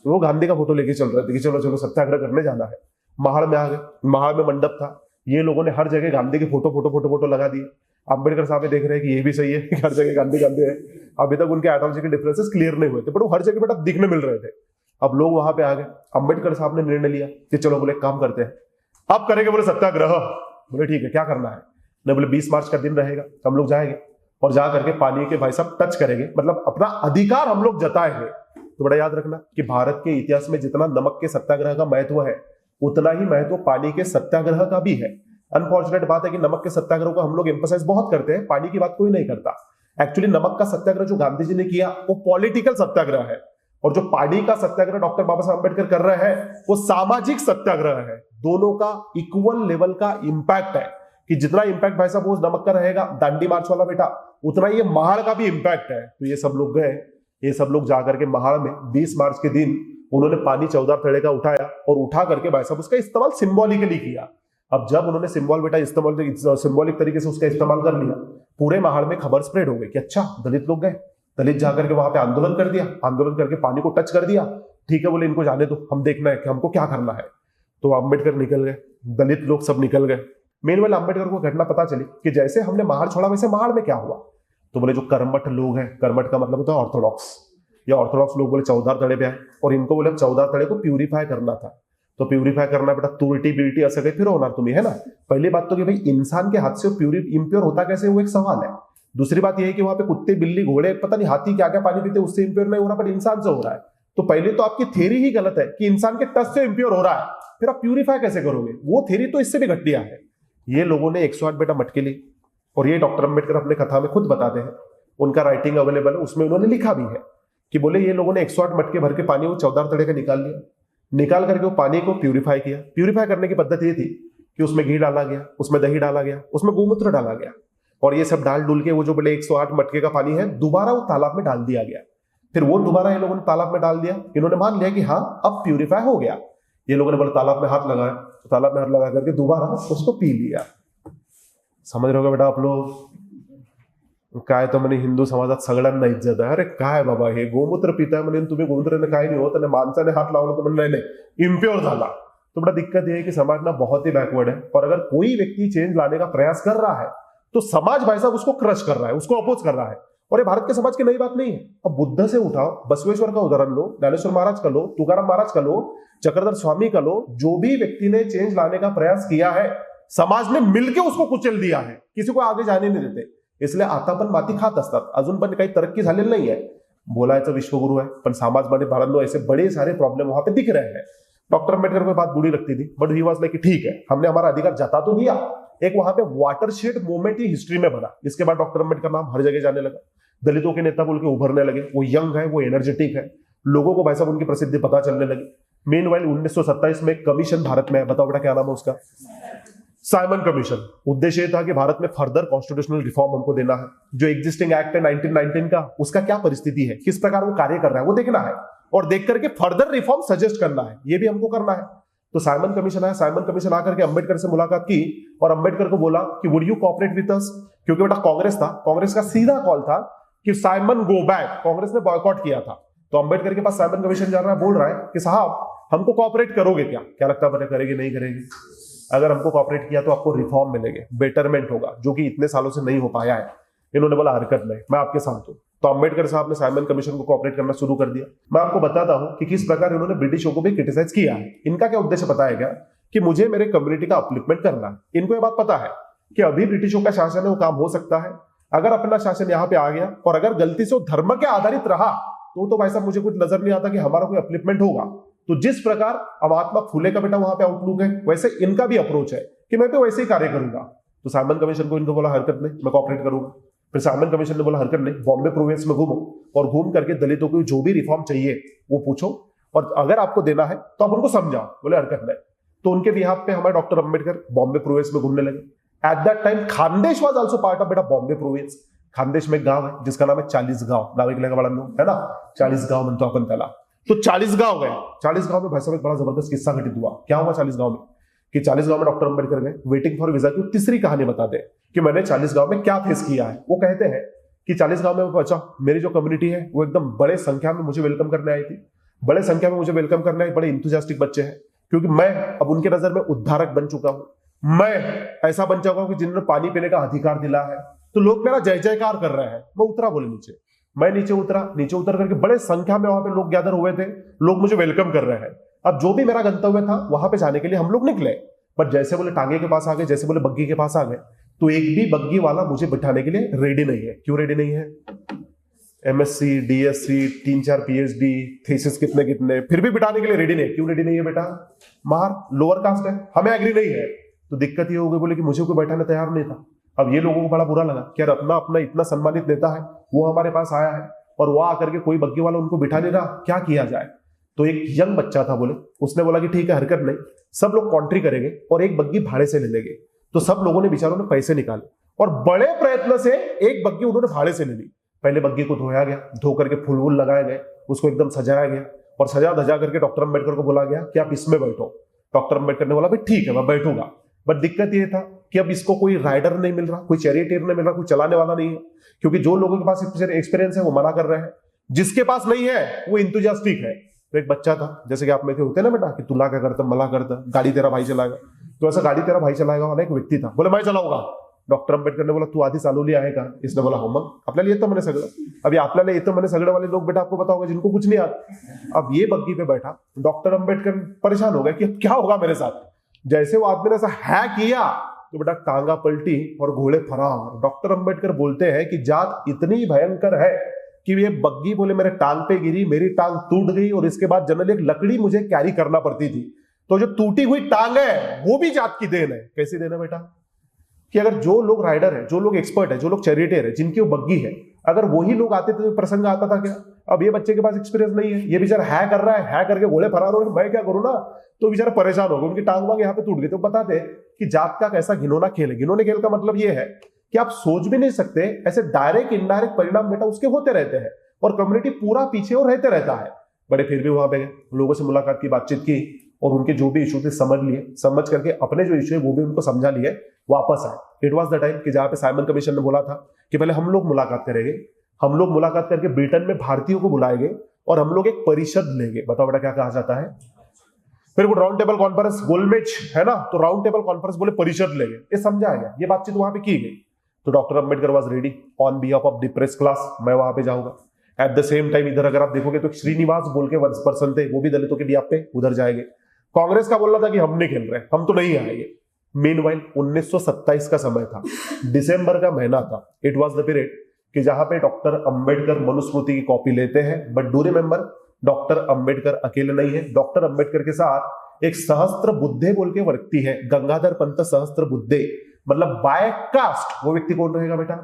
Speaker 1: वो गांधी का फोटो लेके चल रहे थे कि चलो चलो सत्याग्रह करने जाना है. महाड़ में आ गए. महाड़ में मंडप था. ये लोगों ने हर जगह गांधी के फोटो फोटो फोटो फोटो लगा दिए. अंबेडकर साहब देख रहे हैं कि ये भी सही है कि हर जगह गांधी गांधी है. अभी तक उनके आइडियोलॉजी के डिफरेंसेस क्लियर नहीं हुए थे, बट वो हर जगह बेटा दिखने मिल रहे थे. अब लोग वहां पे आ गए. अंबेडकर साहब ने निर्णय लिया कि चलो बोले काम करते हैं, अब करेंगे बोले सत्याग्रह. बोले ठीक है, क्या करना है. नहीं बोले 20 मार्च का दिन रहेगा, हम लोग जाएंगे और जा करके पानी के भाई साहब टच करेंगे, मतलब अपना अधिकार हम लोग जताएंगे. तो बड़ा याद रखना कि भारत के इतिहास में जितना नमक के सत्याग्रह का महत्व है, उतना ही महत्व पानी के सत्याग्रह का भी है. अनफॉर्चुनेट बात है कि नमक के सत्याग्रह को हम लोग एम्फसाइज बहुत करते हैं, पानी की बात कोई नहीं करता. एक्चुअली नमक का सत्याग्रह जो गांधी जी ने किया वो पॉलिटिकल सत्याग्रह है, और जो पानी का सत्याग्रह डॉक्टर बाबा साहब अम्बेडकर कर रहे हैं वो सामाजिक सत्याग्रह है. दोनों का इक्वल लेवल का इंपैक्ट है कि जितना इंपैक्ट भाई साहब वो नमक का रहेगा दांडी मार्च वाला बेटा, उतना ये महाड़ का भी इंपैक्ट है. तो ये सब लोग गए, ये सब लोग जाकर के महाड़ में 20 मार्च के दिन उन्होंने पानी 14 थड़े का उठाया और उठा करके भाई साहब उसका इस्तेमाल सिंबॉलिकली किया. अब जब उन्होंने सिंबॉलिक तरीके से उसका इस्तेमाल कर लिया, पूरे महाड़ में खबर स्प्रेड हो गई कि अच्छा दलित लोग गए. दलित जाकर के वहां पे आंदोलन कर दिया, आंदोलन करके पानी को टच कर दिया. ठीक है बोले इनको जाने दो, हम देखना है कि हमको क्या करना है. तो अम्बेडकर निकल गए, दलित लोग सब निकल गए. मेनवेल अम्बेडकर को घटना पता चली कि जैसे हमने महाड़ छोड़ा वैसे महाड़ में क्या हुआ. तो बोले जो कर्मठ लोग हैं, कर्मठ का मतलब होता है ऑर्थोडॉक्स, या ऑर्थोडॉक्स लोग बोले 14 तड़े पे आए और इनको बोले 14 तड़े को प्यूरिफाई करना था. तो प्यूरिफाई करना बेटा तुरटी बिरटी असं काही फिर होणार तुम्ही, है ना. पहली बात तो कि भाई इंसान के हाथ से इम्प्योर होता कैसे, वो एक सवाल है. दूसरी बात यह है कि वहां पे कुत्ते बिल्ली घोड़े पता नहीं हाथी क्या क्या पानी पीते, उससे इम्प्योर नहीं हो रहा, बट इंसान से हो रहा है. तो पहले तो आपकी थ्योरी ही गलत है कि इंसान के टच से इम्प्योर हो रहा है, फिर आप प्यूरिफाई कैसे करोगे. वो थ्योरी तो इससे भी घटिया है. ये लोगों ने 108 बेटा मटके ली, और ये डॉक्टर अंबेडकर अपने कथा में खुद बताते हैं, उनका राइटिंग अवेलेबल है, उसमें उन्होंने लिखा भी है कि बोले ये लोगों ने 108 मटके भर के पानी वो 14 तड़े का निकाल लिया. निकाल करके वो पानी को प्यूरिफाई किया. प्यूरिफाई करने की पद्धति ये थी कि उसमें घी डाला गया, उसमें दही डाला गया, उसमें गोमूत्र डाला गया, और ये सब डाल डूल के वो जो बोले 108 मटके का पानी है दोबारा वो तालाब में डाल दिया गया. फिर वो दोबारा ये लोगों ने तालाब में डाल दिया. इन्होंने मान लिया कि हाँ अब प्यूरिफाई हो गया. ये लोगों ने बोले तालाब में हाथ लगाया, तो तालाब में हाथ लगा करके दोबारा उसको पी लिया. समझ रहे हो बेटा आप लोग. काय तो म्हणे हिंदू समाजात सगळ्यांना इज्जत आहे. अरे काय बाबा हे गोमूत्र पिताय म्हणे तुम्ही, गोमूत्राने काय नाही होत, आणि माणसाने हाथ लावला तो म्हणे नहीं इम्प्योर झाला. तो बड़ा दिक्कत यह है कि समाज ना बहुत ही बैकवर्ड है, और अगर कोई व्यक्ति चेंज लाने का प्रयास कर रहा है तो समाज भाई साहब उसको क्रश कर रहा है, उसको अपोज कर रहा है. और ये भारत के समाज की नई बात नहीं है। अब बुद्ध से उठाओ, बसवेश्वर का उदाहरण लो, ज्ञानेश्वर महाराज का लो, तुकाराम महाराज का लो, चक्रधर स्वामी का लो, जो भी व्यक्ति ने चेंज लाने का प्रयास किया है, समाज ने मिलकर उसको कुचल दिया है, किसी को आगे जाने नहीं देते। इसलिए आता पण माती खात असतात, अजून पण काही तरक्की झालेली नाही आहे। बोलायचं विश्वगुरु है, पण समाजमध्ये भारत ऐसे बड़े सारे प्रॉब्लम वहां पे दिख रहे हैं। डॉक्टर अम्बेडकर को बात बुरी लगती थी, बट ही वाज लाइक ठीक है, हमने हमारा अधिकार जता तो दिया। एक वहां पे वाटरशेड मूवमेंट ही हिस्ट्री में बना। इसके बाद डॉक्टर अम्बेडकर नाम हर जगह जाने लगा, दलितों के नेता बोल के उभरने लगे। वो यंग है, वो एनर्जेटिक है, लोगों को भाई साहब उनकी प्रसिद्धि पता चलने लगी। मीनवाइल 1927 में एक कमीशन भारत में है, बताओ बेटा क्या नाम है उसका? Simon commission. उद्देश्य ये था कि भारत में फर्दर कॉन्स्टिट्यूशनल रिफॉर्म हमको देना है। जो एग्जिस्टिंग एक्ट है 1919 का, उसका क्या परिस्थिति है, किस प्रकार वो कार्य कर रहा है, वो देखना है और देख करके फर्दर रिफॉर्म सजेस्ट करना है, ये भी हमको करना है। तो साइमन कमीशन आया। साइमन कमीशन आकर के अम्बेडकर से मुलाकात की और अम्बेडकर को बोला कि would you cooperate with us, क्योंकि बेटा कांग्रेस था, कांग्रेस का सीधा कॉल था कि साइमन गो बैक, कांग्रेस ने बॉयकॉट किया था। तो अम्बेडकर के पास साइमन कमीशन जा रहा है, बोल रहा है कि साहब हमको कोऑपरेट करोगे क्या? क्या लगता है करेगी नहीं करेगी? अगर हमको कोऑपरेट किया तो आपको रिफॉर्म मिलेंगे, बेटरमेंट होगा, जो कि इतने सालों से नहीं हो पाया है। इन्होंने बोला हरकत नहीं, मैं आपके साथ हूं। तो अम्बेडकर साहब ने साइमन कमीशन को कोऑपरेट करना शुरू कर दिया। मैं आपको बताता हूं कि किस प्रकार इन्होंने ब्रिटिशों को भी क्रिटिसाइज किया है। इनका क्या उद्देश्य पता है क्या? कि मुझे मेरे कम्युनिटी का अपलिफ्टमेंट करना है। इनको यह बात पता है कि अभी ब्रिटिशों का शासन है वो काम हो सकता है, अगर अपना शासन यहां पे आ गया और अगर गलती से धर्म के आधारित रहा तो भाई साहब मुझे कुछ नजर नहीं आता कि हमारा कोई अपलिफ्टमेंट होगा। तो जिस प्रकार महात्मा फुले का बेटा वहां पे आउटलुक है, वैसे इनका भी अप्रोच है कि मैं भी वैसे ही कार्य करूंगा। तो साइमन कमीशन को इनको बोला हरकत नहीं, मैं कोऑपरेट करूंगा। फिर साइमन कमीशन ने बोला हरकत नहीं, बॉम्बे प्रोविंस में घूमो और घूम करके दलितों को जो भी रिफॉर्म चाहिए वो पूछो और अगर आपको देना है तो आप उनको समझाओ। बोले हरकत नहीं। तो उनके बिहाफ पे हमारे डॉक्टर अम्बेडकर बॉम्बे प्रोविंस में घूमने लगे। At that time Khandesh was also part of बेटा बॉम्बे प्रोविंस। खानदेश में एक गांव है जिसका नाम है 40 गांव, नाव ऐकलं का बाळांनो, है ना? 40 गांव म्हणतो आपण त्याला। तो 40 गांव गए। 40 गांव में भाई साहब एक बड़ा जबरदस्त किस्सा घटित हुआ। क्या हुआ 40 गांव में? कि 40 गांव में डॉक्टर अम्बेडकर गए, वेटिंग फॉर वीजा की तीसरी कहानी बता दे कि मैंने 40 गांव में क्या फेस किया है। वो कहते हैं कि 40 गांव में पहुंचा, मेरी जो कम्युनिटी है वो एकदम बड़े संख्या में मुझे वेलकम करने आई थी। बड़े संख्या में मुझे वेलकम करने आए, बड़े इंथुजियास्टिक बच्चे हैं, क्योंकि मैं अब उनके नजर में उद्धारक बन चुका हूं। मैं ऐसा बन चुका हूं कि जिन्होंने पानी पीने का अधिकार दिला है। तो लोग मेरा जय जयकार कर रहे हैं। मैं उतरा, बोले नीचे। मैं नीचे उतरा, नीचे उतर करके बड़े संख्या में वहां पे लोग गैदर हुए थे, लोग मुझे वेलकम कर रहे हैं। अब जो भी मेरा गंतव्य था वहां पे जाने के लिए हम लोग निकले, बट जैसे बोले टांगे के पास आ गए, जैसे बोले बग्गी के पास आ गए, तो एक भी बग्गी वाला मुझे बिठाने के लिए रेडी नहीं है। क्यों रेडी नहीं है? एमएससी, डीएससी, 3-4 पीएचडी, थीसिस कितने कितने, फिर भी बिठाने के लिए रेडी नहीं है। क्यों रेडी नहीं है बेटा? मार लोअर कास्ट है, हमें एग्री नहीं है। तो दिक्कत ये हो गई, बोले कि मुझे कोई बैठाने तैयार नहीं था। अब ये लोगों को बड़ा बुरा लगा कि यार अपना अपना इतना सम्मानित नेता है, वो हमारे पास आया है और वो आकर के कोई बग्गी वाला उनको बिठा नहीं रहा, क्या किया जाए? तो एक यंग बच्चा था, बोले उसने बोला कि ठीक है हरकत नहीं, सब लोग कॉन्ट्री करेंगे और एक बग्गी भाड़े से ले लेंगे। तो सब लोगों ने बेचारों ने पैसे निकाले और बड़े प्रयत्न से एक बग्गी उन्होंने भाड़े से ले ली। पहले बग्गी को धोया गया, धो करके फूल वूल लगाए गए, उसको एकदम सजाया गया और सजा धजा करके डॉक्टर अम्बेडकर को बोला गया कि आप इसमें बैठो। डॉक्टर अम्बेडकर ने बोला भाई ठीक है मैं बैठूंगा। बट दिक्कत यह था कि अब इसको कोई राइडर नहीं मिल रहा, कोई चैरिटियर नहीं मिल रहा, कोई चलाने वाला नहीं है, क्योंकि जो लोगों के पास एक्सपीरियंस है वो मना कर रहे हैं, जिसके पास नहीं है वो इंथुजियास्टिक है। तो एक बच्चा था, जैसे कि आप में होते ना बेटा कि तुला क्या करता मला करता, गाड़ी तेरा भाई चलाएगा, तो ऐसा गाड़ी तेरा भाई चलाएगा वाला एक व्यक्ति था। बोले मैं चलाऊंगा। डॉक्टर अम्बेडकर ने बोला तू आधी चालवली आहे का? इसने बोला हो, मग आपल्याला येतं म्हणे सगळं। अभी आपल्याला येतं म्हणे सगळं वाले लोग बेटा आपको पता होगा जिनको कुछ नहीं आता। अब ये बग्गी पे बैठा, डॉक्टर अम्बेडकर परेशान हो गए कि अब क्या होगा मेरे साथ। जैसे वो आदमी ने ऐसा है किया तो बेटा टांगा पलटी और घोड़े फरार। डॉक्टर अम्बेडकर बोलते हैं कि जात इतनी भयंकर है कि ये बग्गी बोले मेरे टांग पे गिरी, मेरी टांग टूट गई और इसके बाद जनरली एक लकड़ी मुझे कैरी करना पड़ती थी। तो जो टूटी हुई टांग है वो भी जात की देन है। कैसी देन है बेटा? कि अगर जो लोग राइडर है, जो लोग एक्सपर्ट है, जो लोग चैरिटियर है, जिनकी वो बग्गी है, अगर वही लोग आते थे तो प्रसंग आता था क्या? अब ये बच्चे के पास एक्सपीरियंस नहीं है, ये बेचारा है कर रहा है करके घोड़े फरार हो रहे, मैं क्या करूं ना? तो बेचारा परेशान हो गया, उनकी टांग वांग यहाँ पे टूट गई। तो बताते कि जात का कैसा घिनौना खेल है। घिनौने खेल का मतलब ये है कि आप सोच भी नहीं सकते, ऐसे डायरेक्ट इनडायरेक्ट परिणाम बेटा उसके होते रहते हैं और कम्युनिटी पूरा पीछे और रहते रहता है। बड़े फिर भी वहां पे गए, लोगों से मुलाकात की, बातचीत की और उनके जो भी इशू थे समझ लिए, समझ करके अपने जो इशू है वो भी उनको समझा लिए, वापस आए। इट वॉज द टाइम कि जहां पे साइमन कमीशन ने बोला था कि पहले हम लोग मुलाकात करेंगे, हम लोग मुलाकात करके ब्रिटेन में भारतीयों को बुलाएंगे और हम लोग एक परिषद लेंगे। बताओ बेटा क्या कहा जाता है? फिर वो राउंड टेबल कॉन्फ्रेंस, गोलमेज है ना, तो राउंड टेबल कॉन्फ्रेंस बोले परिषद लेंगे, ये समझाया गया, ये बातचीत वहां पे की गई। तो doctor Ambedkar was ready on behalf of depress class, मैं वहां पे जाऊंगा। एट द सेम टाइम इधर अगर आप देखोगे तो श्रीनिवास बोल के पर्सन थे, वो भी दलितों के बिहाफ पे उधर जाएंगे। कांग्रेस का बोलना था कि हम नहीं खेल रहे, हम तो नहीं आएंगे। मीनवाइल 1927 का समय था, दिसंबर का महीना था। इट वॉज द पीरियड कि जहां पे डॉक्टर अंबेडकर मनुस्मृति की कॉपी लेते हैं। But do remember, doctor Ambedkar अकेले नहीं है। डॉक्टर अंबेडकर के साथ एक सहस्त्र बुद्धे बोल के व्यक्ति है, गंगाधर पंत सहस्त्र बुद्धे, मतलब बाय कास्ट वो व्यक्ति कौन रहेगा बेटा?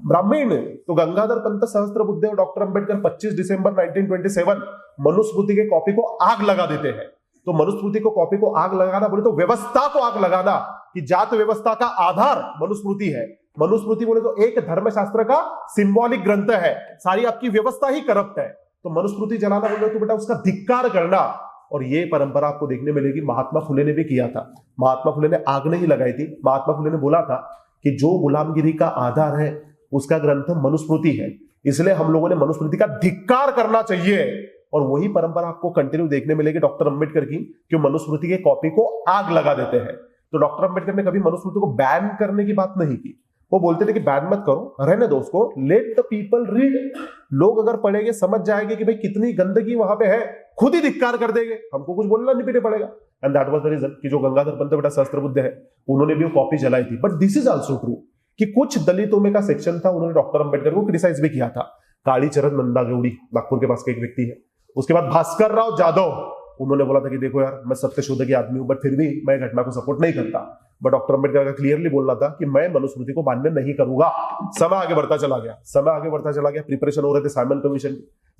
Speaker 1: ब्राह्मण। तो गंगाधर पंत सहस्त्र बुद्धे और डॉक्टर अंबेडकर 25 दिसंबर 1927 मनुस्मृति के कॉपी को आग लगा देते हैं। तो मनुस्मृति को कॉपी को आग लगाना बोले तो व्यवस्था को आग लगाना, कि जात व्यवस्था का आधार मनुस्मृति है। मनुस्मृति बोले तो एक धर्मशास्त्र का सिंबॉलिक ग्रंथ है, सारी आपकी व्यवस्था ही करप्ट है। तो मनुस्मृति जलाना बोले तो बेटा उसका धिक्कार करना। और ये परंपरा आपको देखने मिलेगी, महात्मा फुले ने भी किया था। महात्मा फुले ने आग नहीं लगाई थी, महात्मा फुले ने बोला था कि जो गुलामगिरी का आधार है उसका ग्रंथ मनुस्मृति है, इसलिए हम लोगों ने मनुस्मृति का धिक्कार करना चाहिए। और वही परंपरा आपको कंटिन्यू देखने मिलेगी डॉक्टर अंबेडकर की, कि मनुस्मृति के कॉपी को आग लगा देते हैं। तो डॉक्टर अंबेडकर ने कभी मनुस्मृति को बैन करने की बात नहीं की, वो बोलते थे कि बैन मत करो, रहने दो उसको, लेट द पीपल रीड। लोग अगर पढ़ेंगे समझ जाएंगे कि भाई कितनी गंदगी वहां पे है, खुद ही धिक्कार कर देंगे, हमको कुछ बोलना नहीं पड़ेगा। And that was the reason कि जो गंगाधर पंत बेटा सहस्त्रबुद्धे है, उन्होंने भी वो कॉपी जलाई थी। But this is also true कि कुछ दलितों में का सेक्शन था, उन्होंने डॉक्टर अंबेडकर को क्रिटिसाइज भी किया था। कालीचरण नंदागौड़ी नागपुर के पास का एक व्यक्ति है। उसके बाद भास्कर राव जाधव, उन्होंने बोला था कि देखो यार, मैं सत्यशोधक की आदमी हूं, बट फिर भी मैं घटना को सपोर्ट नहीं करता। बट डॉक्टर अंबेडकर का क्लियरली बोलना था कि मैं मनुस्मृति को मान्य नहीं करूंगा। समय आगे बढ़ता चला गया, प्रिपरेशन हो रहे थे साइमन कमीशन,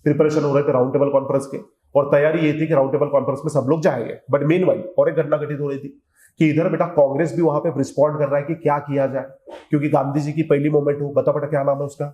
Speaker 1: प्रिपरेशन हो रहे थे राउंड टेबल कॉन्फ्रेंस के, और तैयारी ये थी कि राउंड टेबल कॉन्फ्रेंस में सब लोग जाएंगे। बट मीनवाइल और एक घटना घटित हो रही थी कि इधर बेटा कांग्रेस भी वहां पे रिस्पॉन्ड कर रहा है कि क्या किया जाए, क्योंकि गांधी जी की पहली मूवमेंट हो, बता बेटा क्या नाम है उसका?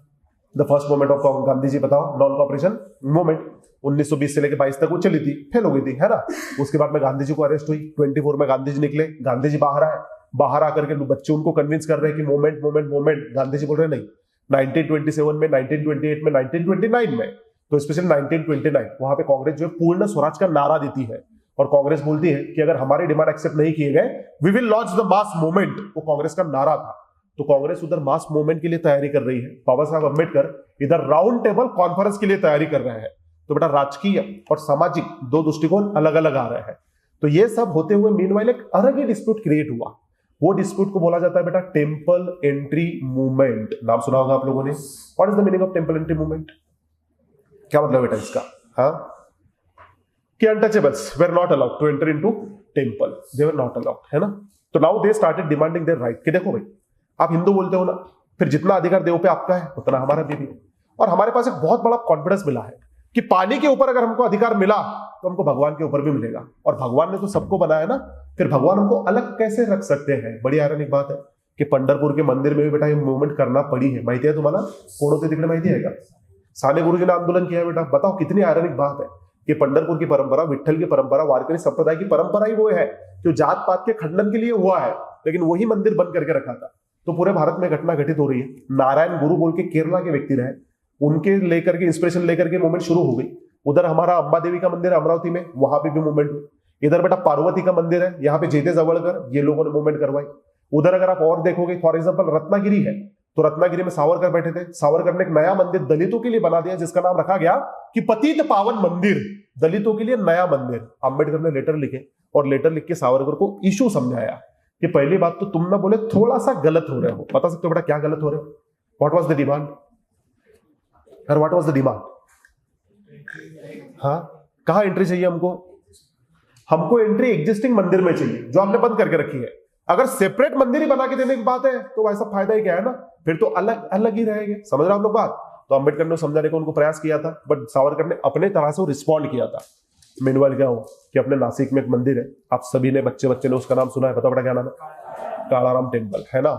Speaker 1: The first movement of Gandhi ji, बताओ, नॉन कॉपरेशन मूवमेंट। 1920 से लेकर 22 तक वो चली थी, फेल हो गई थी, है ना। उसके बाद में गांधी जी को अरेस्ट हुई, 24 में गांधी जी निकले, गांधी जी बाहर आए, बाहर आकर के बच्चे उनको कन्विंस कर रहे हैं कि मूवमेंट। गांधी जी बोल रहे नहीं। 1927 में, 1928 में, 1929 में, तो स्पेशली 1929 वहां पे कांग्रेस जो है पूर्ण स्वराज का नारा देती है। और कांग्रेस बोलती है कि अगर हमारे डिमांड एक्सेप्ट नहीं किए गए, we will launch the mass movement. वो कांग्रेस का नारा था। तो कांग्रेस उधर मास मूवमेंट के लिए तैयारी कर रही है, बाबा साहब अंबेडकर इधर राउंड टेबल कॉन्फ्रेंस के लिए तैयारी कर रहे हैं। तो बेटा राजकीय और सामाजिक दो दृष्टिकोण अलग अलग आ रहे हैं। तो ये सब होते हुए मीनवाइल एक अलग ही डिस्प्यूट क्रिएट हुआ। वो डिस्प्यूट को बोला जाता है बेटा टेम्पल एंट्री मूवमेंट। नाम सुना होगा आप लोगों ने। What is the meaning of temple entry movement? क्या मतलब बेटा इसका? हाँ, कि untouchables were not allowed to enter into temple, they were not allowed, है ना। तो now they started demanding their right कि देखो भाई, आप हिंदू बोलते हो ना, फिर जितना अधिकार देव पे आपका है उतना हमारा भी है। और हमारे पास एक बहुत बड़ा कॉन्फिडेंस मिला है कि पानी के ऊपर अगर हमको अधिकार मिला तो हमको भगवान के ऊपर भी मिलेगा। और भगवान ने तो सबको बनाया ना, फिर भगवान हमको अलग कैसे रख सकते हैं? बड़ी आयरनिक बात है कि पंढरपुर के मंदिर में भी बेटा ये मूवमेंट करना पड़ी है। माहिती है तुम्हाला? कोण होते तिकडे माहिती है का? साने गुरुजी ने आंदोलन किया है बेटा। बताओ कितनी आयरनिक बात है कि पंढरपुर की परंपरा, विठल की परंपरा, वारकरी संप्रदाय की परंपरा ही वो है जो जात पात के खंडन के लिए हुआ है, लेकिन वही मंदिर बंद करके रखा था। तो पूरे भारत में घटना घटित हो रही है। नारायण गुरु बोल के केरला के व्यक्ति रहे, उनके लेकर के इंस्पिरेशन लेकर के मूवमेंट शुरू हो गई। उधर हमारा अंबा देवी का मंदिर है अमरावती में, वहां पे भी मूवमेंट हुई। इधर बेटा पार्वती का मंदिर है, यहाँ पे जेते जवड़कर ये लोगों ने मूवमेंट करवाई। उधर अगर आप और देखोगे, फॉर एग्जाम्पल रत्नागिरी है, तो रत्नागिरी में सावरकर बैठे थे। सावरकर ने एक नया मंदिर दलितों के लिए बना दिया जिसका नाम रखा गया कि पतित पावन मंदिर, दलितों के लिए नया मंदिर। अंबेडकर ने लेटर लिखे और लेटर लिख के सावरकर को इशू समझाया कि पहली बात तो तुम ना बोले थोड़ा सा गलत हो रहे हो। बता सकते हो बेटा क्या गलत हो रहे हो? What was the demand? और व्हाट वाज द डिमांड? हाँ, कहां एंट्री चाहिए हमको? हमको एंट्री एग्जिस्टिंग मंदिर में चाहिए जो आपने बंद करके रखी है। अगर सेपरेट मंदिर ही बना के देने की बात है तो वैसा फायदा ही क्या है ना, फिर तो अलग अलग ही रहेंगे। समझ रहे हो आप लोग बात? तो अंबेडकर ने समझाने का उनको प्रयास किया था, बट सावरकर ने अपने तरह से रिस्पॉन्ड किया था। मीनवाइल क्या हो कि अपने नासिक में एक मंदिर है, आप सभी ने बच्चे ने उसका नाम सुना है, पता बड़ा क्या नाम है? कालाराम टेम्पल, है ना।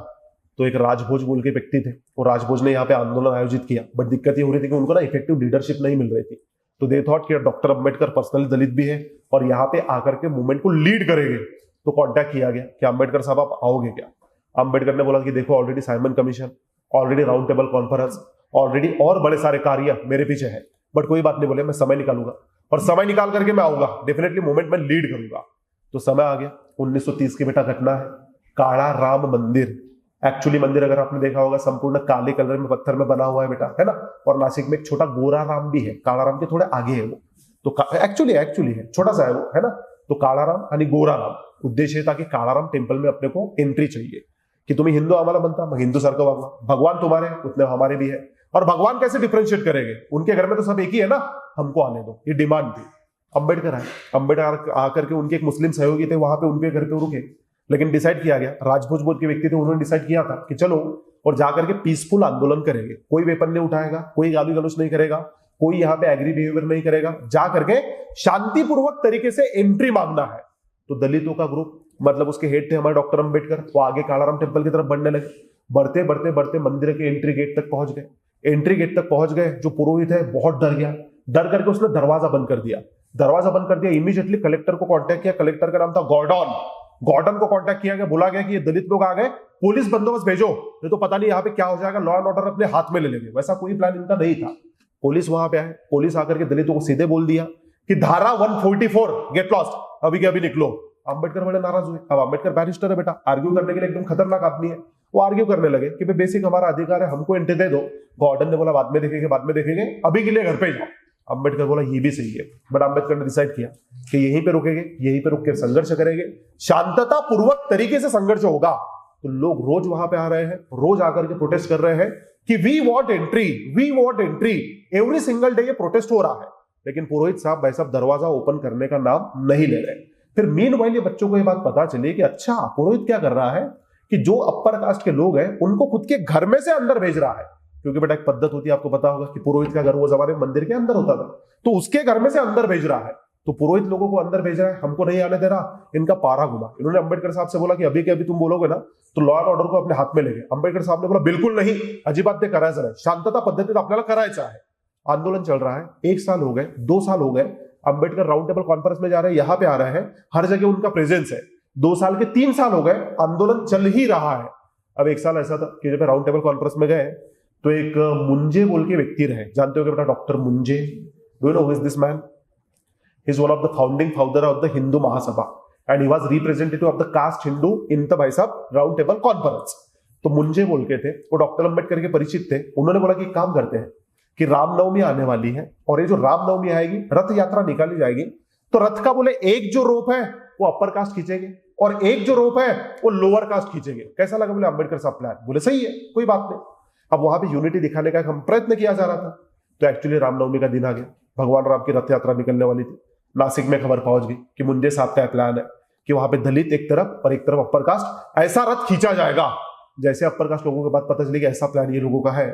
Speaker 1: तो एक राजभोज बोल के व्यक्ति थे, वो राजभोज ने यहाँ पे आंदोलन आयोजित किया, बट दिक्कत ये हो रही थी कि उनको ना इफेक्टिव लीडरशिप नहीं मिल रही थी। तो दे थॉट कि डॉक्टर अंबेडकर पर्सनली दलित भी है और यहाँ पे आकर के मूवमेंट को लीड करेंगे। तो कांटेक्ट किया गया कि अंबेडकर साहब आप आओगे क्या? अंबेडकर ने बोला कि देखो already Simon commission, already round table conference, already और बड़े सारे कार्य मेरे पीछे है, बट कोई बात नहीं, बोले मैं समय निकालूंगा और समय निकाल करके मैं आऊंगा, डेफिनेटली मूवमेंट में लीड करूंगा। तो समय आ गया। 1930 की बेटा घटना है, काला राम मंदिर एक्चुअली मंदिर अगर आपने देखा होगा संपूर्ण काले कलर में पत्थर में बना हुआ है बेटा, है ना। और नासिक में एक छोटा गोरा राम भी है, काला राम के थोड़े आगे है वो, तो एक्चुअली है, छोटा सा है वो, है ना। तो काला राम आणि गोरा राम उद्देश है ताकि काला राम टेम्पल में अपने को एंट्री चाहिए कि तुम्ही हिंदू आम्हाला बनता, मग हिंदू सारखं वागवा, भगवान तुम्हारे उतने हमारे भी है। और भगवान कैसे डिफरेंशिएट करेंगे, उनके घर में तो सब एक ही है ना, हमको आने दो, ये डिमांड थी। अंबेडकर आए, अंबेडकर आकर के उनके एक मुस्लिम सहयोगी थे, वहां पे उनके घर पे रुके, लेकिन डिसाइड किया गया, राजभोज बोध के व्यक्ति थे, उन्होंने डिसाइड किया था कि चलो और जाकर के पीसफुल आंदोलन करेंगे, कोई वेपन नहीं उठाएगा, कोई गाली गलौज नहीं करेगा, कोई यहाँ पे एग्री बिहेवियर नहीं करेगा, जा करके शांतिपूर्वक तरीके से एंट्री मांगना है। तो दलितों का ग्रुप, मतलब उसके हेड थे हमारे डॉक्टर अंबेडकर, वो आगे कालाराम टेम्पल की तरफ बढ़ने लगे, बढ़ते बढ़ते बढ़ते मंदिर के एंट्री गेट तक पहुंच गए। एंट्री गेट तक पहुंच गए, जो पुरोहित है बहुत डर गया, डर करके उसने दरवाजा बंद कर दिया। दरवाजा बंद कर दिया, इमीडिएटली कलेक्टर को कांटेक्ट किया, कलेक्टर का नाम था गॉर्डन, गॉर्डन को कांटेक्ट किया गया, बोला गया कि ये दलित लोग आ गए, पुलिस बंदोबस्त भेजो, ये तो पता नहीं यहाँ पे क्या हो जाएगा, लॉ एंड ऑर्डर अपने हाथ में ले लेंगे। वैसा कोई प्लान इनका नहीं था। पुलिस वहां पे आए, पुलिस आकर के दलितों को सीधे बोल दिया कि धारा 144 गेट लॉस्ट, अभी के अभी निकलो। अंबेडकर बड़े नाराज हुए। अब अंबेडकर बैरिस्टर है बेटा, आर्ग्यू करने के लिए एकदम खतरनाक आदमी है, वो आर्ग्यू करने लगे कि भाई बेसिक हमारा अधिकार है, हमको एंट्री दे दो। गॉर्डन ने बोला बाद में देखेंगे, बाद में देखेंगे, अभी के लिए घर पे जाओ। अंबेडकर बोला ये भी सही है, बट अंबेडकर ने डिसाइड किया कि यहीं पे रुकेंगे, यहीं पे रुक के संघर्ष करेंगे, शांतता पूर्वक तरीके से संघर्ष होगा। तो लोग रोज वहां पे आ रहे हैं, रोज आकर के प्रोटेस्ट कर रहे हैं कि we want entry, we want entry, every single day ये प्रोटेस्ट हो रहा है। लेकिन पुरोहित साहब भाई साहब दरवाजा ओपन करने का नाम नहीं ले रहे। फिर मीनवाइल ये बच्चों को ये बात पता चली कि अच्छा पुरोहित क्या कर रहा है कि जो अपर कास्ट के लोग हैं उनको खुद के घर में से अंदर भेज रहा है, क्योंकि बेटा एक पद्धत होती है, आपको पता होगा कि पुरोहित का घर वो जमाने में मंदिर के अंदर होता था, तो उसके घर में से अंदर भेज रहा है। तो पुरोहित लोगों को अंदर भेज रहा है, हमको नहीं आने दे रहा, इनका पारा घुमा। इन्होंने अंबेडकर साहब से बोला कि अभी के अभी तुम बोलोगे ना तो लॉ एंड ऑर्डर को अपने हाथ में लेंगे। अंबेडकर साहब ने बोला बिल्कुल नहीं, अजिबात ते करायचं नाही, शांतता पद्धतीत आपल्याला करायचं आहे। आंदोलन चल रहा है, 1 साल हो गए, 2 साल हो गए, अंबेडकर राउंड टेबल कॉन्फ्रेंस में जा रहे हैं, यहां पे आ रहे हैं, हर जगह उनका प्रेजेंस है। 2 साल के 3 साल हो गए, आंदोलन चल ही रहा है। अब 1 साल ऐसा था कि जब राउंड टेबल कॉन्फ्रेंस में गए तो एक मुंजे बोल के व्यक्ति रहे, जानते हो बेटा doctor Munje, do you know who is this man? He is one of the founding founder of the Hindu Mahasabha and he was representative of the caste Hindu in the भाई साहब राउंड टेबल कॉन्फ्रेंस। तो मुंजे बोल के थे, वो डॉक्टर अंबेडकर के परिचित थे। उन्होंने बोला कि काम करते हैं कि रामनवमी आने वाली है और ये जो रामनवमी आएगी, रथ यात्रा निकाली जाएगी, तो रथ का बोले एक जो रोप है वो अपर कास्ट खींचेंगे और एक जो रोप है वो लोअर कास्ट खींचेंगे। कैसा लगा बोले अंबेडकर साहब प्लान? बोले सही है, कोई बात नहीं। अब वहां पे यूनिटी दिखाने का हम प्रयत्न किया जा रहा था। तो एक्चुअली रामनवमी का दिन आ गया, भगवान राम की रथ यात्रा निकलने वाली थी। नासिक में खबर पहुंच गई कि मुंजे साहब का प्लान है कि वहां पे दलित एक तरफ और एक तरफ अपर कास्ट, ऐसा रथ खींचा जाएगा। जैसे अपर कास्ट लोगों के बाद पता चली कि ऐसा प्लान ये लोगों का है,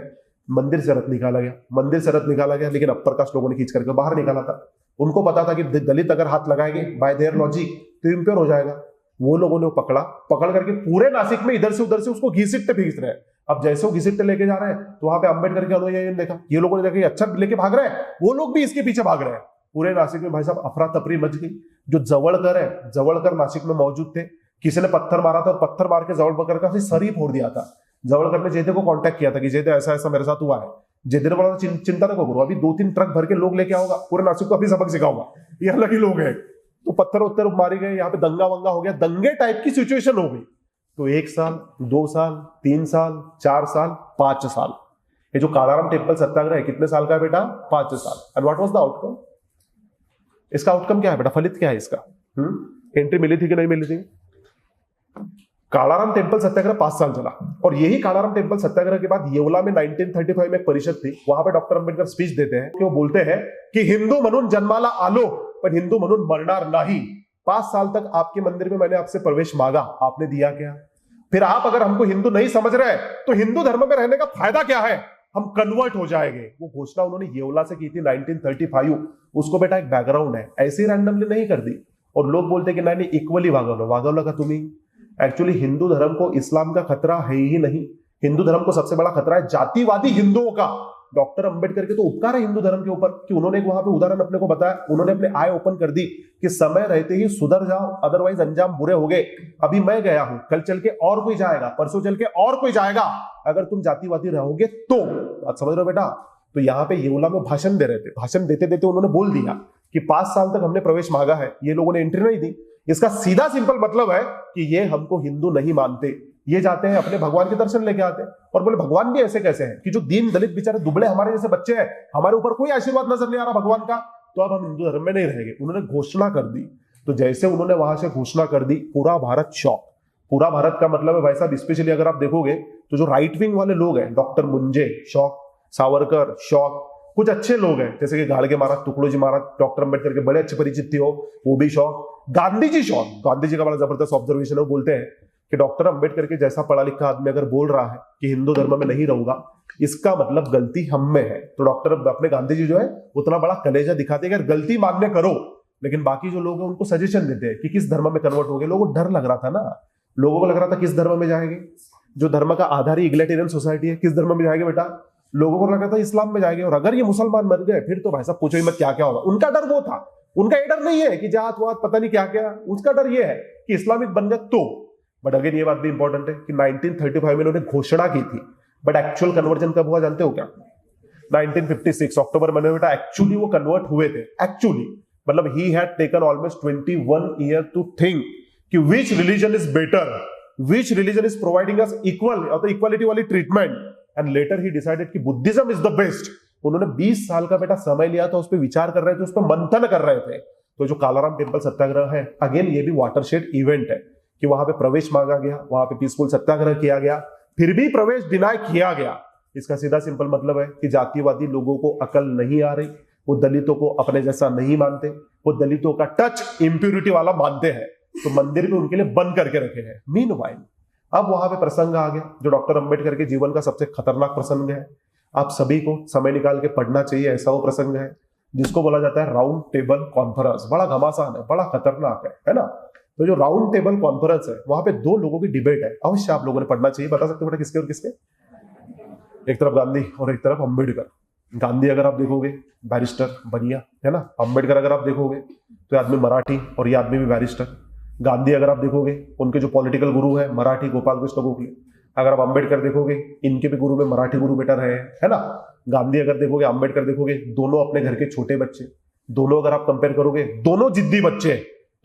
Speaker 1: मंदिर से रथ निकाला गया, मंदिर से रथ निकाला गया, लेकिन अपर कास्ट लोगों ने खींच करके बाहर निकाला था। उनको पता था कि दलित अगर हाथ लगाएंगे बाय देयर लॉजिक तो इंप्योर हो जाएगा। वो लोगों ने पकड़ा, पकड़ करके पूरे नासिक में इधर से उधर से उसको घसीटते भीग रहे हैं। अब जैसे वो घसीटते लेके जा रहे हैं तो वहां पे अंबेडकर के अनुयायियों ने देखा, ये लोगों ने देखा अच्छा लेके भाग रहे हैं, वो लोग भी इसके पीछे भाग रहे हैं। पूरे नासिक में भाई साहब अफरा तफरी मच गई। जो जवड़कर है, जवड़कर नासिक में मौजूद थे, किसी ने पत्थर मारा था और पत्थर मार के जवड़कर का सर ही फोड़ दिया था। जवड़कर ने जेदे को कांटेक्ट किया था कि जेदे ऐसा ऐसा मेरे साथ हुआ है। जेदे ने बोला चिंता ना करो, अभी 2-3 ट्रक भर के लोग लेके आओगा, पूरे नासिक को अभी सबक सिखाऊंगा, ये अलग ही लोग हैं। तो पत्थर उत्तर मारे गए, यहाँ पे दंगा वंगा हो गया, दंगे टाइप की सिचुएशन हो गई। तो 1 साल, 2 साल, 3 साल, 4 साल, 5 साल, ये जो कालाराम टेम्पल सत्याग्रह है कितने साल का है बेटा? 5 साल। And what was the outcome? इसका आउटकम क्या है बेटा? फलित क्या है इसका? एंट्री मिली थी कि नहीं मिली थी? कालाराम टेम्पल सत्याग्रह 5 साल चला। और यही कालाराम टेम्पल सत्याग्रह के बाद येवला में 1935 में एक परिषद थी, वहां पे डॉक्टर अंबेडकर स्पीच देते हैं कि वो बोलते हैं कि हिंदू म्हणून जन्माला आलो पण हिंदू म्हणून मरणार नाही। 5 साल तक आपके मंदिर में मैंने आपसे प्रवेश मांगा, आपने दिया क्या? फिर आप अगर हमको हिंदू नहीं समझ रहे तो हिंदू धर्म में रहने का फायदा क्या है? हम कन्वर्ट हो जाएंगे। वो घोषणा उन्होंने येवला से की थी 1935। उसको बेटा एक बैकग्राउंड है, ऐसे रैंडमली नहीं कर दी। और लोग बोलते कि नहीं इक्वली वागवलं का तुम्ही। एक्चुअली हिंदू धर्म को इस्लाम का खतरा है ही नहीं, हिंदू धर्म को सबसे बड़ा खतरा है जातिवादी हिंदुओं का। डॉक्टर अंबेडकर के तो उपकार है हिंदू धर्म के ऊपर कि उन्होंने वहां पे उदाहरण अपने को बताया, उन्होंने अपने आय ओपन कर दी कि समय रहते ही सुधर जाओ, अदरवाइज अंजाम बुरे हो गए। अभी मैं गया हूं, कल चल के और कोई जाएगा, परसों चल के और कोई जाएगा, अगर तुम जातिवादी रहोगे तो। आप समझ रहे हो बेटा? तो यहाँ पे येवला में भाषण दे रहे थे, भाषण देते देते उन्होंने बोल दिया कि 5 साल तक हमने प्रवेश मांगा है, ये लोगों ने एंट्री नहीं दी। इसका सीधा सिंपल मतलब है कि ये हमको हिंदू नहीं मानते, ये जाते हैं अपने भगवान के दर्शन लेके आते हैं और बोले भगवान भी ऐसे कैसे हैं कि जो दीन दलित बेचारे दुबले हमारे जैसे बच्चे हैं, हमारे ऊपर कोई आशीर्वाद नजर नहीं आ रहा भगवान का, तो अब हम हिंदू धर्म में नहीं रहेंगे। उन्होंने घोषणा कर दी। तो जैसे उन्होंने वहां से घोषणा कर दी, पूरा भारत शॉक। पूरा भारत का मतलब है भाई साहब, स्पेशली अगर आप देखोगे तो जो राइट विंग वाले लोग हैं, doctor Munje shock, Savarkar shock, कुछ अच्छे लोग हैं जैसे कि गाड़गे महाराज, टुकड़ोजी महाराज, डॉक्टर अम्बेडकर के बड़े अच्छे परिचित थे वो भी शॉक, गांधी जी शॉक। गांधी जी का बड़ा जबरदस्त ऑब्जर्वेशन है, वो बोलते हैं कि डॉक्टर अम्बेडकर के जैसा पढ़ा लिखा आदमी अगर बोल रहा है कि हिंदू धर्म में नहीं रहूंगा, इसका मतलब गलती हम में है। तो डॉक्टर अपने गांधी जी जो है उतना बड़ा कलेजा दिखाते हैं कि गलती मान्य करो, लेकिन बाकी जो लोग हैं उनको सजेशन देते हैं कि किस धर्म में कन्वर्ट हो गए। लोगों को डर लग रहा था ना, लोगों को लग रहा था किस धर्म में जाएंगे, जो धर्म का आधार ही इग्लिटरियन सोसाइटी है, किस धर्म में जाएंगे बेटा। लोगों को लग रहा था इस्लाम में जाएंगे, और अगर ये मुसलमान मर गए फिर तो भाई साहब पूछो ही मत क्या क्या होगा। उनका डर वो था, उनका ये डर नहीं है कि जात वात पता नहीं क्या क्या, उसका डर ये है कि इस्लामिक बन गए तो। बट अगेन ये बात भी इंपॉर्टेंट है कि 1935 में उन्होंने घोषणा की थी, बट एक्चुअल कन्वर्जन कब हुआ जानते हो क्या? 1956 अक्टूबर में बेटा एक्चुअली वो कन्वर्ट हुए थे। एक्चुअली मतलब he had taken almost 21 year to think कि which religion is better, which religion is providing us equal और इक्वालिटी वाली treatment, and later he decided कि बुद्धिज्म इज द बेस्ट। उन्होंने 20 साल का बेटा समय लिया था, उस पर विचार कर रहे थे, उस पर मंथन कर रहे थे। तो जो कालाराम टेम्पल सत्याग्रह है, अगेन ये भी वाटरशेड इवेंट है कि वहां पे प्रवेश मांगा गया, वहां पे पीसफुल सत्याग्रह किया गया, फिर भी प्रवेश डिनाय किया गया। इसका सीधा सिंपल मतलब है कि जातिवादी लोगों को अकल नहीं आ रही, वो दलितों को अपने जैसा नहीं मानते, वो दलितों का टच इंप्यूरिटी वाला मानते हैं, तो मंदिर भी उनके लिए बंद करके रखे हैं। मीनवाइल अब वहां पे प्रसंग आ गया जो डॉक्टर अंबेडकर के जीवन का सबसे खतरनाक प्रसंग है। आप सभी को समय निकाल के पढ़ना चाहिए, ऐसा वो प्रसंग है जिसको बोला जाता है राउंड टेबल कॉन्फ्रेंस। बड़ा घमासान है, बड़ा खतरनाक है ना। तो जो राउंड टेबल कॉन्फ्रेंस है वहां पे दो लोगों की डिबेट है, अवश्य आप लोगों ने पढ़ना चाहिए। बता सकते हो बेटा किसके और किसके? एक तरफ गांधी और एक तरफ अंबेडकर। गांधी अगर आप देखोगे बैरिस्टर बनिया है ना, अंबेडकर अगर आप देखोगे तो आदमी मराठी और ये आदमी भी बैरिस्टर। गांधी अगर आप देखोगे उनके जो पॉलिटिकल गुरु है मराठी गोपाल कृष्ण गोखले। अगर आप अंबेडकर देखोगे इनके भी गुरु में मराठी गुरु बेटा रहे हैं, है ना। गांधी अगर देखोगे, अंबेडकर देखोगे, दोनों अपने घर के छोटे बच्चे, दोनों अगर आप कंपेयर करोगे दोनों जिद्दी बच्चे,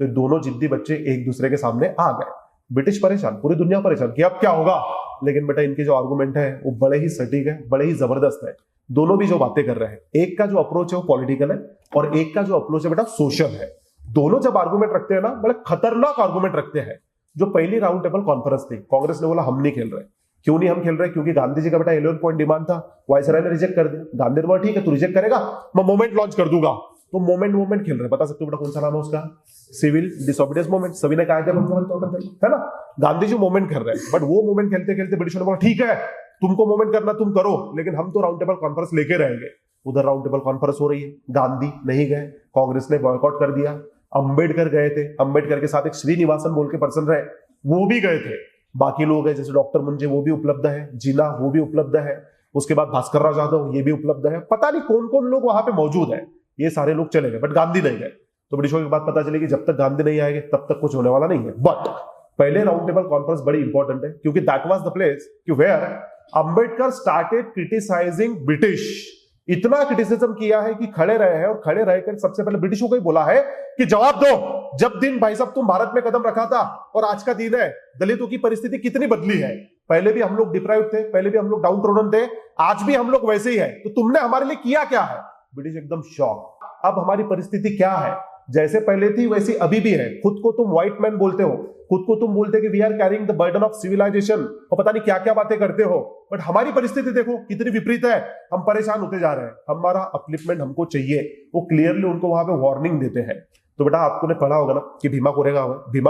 Speaker 1: तो दोनों जिद्दी बच्चे एक दूसरे के सामने आ गए। ब्रिटिश परेशान, पूरी दुनिया परेशान कि अब क्या होगा। लेकिन बेटा इनके जो आर्गुमेंट है वो बड़े ही सटीक है, बड़े ही जबरदस्त है। दोनों भी जो बातें कर रहे हैं, एक का जो अप्रोच है वो पॉलिटिकल है और एक का जो अप्रोच है बेटा सोशल है। दोनों जब आर्गुमेंट रखते हैं ना, बड़े खतरनाक आर्गुमेंट रखते हैं। जो पहली राउंड टेबल कॉन्फ्रेंस थी, कांग्रेस ने बोला हम नहीं खेल रहे। क्यों नहीं हम खेल रहे? क्योंकि गांधी जी का बेटा 11 पॉइंट डिमांड था, वायसराय ने रिजेक्ट कर दिया। गांधी ने बोला ठीक है तू रिजेक्ट करेगा, मैं मूवमेंट लॉन्च कर दूंगा। तो मूवमेंट खेल रहे। बता सकते हो बेटा कौन सा नाम है उसका? Civil disobedience movement. सभी ने कहा है ना, गांधी जी मूवमेंट कर रहे हैं। बट वो मूवमेंट खेलते खेलते ब्रिटिश ने बोला ठीक है तुमको मूवमेंट करना तुम करो, लेकिन हम तो राउंड टेबल कॉन्फ्रेंस लेके रहेंगे। उधर राउंड टेबल कॉन्फ्रेंस हो रही है, गांधी नहीं गए, कांग्रेस ने बॉयकॉट कर दिया। अंबेडकर गए थे, अंबेडकर के साथ एक श्रीनिवासन बोल के पर्सन रहे, वो भी गए थे। बाकी लोग हैं जैसे डॉक्टर मुंजे वो भी उपलब्ध है, जीना वो भी उपलब्ध है, उसके बाद भास्कर राव यादव ये भी उपलब्ध है। पता नहीं कौन कौन लोग वहां पे मौजूद है, ये सारे लोग चले गए बट गांधी नहीं गए। तो ब्रिटिशों की बात पता चली कि जब तक गांधी नहीं आएंगे तब तक कुछ होने वाला नहीं है। बट पहले राउंड टेबल कॉन्फ्रेंस बड़ी इंपॉर्टेंट है क्योंकि that was the place where Ambedkar started criticising British. इतना क्रिटिसिज्म किया है कि खड़े रहे हैं और खड़े रहकर सबसे पहले ब्रिटिशों को ही बोला है कि जवाब दो, जब दिन भाई साहब तुम भारत में कदम रखा था और आज का दिन है, दलितों की परिस्थिति कितनी बदली है। पहले भी हम लोग डिप्राइव थे, पहले भी हम लोग डाउन ट्रोडन थे, आज भी हम लोग वैसे ही है, तो तुमने हमारे लिए किया क्या है? ब्रिटिश एकदम शॉक। अब हमारी परिस्थिति क्या है? जैसे पहले थी वैसी अभी भी है। खुद को तुम व्हाइट मैन बोलते हो, खुद को तुम बोलते कि we are carrying the burden of civilisation, और पता नहीं क्या क्या बातें करते हो, बट हमारी परिस्थिति देखो कितनी विपरीत है। हम परेशान होते जा रहे हैं, हमारा अपलिफ्टमेंट हमको चाहिए। वो क्लियरली उनको वहां पे वार्निंग देते हैं। तो बेटा आपको ने पढ़ा होगा ना कि भीमा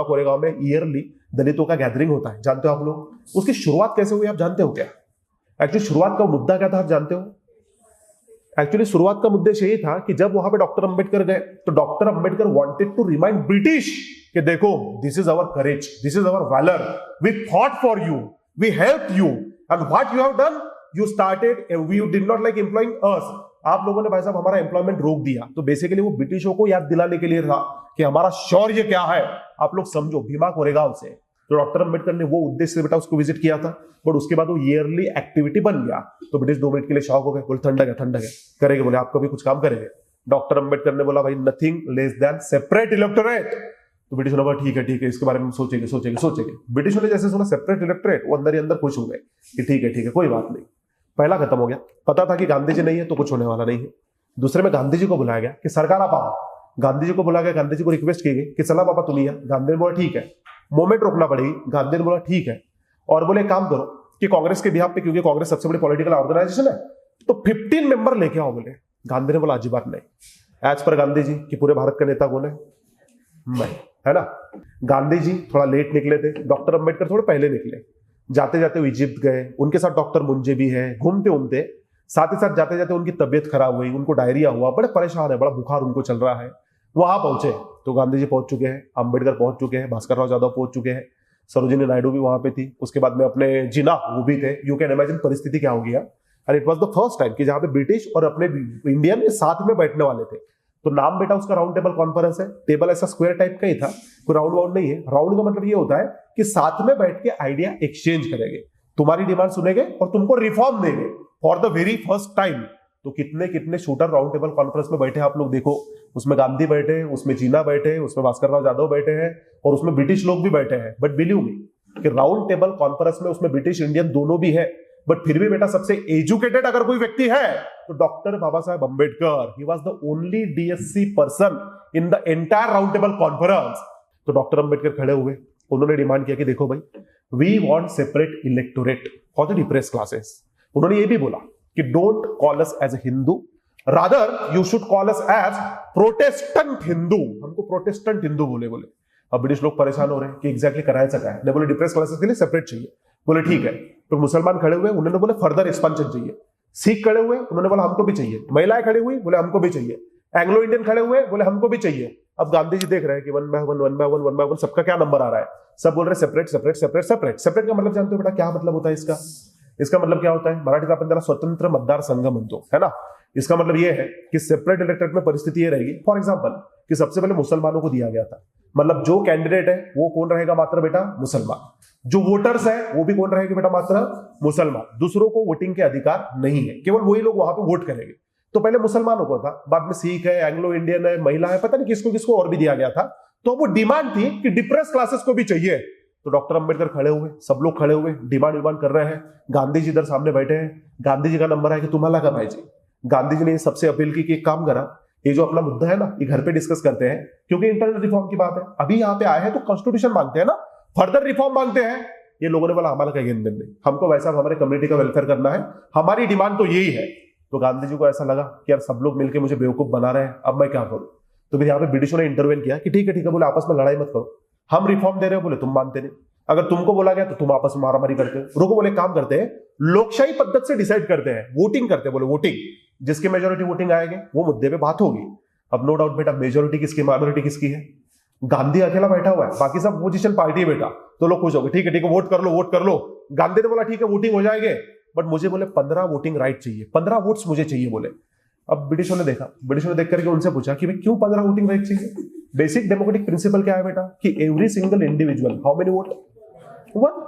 Speaker 1: कोरेगांव में ईयरली दलितों का गैदरिंग होता है, जानते हो आप लोग? उसकी शुरुआत कैसे हुई आप जानते हो क्या? एक्चुअली शुरुआत का मुद्दा क्या था आप जानते हो? एक्चुअली शुरुआत का उद्देश्य यही था कि जब वहां पे डॉक्टर अंबेडकर गए तो doctor Ambedkar wanted to remind British कि देखो this is our courage, this is our valour, we fought for you, we help you, and what you have done, you started, you did not like employing us. आप लोगों ने भाई साहब हमारा employment रोक दिया। तो बेसिकली वो ब्रिटिशों को याद दिलाने के लिए था कि हमारा शौर्य क्या है, आप लोग समझो। भीमा कोरेगांव से तो डॉक्टर अंबेडकर ने वो उद्देश्य से बेटा उसको विजिट किया था, बट उसके बाद वो ईयरली एक्टिविटी बन गया। तो ब्रिटिश 2 मिनट के लिए शॉक हो गए, बोले ठंडक है करेंगे, बोले आप कभी कुछ काम करेंगे। डॉक्टर अंबेडकर ने बोला भाई nothing less than separate electorate. तो ब्रिटिशों ने बोला ठीक है इसके बारे में सोचेंगे। ब्रिटिशों ने जैसे सुना सेपरेट इलेक्टोरेट, वो अंदर ही अंदर खुश हो गए कि ठीक है कोई बात नहीं। पहला खत्म हो गया। पता था कि गांधी जी नहीं है तो कुछ होने वाला नहीं है। दूसरे में गांधी जी को बुलाया गया कि सरकार आप आओ। गांधी जी को बुलाया गया, गांधी जी को रिक्वेस्ट की गई कि चला बाबा तुम ही। गांधी ने बोला ठीक है। मोमेंट रोकना पड़ेगी। गांधी ने बोला ठीक है, और बोले काम करो कि कांग्रेस के बिहाफ पे, क्योंकि कांग्रेस सबसे बड़ी पॉलिटिकल ऑर्गेनाइजेशन है, तो 15 मेंबर लेके आओ बोले। गांधी ने बोला अजीब बात नहीं। एज पर गांधी जी कि पूरे भारत का नेता कौन है? मैं, है ना। गांधी जी थोड़ा लेट निकले थे, डॉक्टर अंबेडकर थोड़े पहले निकले। जाते जाते वो इजिप्ट गए, उनके साथ डॉक्टर मुंजे भी है। घूमते घूमते साथ ही साथ जाते जाते उनकी तबियत खराब हुई, उनको डायरिया हुआ, बड़े परेशान है, बड़ा बुखार उनको चल रहा है। वहां पहुंचे तो गांधी जी पहुंच चुके हैं, अंबेडकर पहुंच चुके हैं, भास्कर राव यादव पहुंच चुके हैं, सरोजिनी नायडू भी वहां पे थी। उसके बाद में अपने जिना वो भी थे। यू कैन इमेजिन परिस्थिति क्या हो गया। And it was the first time कि जहां पे ब्रिटिश और अपने इंडियन साथ में बैठने वाले थे। तो नाम बेटा उसका राउंड टेबल कॉन्फ्रेंस है। टेबल ऐसा स्क्वायर टाइप का ही था, कोई राउंड वाउंड नहीं है। राउंड का मतलब ये होता है कि साथ में बैठ के आइडिया एक्सचेंज करेंगे, तुम्हारी डिमांड सुनेंगे और तुमको रिफॉर्म देंगे for the very first time. तो कितने कितने शूटर राउंड टेबल कॉन्फ्रेंस में बैठे आप लोग देखो। उसमें गांधी बैठे, उसमें जीना बैठे, उसमें भास्कर राव यादव बैठे हैं, और उसमें ब्रिटिश लोग भी बैठे हैं। बट बिलीव मी कि राउंड टेबल कॉन्फ्रेंस में उसमें ब्रिटिश इंडियन दोनों भी है। बट फिर भी बेटा सबसे एजुकेटेड अगर कोई व्यक्ति है तो doctor Baba Saheb Ambedkar. He was the only DSc person in the entire round table conference. तो डॉक्टर अंबेडकर खड़े हुए, उन्होंने डिमांड किया कि देखो भाई, we want separate electorate for the depressed classes. उन्होंने ये भी बोला कि don't call us as a Hindu, rather you should call us as protestant Hindu. हमको प्रोटेस्टेंट हिंदू बोले। अब ब्रिटिश लोग परेशान हो रहे हैं कि एग्जैक्टली कराया क्या है। ने बोले डिप्रेस क्लासेस के लिए सेपरेट चाहिए। बोले ठीक है। तो मुसलमान खड़े हुए, उन्होंने बोले फर्दर एक्सपेंशन चाहिए। सिख खड़े हुए, उन्होंने बोला हमको भी चाहिए। महिलाएं खड़ी हुई, बोले हमको भी चाहिए। एंग्लो इंडियन खड़े हुए, बोले हमको भी चाहिए। अब गांधी जी देख रहे हैं कि वन बाय वन सबका क्या नंबर आ रहा है। सब बोल रहे separate separate separate separate. Separate का मतलब जानते हो बेटा क्या मतलब होता है इसका? इसका मतलब क्या होता है? मराठीत आपण त्याला स्वतंत्र मतदार संघ म्हणतो, है ना। इसका मतलब यह है कि सेपरेट इलेक्टोरेट में परिस्थिति ये रहेगी, फॉर एग्जांपल कि सबसे पहले मुसलमानों को दिया गया था। मतलब जो कैंडिडेट है वो कौन रहेगा? मात्र बेटा मुसलमान। जो वोटर्स है वो भी कौन रहेगा बेटा? मात्र मुसलमान। दूसरों को वोटिंग के अधिकार नहीं है, केवल वही लोग वहां पे वोट करेंगे। तो पहले मुसलमानों को था, बाद में सिख है, एंग्लो इंडियन है, महिला है, पता नहीं किसको किसको और भी दिया गया था। तो वो डिमांड थी कि डिप्रेस क्लासेस को भी चाहिए। तो डॉक्टर अंबेडकर खड़े हुए, सब लोग खड़े हुए, डिमांड कर रहे हैं। गांधी जी इधर सामने बैठे हैं। गांधी जी का नंबर है कि तुम्हाला का पाहिजे। गांधी जी ने सबसे अपील की कि एक काम करा, ये जो अपना मुद्दा है ना, ये घर पे डिस्कस करते हैं, क्योंकि इंटरनल रिफॉर्म की बात है। अभी यहाँ पे आए हैं तो कॉन्स्टिट्यूशन मांगते हैं ना, फर्दर रिफॉर्म मांगते हैं। ये लोगों ने बोला हमारा कहीं लेन देन नहीं, हमको वैसा हमारे कम्युनिटी का वेलफेयर करना है, हमारी डिमांड तो यही है। तो गांधी जी को ऐसा लगा कि यार सब लोग मिलकर मुझे बेवकूफ बना रहे हैं, अब मैं क्या करूं। तो फिर यहाँ पे ब्रिटिशों ने इंटरवेन किया कि ठीक है बोले आपस में लड़ाई मत करो, हम रिफॉर्म दे रहे हो, बोले तुम मानते नहीं, अगर तुमको बोला गया तो तुम आपस में मारामारी करते हो। रुको, बोले काम करते हैं, लोकशाही पद्धति से डिसाइड करते हैं, वोटिंग करते हैं। बोले वोटिंग, जिसकी मेजोरिटी वोटिंग आएगी वो मुद्दे पे बात होगी। अब नो डाउट बेटा मेजोरिटी किसकी, माइनॉरिटी किसकी है? गांधी अकेला बैठा हुआ है, बाकी सब अपोजिशन पार्टी है बेटा। तो लोग खुश हो गए, ठीक है वोट कर लो। गांधी ने बोला ठीक है वोटिंग हो जाएंगे, बट मुझे बोले 15 वोटिंग राइट चाहिए, 15 वोट्स मुझे चाहिए बोले। अब ब्रिटिशों ने देखा, ब्रिटिशों ने देख करके उनसे पूछा कि भाई क्यों 15 वोटिंग राइट चाहिए? बेसिक डेमोक्रेटिक प्रिंसिपल क्या है बेटा कि every single individual how many vote, one.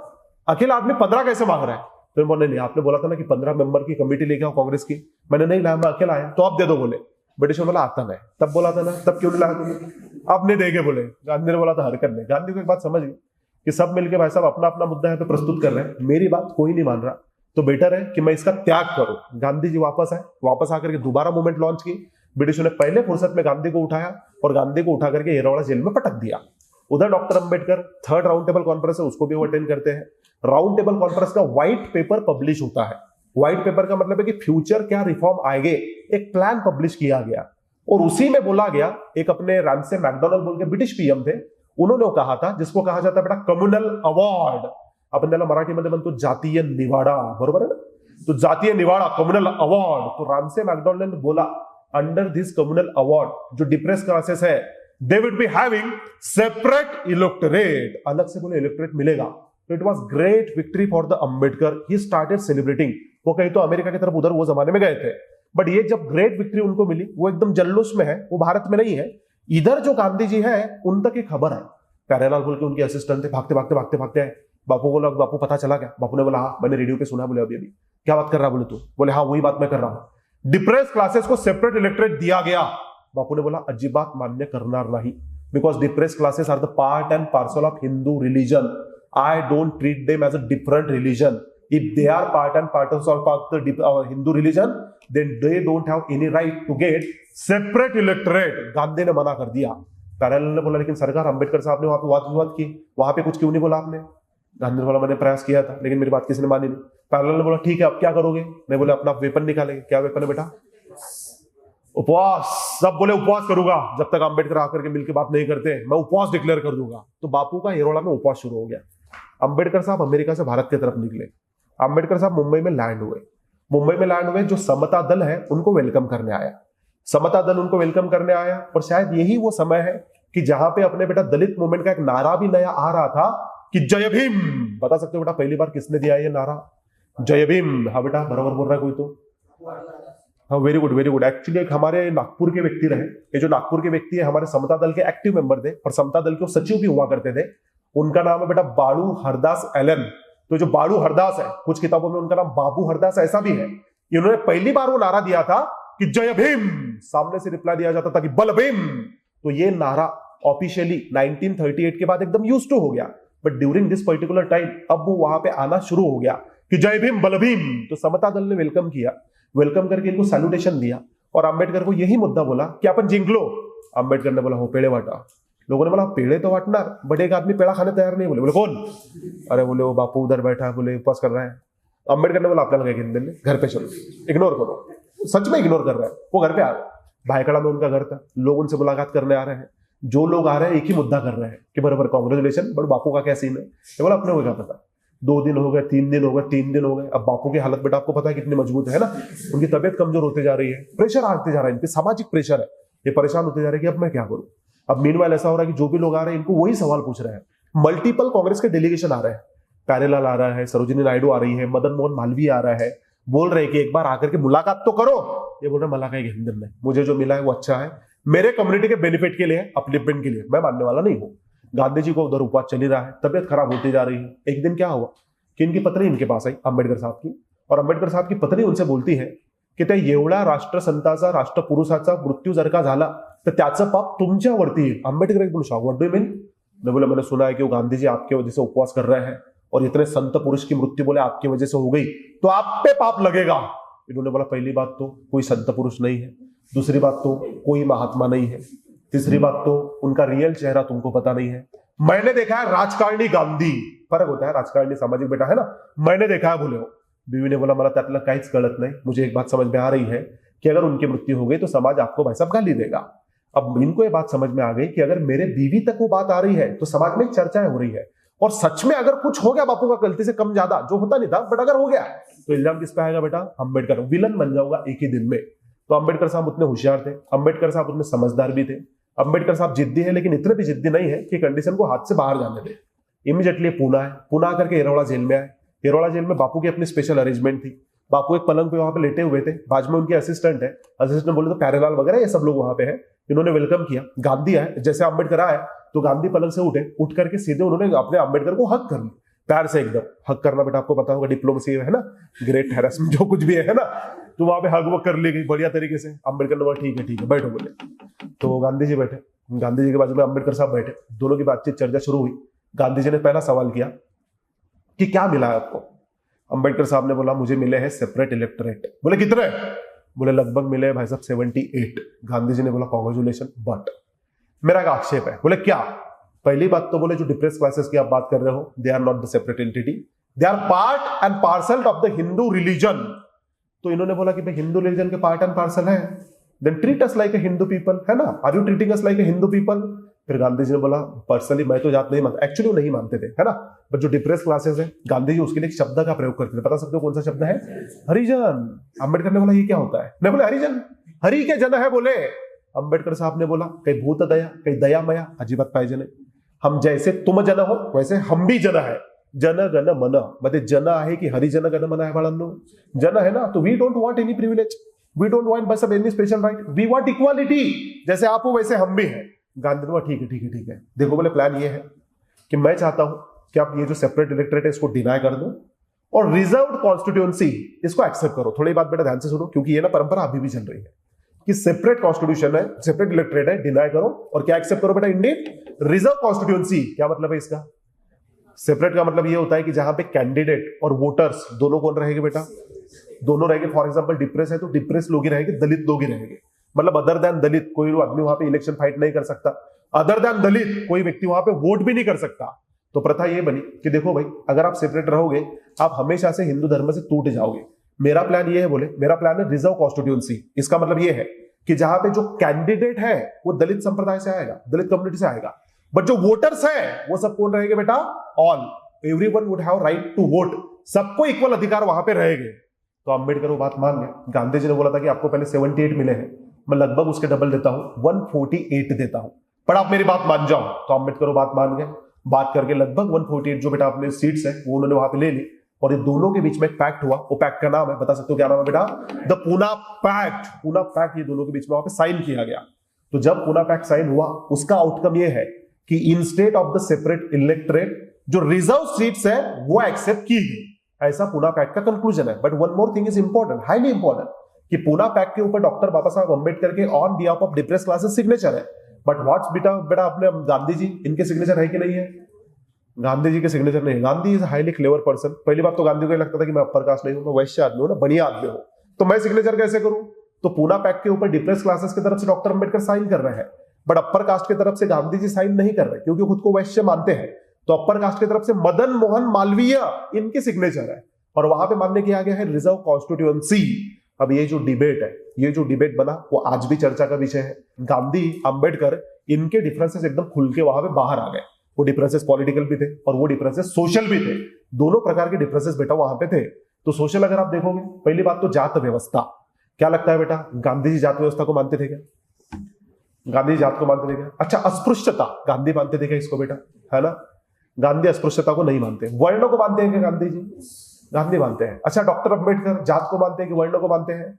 Speaker 1: अकेला आदमी 15 कैसे मांग रहा है? तो बोले नहीं, आपने बोला था ना कि 15 मेंबर की कमेटी लेके आओ कांग्रेस की, मैंने नहीं लाया, मैं अकेला आया, तो आप दे दो बोले। ब्रिटिश ने बोला आता नहीं, तब बोला था ना, तब क्यों नहीं लाया तुमने? आप नहीं देंगे बोले। गांधी ने बोला था हरकत नहीं। गांधी को एक बात समझ गई कि सब मिलके भाई साहब अपना अपना मुद्दा यहाँ पे प्रस्तुत कर रहे हैं, मेरी बात कोई नहीं मान रहा, तो बेटर है कि मैं इसका त्याग करूं। गांधी जी वापस आए, वापस आकर के दोबारा मूवमेंट लॉन्च की। ब्रिटिशों ने पहले फुर्सत में गांधी को उठाया और गांधी को उठा करके येरवड़ा जेल में पटक दिया। उधर doctor Ambedkar third round table conference है, उसको भी वो अटेंड करते हैं। राउंड टेबल कॉन्फ्रेंस का व्हाइट पेपर पब्लिश होता है। व्हाइट पेपर का मतलब है कि फ्यूचर क्या रिफॉर्म आएंगे, एक प्लान पब्लिश किया गया और उसी में बोला गया, एक अपने रैमसे मैकडोनल्ड बोल के ब्रिटिश पीएम थे, उन्होंने कहा था, जिसको कहा जाता है बेटा कम्युनल अवॉर्ड। आपण त्याला मराठीमध्ये म्हणतो जातीय निवाडा, बरोबर है ना? तो जातीय निवाडा, कम्युनल अवॉर्ड। तो रैमसे मैकडोनल्ड ने बोला अंडर दिस कम्युनल अवॉर्ड जो डिप्रेस क्लासेस है, they will be having separate electorate, अलग से बोले इलेक्टोरेट मिलेगा। तो it was great victory for the Ambedkar, he started celebrating. वो कहीं तो अमेरिका की तरफ उधर वो जमाने में गए थे, बट ये जब ग्रेट विक्ट्री उनको मिली, वो एकदम जल्लोष में है, वो भारत में नहीं है। इधर जो गांधी जी है उन तक एक खबर है, प्यारेलाल बोल के उनके असिस्टेंट थे, भागते आए, बापू को लगा, बापू पता चला क्या? बापू ने बोला हाँ मैंने रेडियो पे सुना। बोले अभी क्या बात कर रहा? बोले तू? बोले हाँ वही बात मैं कर रहा हूं, डिप्रेस क्लासेस को सेपरेट इलेक्टोरेट दिया गया। बापू ने बोला अजिबात मान्य करणार नहीं। because depressed classes are the part and parcel of Hindu religion. I don't treat them as a different religion. If they are part and parcel of the Hindu religion, then they don't have any right to get separate electorate. Gandhi ने मना कर दिया। Parallel ने बोला लेकिन सरकार अंबेडकर साहब ने वहां पे वाद विवाद की, वहां पे कुछ क्यों नहीं बोला आपने? गांधी ने बोला मैंने प्रयास किया था लेकिन मेरी बात किसी ने मानी नहीं। पैरेलल ने बोला ठीक है अब क्या करोगे? नहीं बोले अपना वेपन निकालेंगे। क्या वेपन है बेटा? उपवास। सब बोले उपवास करूंगा जब तक अंबेडकर आकर के मिलकर बात नहीं करते, मैं उपवास डिक्लेयर कर दूंगा। तो बापू का येरोड़ा में उपवास शुरू हो गया। अंबेडकर साहब अमेरिका से भारत की तरफ निकले। अंबेडकर साहब मुंबई में लैंड हुए। मुंबई में लैंड हुए, जो समता दल है उनको वेलकम करने आया। समता दल उनको वेलकम करने आया और शायद यही वो समय है कि जहां पे अपने बेटा दलित मूवमेंट का एक नारा भी नया आ रहा था कि जय भीम। बता सकते हो बेटा पहली बार किसने दिया ये नारा? जय भीम। हाँ बेटा बराबर बोल रहा है कोई तो? हाँ very good very good. Actually एक हमारे नागपुर के व्यक्ति रहे, ये जो नागपुर के व्यक्ति है हमारे समता दल के एक्टिव मेंबर थे और समता दल के सचिव भी हुआ करते थे। उनका नाम है बेटा बालू हरदास एलन। तो जो बालू हरदास है, कुछ किताबों में उनका नाम बाबू हरदास ऐसा भी है। इन्होंने पहली बार वो नारा दिया था कि जय भीम, सामने से रिप्लाई दिया जाता था कि बल भीम। तो ये नारा ऑफिशियली 1938 के बाद एकदम यूज्ड टू हो गया, but during this particular time अब वो वहां पे आना शुरू हो गया कि जय भीम बल भीम। तो समता दल ने वेलकम किया, वेलकम करके इनको सैल्यूटेशन दिया और अंबेडकर को यही मुद्दा बोला कि अपन जिंक लो। अंबेडकर ने बोला हो पेड़े बांटा। लोगों ने बोला पेड़े तो बांटना, बट एक आदमी पेड़ा खाने तैयार नहीं। बोले कौन? अरे बोले वो बापू उधर बैठा है, बोले उपवास कर रहा है। अंबेडकर ने बोला आपल्याला काय घेणं देणं, घर पे चलो, इग्नोर करो। सच में इग्नोर कर रहा है। वो घर पे आ गए, भायखला में उनका घर था, लोग उनसे मुलाकात करने आ रहे हैं। जो लोग आ रहे हैं एक ही मुद्दा कर रहे हैं कि बराबर कांग्रेचुलेशन, बट बापू का क्या सीन है? बोला अपने को क्या पता। 2 दिन हो गए, 3 दिन हो गए, 3 दिन हो गए। अब बापू की हालत बेटा आपको पता है कितनी मजबूत है ना। उनकी तबियत कमजोर होते जा रही है, प्रेशर आते जा रहा है, इनके सामाजिक प्रेशर है, ये परेशान होते जा रहे हैं कि अब मैं क्या करूं। अब मीनवाइल ऐसा हो रहा है कि जो भी लोग आ रहे हैं इनको वही सवाल पूछ रहे हैं। मल्टीपल कांग्रेस के डेलीगेशन आ रहे हैं, प्यारेलाल आ रहा है, सरोजिनी नायडू आ रही है, मदन मोहन मालवीय आ रहा है, बोल रहे हैं कि एक बार आकर के मुलाकात तो करो। ये बोल रहे मला काही घेणं देणं नहीं, मुझे जो मिला है वो अच्छा है, मेरे कम्युनिटी के बेनिफिट के लिए, अपलिफ्टमेंट के लिए, मैं मानने वाला नहीं हूँ। गांधी जी को उधर उपवास चल ही रहा है, तबियत खराब होती जा रही है। एक दिन क्या हुआ कि इनकी पत्नी इनके पास आई, अंबेडकर साहब की, और अंबेडकर साहब की पत्नी उनसे बोलती है की त्या एवढ्या राष्ट्रसंताचा, राष्ट्रपुरुषाचा मृत्यू जर का झाला तर त्याचं पाप तुमच्यावरती येईल। अंबेडकर एकदम shock, what do you mean? बोले मैंने सुना है कि वो गांधी जी आपके वजह से उपवास कर रहे हैं और इतने संत पुरुष की मृत्यु बोले आपकी वजह से हो गई तो आप पे पाप लगेगा। इन्होंने बोला पहली बात तो कोई संत पुरुष नहीं है, दूसरी बात तो कोई महात्मा नहीं है, तीसरी बात तो उनका रियल चेहरा तुमको पता नहीं है। मैंने देखा है राजकारणी गांधी, फरक होता है राजकारणी सामाजिक बेटा है ना, मैंने देखा है बोले हो। बीवी ने बोला मला त्यातलं काहीच कळत नाही, मुझे एक बात समझ में आ रही है कि अगर उनकी मृत्यु हो गई तो समाज आपको भाई साहब गाली देगा। अब इनको ये बात समझ में आ गई कि अगर मेरे बीवी तक वो बात आ रही है तो समाज में चर्चाएं हो रही है, और सच में अगर कुछ हो गया बापू का गलती से कम ज्यादा, जो होता नहीं था बट अगर हो गया तो इल्जाम किस पे आएगा बेटा? अंबेडकर विलन बन जाऊंगा एक ही दिन में। तो अंबेडकर साहब उतने होशियार थे, अंबेडकर साहब उतने समझदार भी थे। अंबेडकर साहब जिद्दी है लेकिन इतने भी जिद्दी नहीं है कि कंडीशन को हाथ से बाहर जाने दे। इमीडिएटली पूना है, पूना करके येरवड़ा जेल में आए। येरवड़ा जेल में बापू की अपनी स्पेशल अरेंजमेंट थी। बापू एक पलंग पे वहां पे लेटे हुए थे, बाजू में उनके असिस्टेंट है, असिस्टेंट बोले तो प्यारेलाल वगैरह ये सब लोग वहां पे है। इन्होंने वेलकम किया। गांधी आए, जैसे अंबेडकर आए तो गांधी पलंग से उठे, उठ करके सीधे उन्होंने अपने अंबेडकर को हक कर लिया, प्यार से एकदम। हक करना बेटा आपको पता होगा डिप्लोमेसी है ना, ग्रेट हैरेसमेंट जो कुछ भी है ना, तो वहां पे हक वक कर ली गई बढ़िया तरीके से। अंबेडकर ने बोला ठीक है बैठो बोले। तो गांधी जी बैठे, गांधी जी के बाजू में अंबेडकर साहब बैठे, दोनों की बातचीत चर्चा शुरू हुई। गांधी जी ने पहला सवाल किया कि क्या मिला है आपको? अंबेडकर साहब ने बोला मुझे मिले हैं सेपरेट इलेक्टोरेट। बोले कितने? बोले लगभग मिले भाई साहब 78। गांधी जी ने बोला कांग्रेचुलेशन, बट मेरा एक आक्षेप है। बोले क्या? पहली बात तो बोले जो डिप्रेस क्लासेस की आप बात कर रहे हो, they are not the separate entity, they are part and parcel of the Hindu religion. तो इन्होंने बोला कि भाई हिंदू रिलीजन के पार्ट एंड पार्सल है, then treat us like a Hindu people, है ना, are you treating us like a Hindu people? फिर गांधी जी ने बोला पर्सनली मैं तो जात नहीं मानता, एक्चुअली वो नहीं मानते थे, है ना, बट जो डिप्रेस क्लासेस है गांधी जी उसके लिए एक शब्द का प्रयोग करते थे। बता सकते हो कौन सा शब्द है? हरिजन। अंबेडकर ने बोला ये क्या होता है? नहीं बोले हरिजन, हरि के जन है बोले। अंबेडकर साहब ने बोला काही भूत दया, काही दया मया अजिबात पाहिजे नाही, हम जैसे तुम जन हो वैसे हम भी जन है। जन गण मन मध्ये जन आहे की हरिजन गण मन आहे बाळांनो? जन है ना, तो we don't want any privilege, we don't want बस any special right, we want equality, जैसे आप हो वैसे हम भी हैं। गांधी ने बोला ठीक है। देखो बोले प्लान ये है कि मैं चाहता हूं कि आप ये जो सेपरेट इलेक्टोरेट है इसको डिनाई कर दो और रिजर्व्ड कॉन्स्टिट्यूएंसी इसको एक्सेप्ट करो। थोड़ी बात बेटा ध्यान से सुनो क्योंकि ये ना परंपरा अभी भी चल रही है कि सेपरेट कॉन्स्टिट्यूशन है, सेपरेट इलेक्ट्रेट है, डिनाई करो और क्या एक्सेप्ट करो बेटा, इंडियन रिजर्व कॉन्स्टिट्यूएंसी। क्या मतलब है इसका? सेपरेट का मतलब ये होता है कि जहां पे कैंडिडेट और वोटर्स दोनों कौन रहेंगे बेटा? दोनों रहेंगे। फॉर एग्जांपल डिप्रेस है तो डिप्रेस लोग ही रहेंगे, दलित लोग ही रहेंगे। मतलब अदर देन दलित कोई आदमी वहां पे इलेक्शन फाइट नहीं कर सकता, अदर देन दलित कोई व्यक्ति वहां पे वोट भी नहीं कर सकता। तो प्रथा ये बनी कि देखो भाई, अगर आप सेपरेट रहोगे आप हमेशा से हिंदू धर्म से टूट जाओगे। मेरा प्लान ये है, बोले मेरा प्लान है रिजर्व कॉन्स्टिट्यूएंसी। इसका मतलब ये है कि जहां पे जो कैंडिडेट है वो दलित संप्रदाय से आएगा, दलित कम्युनिटी से आएगा, बट जो वोटर्स है वो सब कौन रहेंगे बेटा? All, everyone would have right to vote. सबको इक्वल अधिकार वहां पे रहेंगे। तो अंबेडकर वो बात मान गए। गांधी जी ने बोला था कि आपको पहले 78 मिले हैं, मैं लगभग उसके डबल देता हूं, 148 देता हूं, पर आप मेरी बात मान जाओ। तो अंबेडकर वो बात मान गए। बात करके लगभग 148 जो बेटा अपने सीट्स है वो उन्होंने वहां पे ले ली। और ये दोनों के बीच में एक पैक्ट हुआ। वो पैक्ट का नाम है, बता सकते हो क्या नाम है बेटा? The Poona pact. Poona pact ये दोनों के बीच में वहां पे साइन किया गया। तो जब पूना पैक्ट साइन हुआ उसका आउटकम ये है कि instead of the separate electorate जो रिजर्व सीट्स है वो एक्सेप्ट की गई। ऐसा पूना पैक्ट का कंक्लूजन है। But one more thing is important, highly important, कि पूना पैक्ट के ऊपर डॉक्टर बाबा साहब अंबेडकर के on behalf of depress classes signature है। बट व्हाट्स बेटा अपने गांधी जी, इनके सिग्नेचर है कि नहीं है? गांधी जी के सिग्नेचर नहीं है। Gandhi is highly clever person. पहली बात तो गांधी को लगता था कि मैं अपर कास्ट नहीं हूं, मैं वैश्य आदमी हूं ना, बढ़िया आदमी हूं, तो मैं सिग्नेचर कैसे करूं? तो पूना पैक्ट के ऊपर डिप्रेस क्लासेस की तरफ से डॉक्टर अंबेडकर साइन कर रहे हैं, बट अपर कास्ट की तरफ से गांधी जी साइन नहीं कर रहे क्योंकि खुद को वैश्य मानते हैं। तो अपर कास्ट की तरफ से मदन मोहन मालवीय इनके सिग्नेचर है और वहां पे मान्य किया गया है रिजर्व कॉन्स्टिट्यूएंसी। अब ये जो डिबेट है, ये जो डिबेट बना वो आज भी चर्चा का विषय है। गांधी, अंबेडकर, इनके डिफरेंसेस एकदम खुल के वहां पे बाहर आ गए। वो डिफरेंसेस पॉलिटिकल भी थे और वो डिफरेंसेस सोशल भी थे। दोनों प्रकार के डिफरेंसेस बेटा वहां पे थे। तो सोशल अगर आप देखोगे, पहली बात तो जात व्यवस्था। क्या लगता है बेटा, गांधी जी जात व्यवस्था को मानते थे क्या? गांधी जी जात को मानते थे क्या? अच्छा, अस्पृश्यता गांधी मानते थे क्या इसको बेटा? है ना, गांधी अस्पृश्यता को नहीं मानते। वर्णों को मानते हैं क्या गांधी जी? गांधी मानते हैं। अच्छा, डॉक्टर अंबेडकर जात को मानते हैं कि वर्णों को मानते हैं?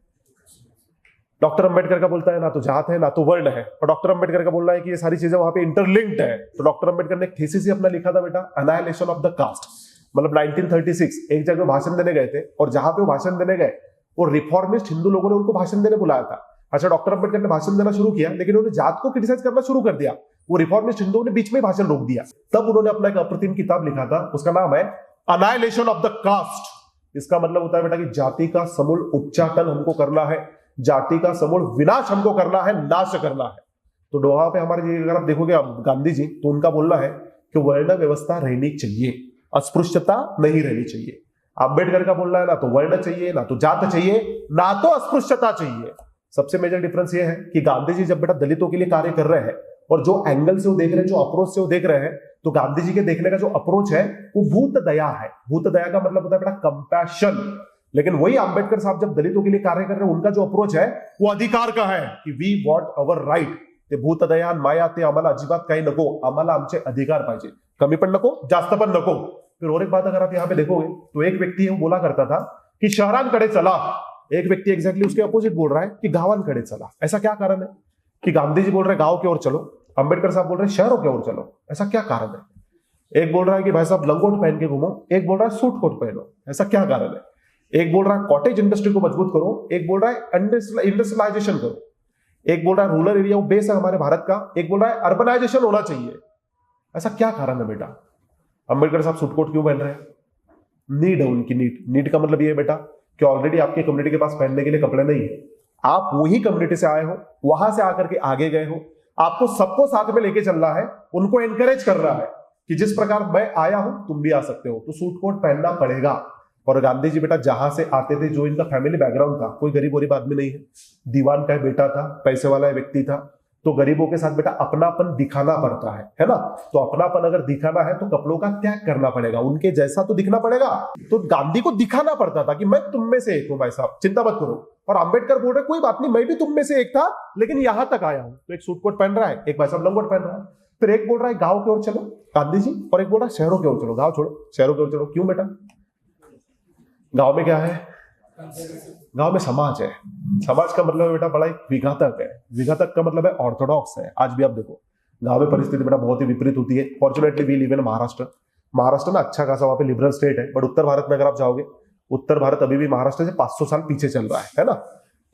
Speaker 1: डॉक्टर अंबेडकर का बोलता है ना तो जात है ना तो वर्ण है, और डॉक्टर अंबेडकर का बोलना है कि ये सारी चीजें वहां पे इंटरलिंक्ड है। तो डॉक्टर अंबेडकर ने एक थीसिस ही अपना लिखा था बेटा, एनाइलेशन ऑफ द कास्ट। मतलब 1936 एक जगह भाषण देने गए थे और जहां पे वो भाषण देने गए वो रिफॉर्मिस्ट हिंदू लोगों ने उनको भाषण देने बुलाया था। अच्छा, डॉक्टर अंबेडकर ने भाषण देना शुरू किया लेकिन उन्होंने जात को क्रिटिसाइज करना शुरू कर दिया। वो रिफॉर्मिस्ट हिंदुओं ने बीच में भाषण रोक दिया। तब उन्होंने अपना एक अप्रतिम किताब लिखा था, उसका नाम है एनाइलेशन ऑफ द कास्ट। इसका मतलब होता है बेटा कि जाति का समूल उच्चाटन हमको करना है, जाति का समूल विनाश हमको करना है, नाश करना है। तो वहां पे हमारे अगर आप देखोगे गांधी जी, तो उनका बोलना है कि वर्ण व्यवस्था रहनी चाहिए, अस्पृश्यता नहीं रहनी चाहिए। अंबेडकर का बोलना है ना तो वर्ण चाहिए, ना तो जात चाहिए, ना तो अस्पृश्यता चाहिए। सबसे मेजर डिफरेंस ये है कि गांधी जी जब बेटा दलितों के लिए कार्य कर रहे हैं और जो एंगल से वो देख रहे हैं, जो अप्रोच से वो देख रहे हैं, तो गांधी जी के देखने का जो अप्रोच है वो भूत दया है। भूत दया का मतलब होता है बेटा कंपैशन। लेकिन वही अंबेडकर साहब जब दलितों के लिए कार्य कर रहे हैं, उनका जो अप्रोच है वो अधिकार का है कि वी वॉन्ट अवर राइट। ते भूत दया माया ते आम्हाला अजिबात काही नको, आम्हाला आमचे अधिकार पाहिजे, कमी पण नको जास्त पण नको। फिर और एक बात अगर आप यहाँ पे देखोगे तो एक व्यक्ति वो बोला करता था कि शहरांकडे चला, एक व्यक्ति एग्जैक्टली उसके अपोजिट बोल रहा है कि गावांकडे चला। ऐसा क्या कारण है कि गांधी जी बोल रहे हैं गांव की ओर चलो, अंबेडकर साहब बोल रहे हैं शहरों की ओर चलो? ऐसा क्या कारण है? एक बोल रहा है कि भाई साहब लंगोट पहन के घूमो, एक बोल रहा है सूट कोट पहनो। ऐसा क्या कारण है? एक बोल रहा है कॉटेज इंडस्ट्री को मजबूत करो, एक बोल रहा है इंडस्ट्रियलाइजेशन करो, एक बोल रहा है रूरल एरिया बेस है हमारे भारत का, एक बोल रहा है अर्बनाइजेशन होना चाहिए। ऐसा क्या कारण है बेटा? अंबेडकर साहब सूट कोट क्यों पहन रहे हैं? नीड है उनकी, नीड का मतलब ये है बेटा कि ऑलरेडी आपकी कम्युनिटी के पास पहनने के लिए कपड़े नहीं है, आप वही कम्युनिटी से आए हो, वहां से आकर के आगे गए हो, आपको सबको साथ में लेके चलना है, उनको एनकरेज कर रहा है कि जिस प्रकार मैं आया हूं तुम भी आ सकते हो, तो सूट कोट पहनना पड़ेगा। और गांधी जी बेटा जहां से आते थे, जो इनका फैमिली बैकग्राउंड था, कोई गरीब गरीब आदमी नहीं है, दीवान का बेटा था, पैसे वाला व्यक्ति था, तो गरीबों के साथ बेटा अपनापन दिखाना पड़ता है ना। तो अपनापन अगर दिखाना है तो कपड़ों का त्याग करना पड़ेगा, उनके जैसा तो दिखना पड़ेगा। तो गांधी को दिखाना पड़ता था कि मैं तुम में से एक हूं भाई साहब, चिंता मत करो। और अंबेडकर बोल रहे कोई बात नहीं, मैं भी तुम में से एक था लेकिन यहां तक आया हूं। तो एक सूट कोट पहन रहा है, एक भाई साहब लंगोट पहन रहा है, फिर एक बोल रहा है गांव की ओर चलो गांधी जी, और एक बोल रहा है शहरों की ओर चलो, गांव छोड़ो शहरों की ओर चलो। क्यों बेटा? गांव में क्या है? गांव में समाज है। समाज का मतलब बेटा बड़ा एक विघातक है। विघातक का मतलब है ऑर्थोडॉक्स है। आज भी आप देखो गांव में परिस्थिति बेटा बहुत ही विपरीत होती है। Fortunately we live in Maharashtra. Maharashtra ना अच्छा खासा वहां पे लिबरल स्टेट है, बट उत्तर भारत में अगर आप जाओगे, उत्तर भारत अभी भी महाराष्ट्र से 500 साल पीछे चल रहा है ना।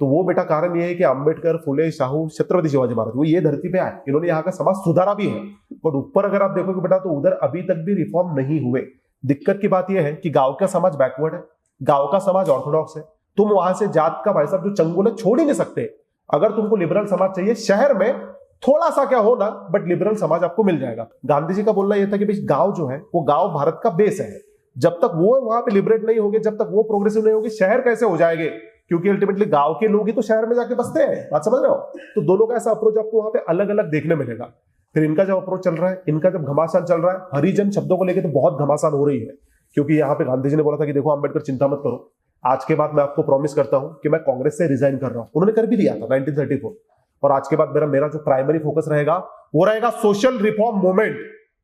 Speaker 1: तो वो बेटा कारण ये है कि अंबेडकर, फुले, शाहू, छत्रपति शिवाजी महाराज वो ये धरती पे आए, इन्होंने यहाँ का समाज सुधारा भी है। बट ऊपर अगर आप देखोगे बेटा तो उधर अभी तक भी रिफॉर्म नहीं हुए। दिक्कत की बात यह है कि गांव का समाज बैकवर्ड है, गांव का समाज ऑर्थोडॉक्स है। तुम वहां से जात का भाई साहब जो चंगुल है छोड़ ही नहीं सकते। अगर तुमको लिबरल समाज चाहिए शहर में थोड़ा सा क्या हो ना, बट लिबरल समाज आपको मिल जाएगा। गांधी जी का बोलना यह था कि भाई गांव जो है वो गांव भारत का बेस है। जब तक वो वहां पे लिबरेट नहीं होंगे, जब तक वो प्रोग्रेसिव नहीं होगी, शहर कैसे हो जाएंगे? क्योंकि अल्टीमेटली गांव के लोग ही तो शहर में जाके बसते हैं। बात समझ रहे हो? तो दोनों का ऐसा अप्रोच आपको वहां पे अलग अलग देखने मिलेगा। फिर इनका जब अप्रोच चल रहा है, इनका जब घमासान चल रहा है, हरिजन शब्दों को लेकर तो बहुत घमासान हो रही है। क्योंकि यहाँ पे गांधी जी ने बोला था कि देखो अंबेडकर चिंता मत करो, आज के बाद मैं आपको प्रॉमिस करता हूं कि मैं कांग्रेस से रिजाइन कर रहा हूं। उन्होंने कर भी दिया था 1934। और आज के बाद मेरा जो प्राइमरी फोकस रहेगा वो रहेगा सोशल रिफॉर्म मूवमेंट।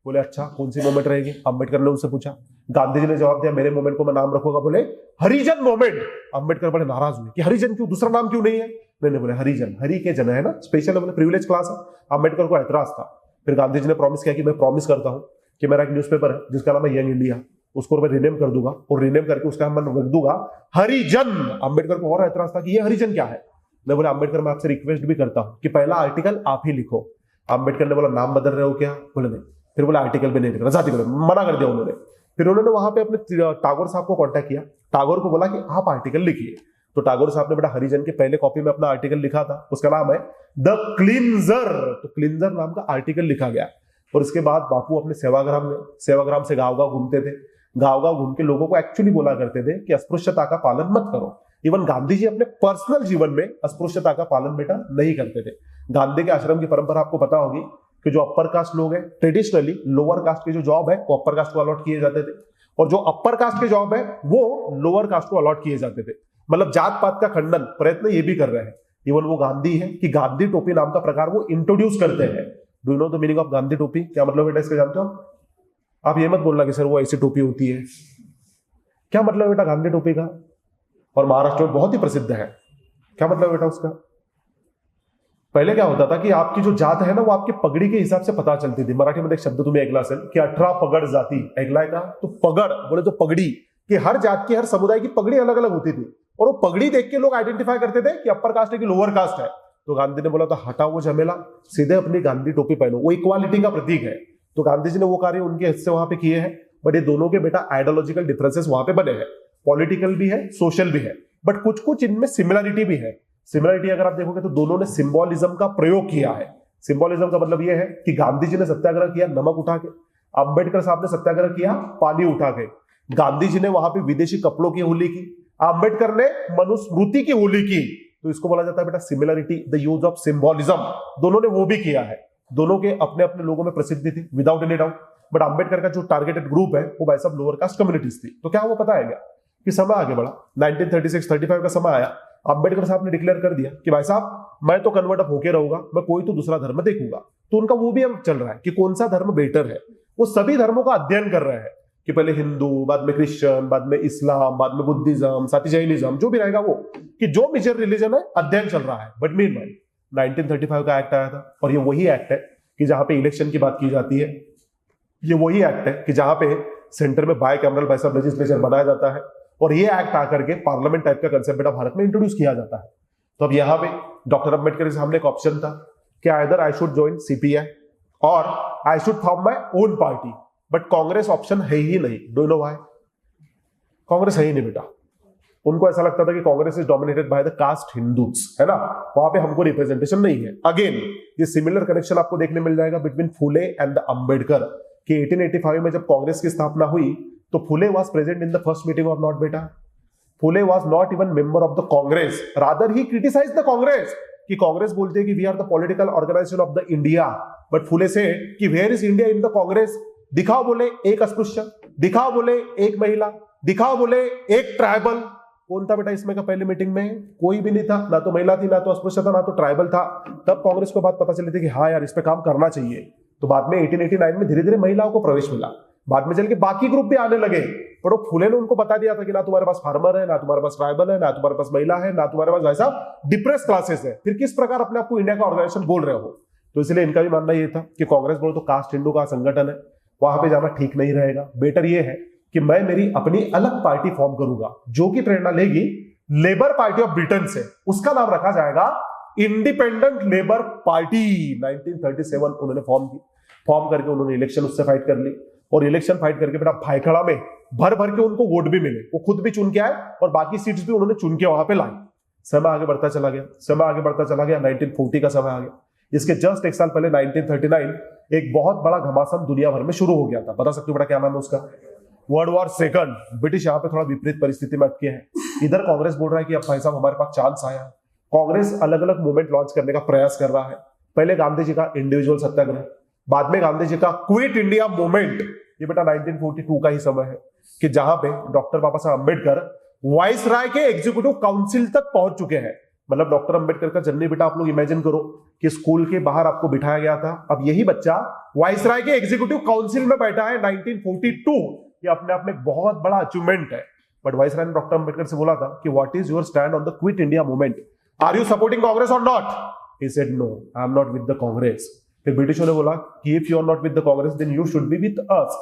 Speaker 1: बोले अच्छा कौन सी मूवमेंट रहेगी? अंबेडकर ने उनसे पूछा। गांधी जी ने जवाब दिया मेरे मूवमेंट को मैं नाम रखूंगा, बोले हरिजन मूवमेंट। अंबेडकर बड़े नाराज हुए कि हरिजन क्यों, दूसरा नाम क्यों नहीं है? नहीं बोले हरिजन, हरि के जन है ना, स्पेशल बोले प्रिविलेज क्लास है। अंबेडकर को एतराज था। फिर गांधी जी ने प्रॉमिस किया कि मैं प्रॉमिस करता हूं कि मेरा एक न्यूज़पेपर है जिसका नाम है यंग इंडिया, उसको मैं रिनेम कर दूंगा और रिनेम करके उसका मैं रख दूंगा हरिजन। अंबेडकर को और एतराज था कि ये हरिजन क्या है। मैं बोले अंबेडकर मैं आपसे रिक्वेस्ट भी करता हूं कि पहला आर्टिकल आप ही लिखो। अंबेडकर ने बोला नाम बदल रहे हो क्या? बोले नहीं। फिर बोला आर्टिकल भी नहीं लिख रहा, जाति को मना कर दिया उन्होंने। फिर उन्होंने वहां पे अपने टागोर साहब को कांटेक्ट किया, टागोर को बोला कि आप आर्टिकल लिखिए। तो टागोर साहब ने बेटा हरिजन के पहले कॉपी में अपना आर्टिकल लिखा था, उसका नाम है द क्लींजर। तो क्लींजर नाम का आर्टिकल लिखा गया। और इसके बाद बापू अपने सेवाग्राम से गांव गांव घूमते थे। गांव गांव घूम के लोगों को एक्चुअली बोला करते थे कि अस्पृश्यता का पालन मत करो। इवन गांधी जी अपने पर्सनल जीवन में अस्पृश्यता का पालन बेटा नहीं करते थे। गांधी के आश्रम की परंपरा आपको पता होगी कि जो अपर कास्ट लोग हैं ट्रेडिशनली लोअर कास्ट के जो जॉब है वो अपर कास्ट को अलॉट किए जाते थे, और जो अपर कास्ट के जॉब है वो लोअर कास्ट को अलॉट किए जाते थे। मतलब जात पात का खंडन प्रयत्न ये भी कर रहे हैं। इवन वो गांधी है कि गांधी टोपी नाम का प्रकार वो इंट्रोड्यूस करते हैं। Do you know the meaning of Gandhi टोपी? क्या मतलब बेटा इसका जानते हो आप? ये मत बोलना कि सर वो ऐसी टोपी होती है। क्या मतलब बेटा गांधी टोपी का? और महाराष्ट्र में बहुत ही प्रसिद्ध है। क्या मतलब बेटा उसका? पहले क्या होता था कि आपकी जो जात है ना वो आपकी पगड़ी के हिसाब से पता चलती थी। मराठी में एक शब्द तुम्हें ऐकला असेल की 18 पगड़ जाती। ऐकलाय का? तो पगड़ बोले तो पगड़ी, कि हर जात की हर समुदाय की पगड़ी अलग अलग होती थी, और वो पगड़ी देख के लोग आइडेंटिफाई करते थे कि अपर कास्ट है कि लोअर कास्ट है। तो गांधी ने बोला था हटाओ वो झमेला, सीधे अपनी गांधी टोपी पहनो, वो इक्वालिटी का प्रतीक है। तो गांधी जी ने वो कार्य उनके हिस्से वहां पे किए हैं। बट ये दोनों के बेटा आइडियोलॉजिकल डिफरेंसेस वहां पे बने हैं, पॉलिटिकल भी है, सोशल भी है, बट कुछ कुछ इनमें सिमिलरिटी भी है। सिमिलरिटी अगर आप देखोगे तो दोनों ने सिंबोलिज्म का प्रयोग किया है। सिंबोलिज्म का मतलब यह है कि गांधी जी ने सत्याग्रह किया नमक उठा के, अंबेडकर साहब ने सत्याग्रह किया पानी उठा के। गांधी जी ने वहां पे विदेशी कपड़ों की होली की, अंबेडकर ने मनुस्मृति की होली की। तो इसको बोला जाता है बेटा similarity, the use of symbolism. दोनों ने वो भी किया है। दोनों के अपने अपने लोगों में प्रसिद्धि थी without any doubt. But Ambedkar का जो टारगेटेड ग्रुप है वो भाई सब लोअर कास्ट कम्युनिटीज थी। तो क्या वो पता है क्या कि समय आगे बढ़ा, 1936-35 का समय आया, अंबेडकर साहब ने डिक्लेयर कर दिया कि भाई साहब मैं तो कन्वर्ट अप होके रहूंगा, मैं कोई तो दूसरा धर्म देखूंगा। तो उनका वो भी अब चल रहा है कि कौन सा धर्म बेटर है। वो सभी धर्मों का अध्ययन कर रहे हैं कि पहले हिंदू, बाद में क्रिश्चियन, बाद में इस्लाम, बाद में बुद्धिज्म, साथ ही जैनिज्म, जो भी रहेगा वो, कि जो मेजर रिलीजन है अध्ययन चल रहा है। बट मीनवाइल 1935 का एक्ट आया था, और ये वही एक्ट है कि जहां पे इलेक्शन की बात की जाती है। ये वही एक्ट है कि जहां पे सेंटर में बाय कैमरल भाई साहब लेजिस्लेचर बनाया जाता है, और ये एक्ट आकर के पार्लियामेंट टाइप का कंसेप्ट बेटा भारत में इंट्रोड्यूस किया जाता है। तो अब यहाँ पे डॉक्टर अम्बेडकर के सामने एक ऑप्शन था कि either I should join CPI और I should form my own party. But Congress option है ही नहीं। Do you know why? Congress है ही नहीं बेटा। उनको ऐसा लगता था कि Congress is dominated by the caste Hindus, है ना, वहां पे हमको रिप्रेजेंटेशन नहीं है। अगेन ये सिमिलर कनेक्शन आपको देखने मिल जाएगा between Phule and the Ambedkar कि 1885 में जब कांग्रेस की स्थापना हुई तो Phule was present in the first meeting और नॉट बेटा। Phule was not even member of the Congress, rather he criticised the Congress कि कांग्रेस बोलते हैं कि we are the political organisation of the India, but Phule से कि where is India in the Congress. दिखाओ बोले एक अस्पृश्य, दिखाओ बोले एक महिला, दिखाओ बोले एक ट्राइबल। कौन था बेटा इसमें का पहले मीटिंग में? कोई भी नहीं था, ना तो महिला थी, ना तो अस्पृश्य था, ना तो ट्राइबल था। तब कांग्रेस को बात पता चली थी कि हाँ यार इस पे काम करना चाहिए। तो बाद में 1889 में धीरे धीरे महिलाओं को प्रवेश मिला, बाद में चल के बाकी ग्रुप भी आने लगे। पर वो फुले ने उनको बता दिया था कि ना तुम्हारे पास फार्मर है, ना तुम्हारे पास ट्राइबल है, ना तुम्हारे पास महिला है, ना तुम्हारे पास ऐसा डिप्रेस क्लासेस है, फिर किस प्रकार अपने आपको इंडिया का ऑर्गेनाइजेशन बोल रहे हो। तो इसलिए इनका भी मानना ये था कि कांग्रेस बोलो तो कास्ट हिंदू का संगठन है, वहां पे जाना ठीक नहीं रहेगा। बेटर ये है कि मैं मेरी अपनी अलग पार्टी फॉर्म करूंगा जो कि प्रेरणा लेगी लेबर पार्टी ऑफ ब्रिटेन से, उसका नाम रखा जाएगा इंडिपेंडेंट लेबर पार्टी। 1937 उन्होंने फॉर्म करके उन्होंने इलेक्शन उससे फाइट कर ली, और इलेक्शन फाइट करके बेटा भाईखड़ा में भर भर के उनको वोट भी मिले, वो खुद भी चुन के आए और बाकी सीट्स भी उन्होंने चुन के वहां पे लाई। समय आगे बढ़ता चला गया, 1940 का समय आ गया। इसके जस्ट एक साल पहले 1939 एक बहुत बड़ा घमासान दुनिया भर में शुरू हो गया था। बता सकते हो बेटा क्या नाम है उसका? World war second. ब्रिटिश यहाँ पे थोड़ा विपरीत परिस्थिति में अटके हैं। इधर कांग्रेस बोल रहा है कि अब भाई साहब हमारे पास चांस आया है। कांग्रेस अलग अलग मूवमेंट लॉन्च करने का प्रयास कर रहा है। पहले गांधी जी का इंडिविजुअल सत्याग्रह, बाद में गांधी जी का क्विट इंडिया मूवमेंट। ये बेटा 1942 का ही समय है कि जहां पे डॉक्टर बाबा साहब अम्बेडकर वाइस राय के एग्जीक्यूटिव काउंसिल तक पहुंच चुके हैं। मतलब डॉक्टर अम्बेडकर का जर्नी बेटा आप लोग इमेजिन करो कि स्कूल के बाहर आपको बिठाया गया था, अब यही बच्चा वाइस राय के एग्जीक्यूटिव काउंसिल में बैठा है 1942। ये अपने आप में एक बहुत बड़ा अचीवमेंट है। बट वाइस राय ने डॉक्टर अम्बेडकर से बोला था कि what is your stand on the quit India movement, are you supporting Congress और not? He said no, I am not with the Congress. फिर ब्रिटिशों ने बोला कि if you are not with the Congress then you should be with us.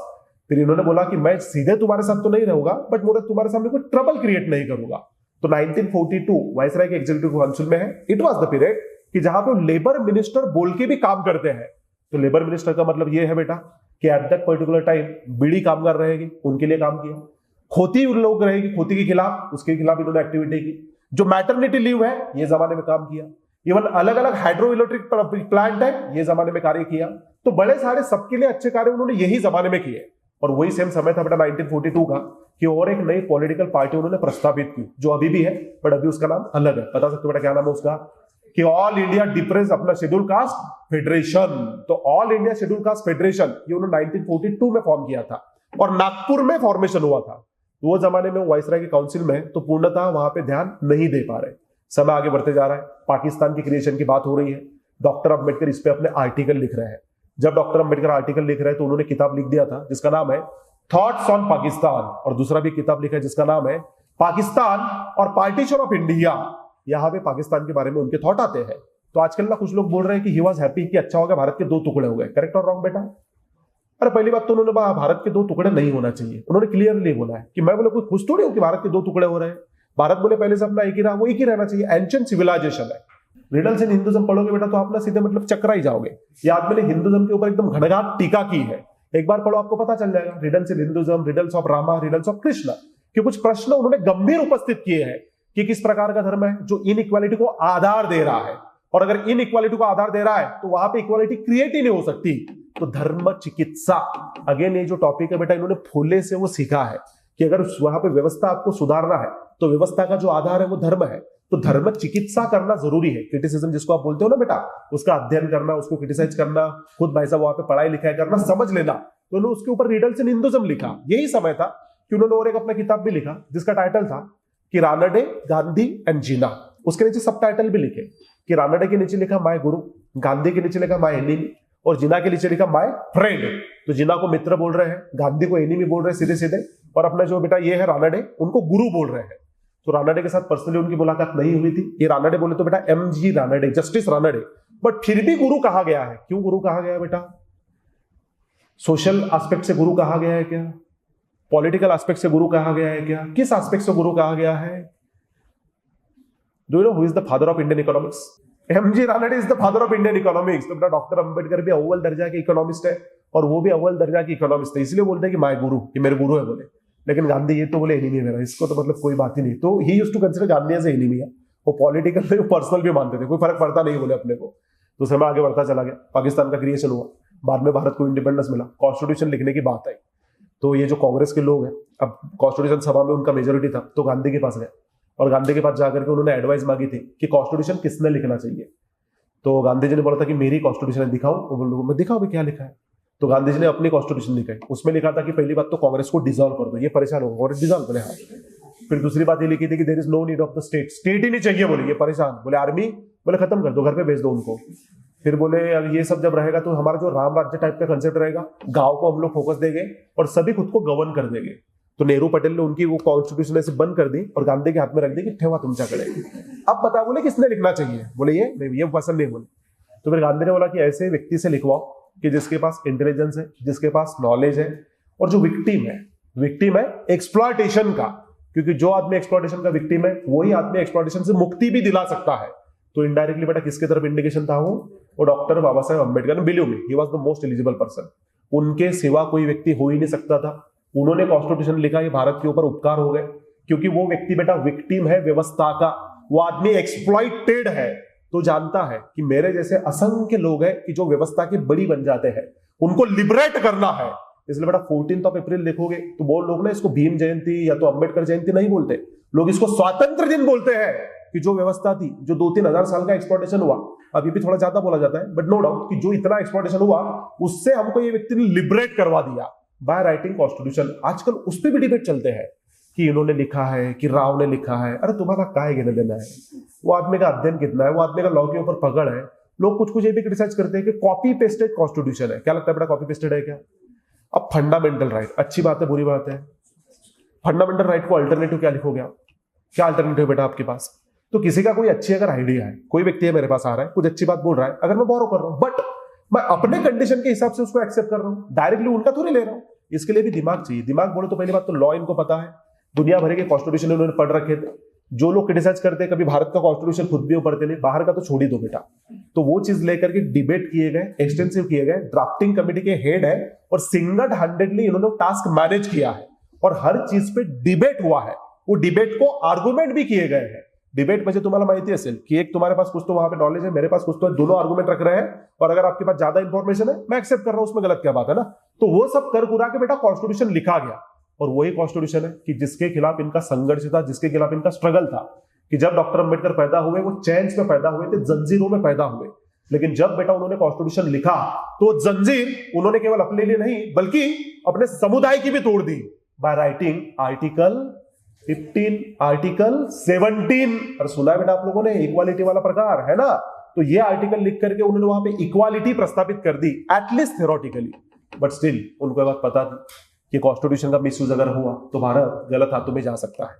Speaker 1: फिर इन्होंने बोला कि मैं सीधे तुम्हारे साथ तो नहीं रहूंगा, बट मैं तुम्हारे सामने कोई ट्रबल क्रिएट नहीं करूंगा। तो 1942 वाइसराय के एग्जीक्यूटिव काउंसिल में है। इट वाज द पीरियड कि जहां पे लेबर मिनिस्टर बोल के भी काम करते हैं। तो लेबर मिनिस्टर का मतलब ये है बेटा कि एट दैट पर्टिकुलर टाइम बीड़ी कामगार रहेगी, उनके लिए काम किया। खोती उन लोग रहेगी, खोती के खिलाफ, उसके खिलाफ इन्होंने एक्टिविटी की। जो मैटरनिटी लीव है ये जमाने में काम किया। इवन अलग अलग हाइड्रो इलेक्ट्रिक प्लांट है, ये जमाने में कार्य किया। तो बड़े सारे सबके लिए अच्छे कार्य उन्होंने यही जमाने में किए। और वही सेम समय था बेटा 1942 का कि और एक नई पॉलिटिकल पार्टी उन्होंने प्रस्तावित की, जो अभी भी है, बट अभी उसका नाम अलग है। बता सकते हो बेटा क्या नाम है उसका? कि ऑल इंडिया डिफरेंस अपना शेड्यूल कास्ट फेडरेशन। तो all India schedule caste federation ये उन्होंने 1942 में फॉर्म किया था और नागपुर में फॉर्मेशन हुआ था। वो जमाने में वाइसराय के काउंसिल में तो पूर्णतः वहां पे ध्यान नहीं दे पा रहे। समय आगे बढ़ते जा रहा है, पाकिस्तान की क्रिएशन की बात हो रही है। डॉक्टर अम्बेडकर इस पे अपने आर्टिकल लिख रहे हैं। जब डॉक्टर अम्बेडकर आर्टिकल लिख रहे हैं तो उन्होंने किताब लिख दिया था जिसका नाम है थॉट्स ऑन पाकिस्तान, और दूसरा भी किताब लिखा है जिसका नाम है पाकिस्तान और पार्टीशन ऑफ इंडिया। यहां पे पाकिस्तान के बारे में उनके थॉट आते हैं। तो आजकल ना कुछ लोग बोल रहे हैं कि ही वाज हैप्पी कि अच्छा हो गया भारत के 2 टुकड़े हो गए। करेक्ट और रॉन्ग बेटा? अरे पहली बात तो उन्होंने भारत के 2 टुकड़े नहीं होना चाहिए। उन्होंने क्लियरली बोला है कि मैं बोले कोई खुश थोड़ी हूं कि भारत के 2 टुकड़े हो रहे हैं। भारत बोले पहले से अपना एक ही रहा, वो एक ही रहना चाहिए। एंशिएंट सिविलाइजेशन है। रिडल्स इन हिंदुइज्म पढ़ोगे बेटा तो आप ना सीधे मतलब चकरा ही जाओगे। याद मैंने हिंदुइज्म के ऊपर एकदम घनघात टीका की है, एक बार पढ़ो आपको पता चल जाएगा। Riddles in Hinduism, riddles of Rama, riddles of Krishna के कुछ प्रश्न उन्होंने गंभीर उपस्थित किए हैं कि किस प्रकार का धर्म है जो इनइक्वालिटी को आधार दे रहा है, और अगर इनइक्वालिटी को आधार दे रहा है तो वहां पे इक्वालिटी क्रिएट ही नहीं हो सकती। तो धर्म चिकित्सा, अगेन ये जो टॉपिक है बेटा इन्होंने फूले से वो सीखा है कि अगर वहां पे व्यवस्था आपको सुधारना है तो व्यवस्था का जो आधार है वो धर्म है। तो धर्म चिकित्सा करना जरूरी है। क्रिटिसिज्म जिसको आप बोलते हो ना बेटा, उसका अध्ययन करना, उसको क्रिटिसाइज करना, खुद भाई साहब वहां पे पढ़ाई लिखाई करना, समझ लेना। तो उन्होंने उसके ऊपर रिडल्स इन हिंदुइज्म लिखा। यही समय था कि उन्होंने और एक अपना किताब भी लिखा जिसका टाइटल था कि रानडे, गांधी एंड जीना। उसके नीचे सब टाइटल भी लिखे कि रानडे के नीचे लिखा माय गुरु, गांधी के नीचे लिखा माय एनिमी, और जिना के नीचे लिखा माय फ्रेंड। तो जिना को मित्र बोल रहे हैं, गांधी को एनिमी बोल रहे हैं सीधे सीधे, और अपना जो बेटा ये है रानडे उनको गुरु बोल रहे हैं। तो रानडे के साथ पर्सनली उनकी मुलाकात नहीं हुई थी। ये रानडे बोले तो बेटा MG Ranade, justice Ranade, but फिर भी गुरु कहा गया है। क्यों गुरु कहा गया है बेटा? सोशल एस्पेक्ट से गुरु कहा गया है क्या? पॉलिटिकल एस्पेक्ट से गुरु कहा गया है क्या? किस एस्पेक्ट से गुरु कहा गया है? Do you know who is the father of Indian economics? MG Ranade is the father of Indian economics. तो बेटा डॉक्टर अंबेडकर भी अव्वल दर्जा के इकोनॉमिस्ट है और वो भी अव्वल दर्जा की इकोनॉमिस्ट है, इसलिए बोलते हैं कि माय गुरु, ये मेरे गुरु है बोले। लेकिन गांधी ये तो बोले एनिमी मेरा, इसको तो मतलब कोई बात ही नहीं। तो he used to consider Gandhi as enemy है। वो पॉलिटिकल थे, वो पर्सनल भी मानते थे, कोई फर्क पड़ता नहीं बोले अपने को। तो समय आगे बढ़ता चला गया, पाकिस्तान का क्रिएशन हुआ, बाद में भारत को इंडिपेंडेंस मिला, कॉन्स्टिट्यूशन लिखने की बात आई। तो ये जो कांग्रेस के लोग हैं, अब कॉन्स्टिट्यूशन सभा में उनका मेजोरिटी था, तो गांधी के पास गए और गांधी के पास जाकर के उन्होंने एडवाइस मांगी थी कि कॉन्स्टिट्यूशन किसने लिखना चाहिए। तो गांधी जी ने बोला था कि मेरी कॉन्स्टिट्यूशन दिखाओ। मैं दिखाओ भी क्या लिखा है। तो गांधी जी ने अपनी कॉन्स्टिट्यूशन लिखाई। उसमें लिखा था कि पहली बात तो कांग्रेस को डिसॉल्व कर दो, ये परेशान होगा, कांग्रेस डिसॉल्व बोले हाँ। फिर दूसरी बात ये लिखी थी कि there is no need of the state, state ही नहीं चाहिए बोले, ये परेशान, बोले आर्मी, बोले खत्म कर दो, घर पे भेज दो उनको। फिर बोले अब ये सब जब रहेगा तो हमारा जो राम राज्य टाइप का कंसेप्ट रहेगा, गांव को हम लोग फोकस देंगे और सभी खुद को गवर्न कर देंगे। तो नेहरू पटेल ने उनकी वो कॉन्स्टिट्यूशन ऐसे बंद कर दी और गांधी के हाथ में रख दी कि ठेवा तुमच्याकडे। अब बता बोले किसने लिखना चाहिए, बोले ये पसंद नहीं बोले। तो फिर गांधी ने बोला कि ऐसे व्यक्ति से लिखवाओ कि जिसके पास इंटेलिजेंस है, जिसके पास नॉलेज है, और जो विक्टिम है एक्सप्लॉयटेशन का, क्योंकि जो आदमी एक्सप्लॉयटेशन का विक्टिम है वही आदमी एक्सप्लॉयटेशन से मुक्ति भी दिला सकता है। तो इनडायरेक्टली बेटा किसके तरफ इंडिकेशन था? वो doctor Baba Saheb Ambedkar. Believe me, he was the most eligible person. उनके सिवा कोई व्यक्ति हो ही नहीं सकता था। उन्होंने कॉन्स्टिट्यूशन लिखा, ये भारत के ऊपर उपकार हो गए, क्योंकि वो व्यक्ति बेटा विक्टिम है व्यवस्था का, वो आदमी एक्सप्लॉइटेड है, तो जानता है कि मेरे जैसे असंख्य लोग हैं कि जो व्यवस्था के बड़ी बन जाते हैं, उनको लिबरेट करना है। इसलिए बेटा 14 अप्रैल देखोगे तो वो लोग ना इसको भीम जयंती या तो अंबेडकर जयंती नहीं बोलते, लोग इसको स्वातंत्र दिन बोलते हैं। कि जो व्यवस्था थी, जो 2-3 हजार साल का एक्सप्लॉयटेशन हुआ, अभी भी थोड़ा ज्यादा बोला जाता है, बट नो डाउट कि जो इतना एक्सप्लॉयटेशन हुआ उससे हमको ये व्यक्ति ने लिबरेट करवा दिया बाय राइटिंग कॉन्स्टिट्यूशन। आजकल उस पर भी डिबेट चलते हैं कि इन्होंने लिखा है कि राव ने लिखा है। अरे तुम्हारा काय गिने देना है? वो आदमी का अध्ययन कितना है, वो आदमी का लॉ के ऊपर पकड़ है। लोग कुछ कुछ ये भी क्रिटिसाइज करते हैं कि कॉपी पेस्टेड कॉन्स्टिट्यूशन है। क्या लगता है बेटा, कॉपी पेस्टेड है क्या? अब फंडामेंटल राइट, अच्छी बात है बुरी बात है? फंडामेंटल राइट को अल्टरनेटिव क्या लिखोगे आप? क्या अल्टरनेटिव बेटा आपके पास? तो किसी का कोई अच्छी अगर आइडिया है, कोई व्यक्ति है मेरे पास आ रहा है, कुछ अच्छी बात बोल रहा है, अगर मैं बोरो कर रहा हूं, बट मैं अपने कंडीशन के हिसाब से उसको एक्सेप्ट कर रहा हूं, डायरेक्टली उनका थोड़ी ले रहा हूं। इसके लिए भी दिमाग चाहिए। दिमाग बोले तो पहली बात तो लॉ इनको पता है, दुनिया भर के कॉन्स्टिट्यूशन उन्होंने पढ़ रखे थे। जो लोग क्रिटिसाइज करते हैं कभी भारत का कॉन्स्टिट्यूशन खुद भी वो पढ़ते नहीं, बाहर का तो छोड़ ही दो बेटा। तो वो चीज लेकर के डिबेट किए गए, एक्सटेंसिव किए गए, ड्राफ्टिंग कमेटी के हेड है और सिंगल हैंडेडली इन्होंने टास्क मैनेज किया है और हर चीज पे डिबेट हुआ है। वो डिबेट को आर्गुमेंट भी किए गए हैं। डिबेट म्हणजे तुम्हाला माहिती असेल कि एक तुम्हारे पास कुछ तो वहां पे नॉलेज है, मेरे पास कुछ तो है, दोनों आर्गुमेंट रख रहे हैं और अगर आपके पास ज्यादा इंफॉर्मेशन है मैं एक्सेप्ट कर रहा हूं, उसमें गलत क्या बात है ना। तो वो सब कर कुरा के बेटा कॉन्स्टिट्यूशन लिखा गया और वही कॉन्स्टिट्यूशन है कि जिसके खिलाफ इनका संघर्ष था, जिसके खिलाफ इनका स्ट्रगल था। कि जब डॉक्टर अंबेडकर पैदा हुए वो चैन्स में पैदा हुए थे, जंजीरों में पैदा हुए, लेकिन जब बेटा उन्होंने कॉन्स्टिट्यूशन लिखा तो जंजीर उन्होंने केवल अपने लिए नहीं बल्कि अपने समुदाय की भी तोड़ दी बाय राइटिंग आर्टिकल 15, आर्टिकल 17। और सुना है बेटा आप लोगों ने, इक्वालिटी वाला प्रकार है ना। तो ये आर्टिकल लिख करके उन्होंने वहां पे इक्वालिटी प्रस्तावित कर दी, एटलीस्ट थ्योरेटिकली। बट स्टिल उनको बात पता थी कि कॉन्स्टिट्यूशन का मिसयूज अगर हुआ तो भारत गलत हाथों में जा सकता है।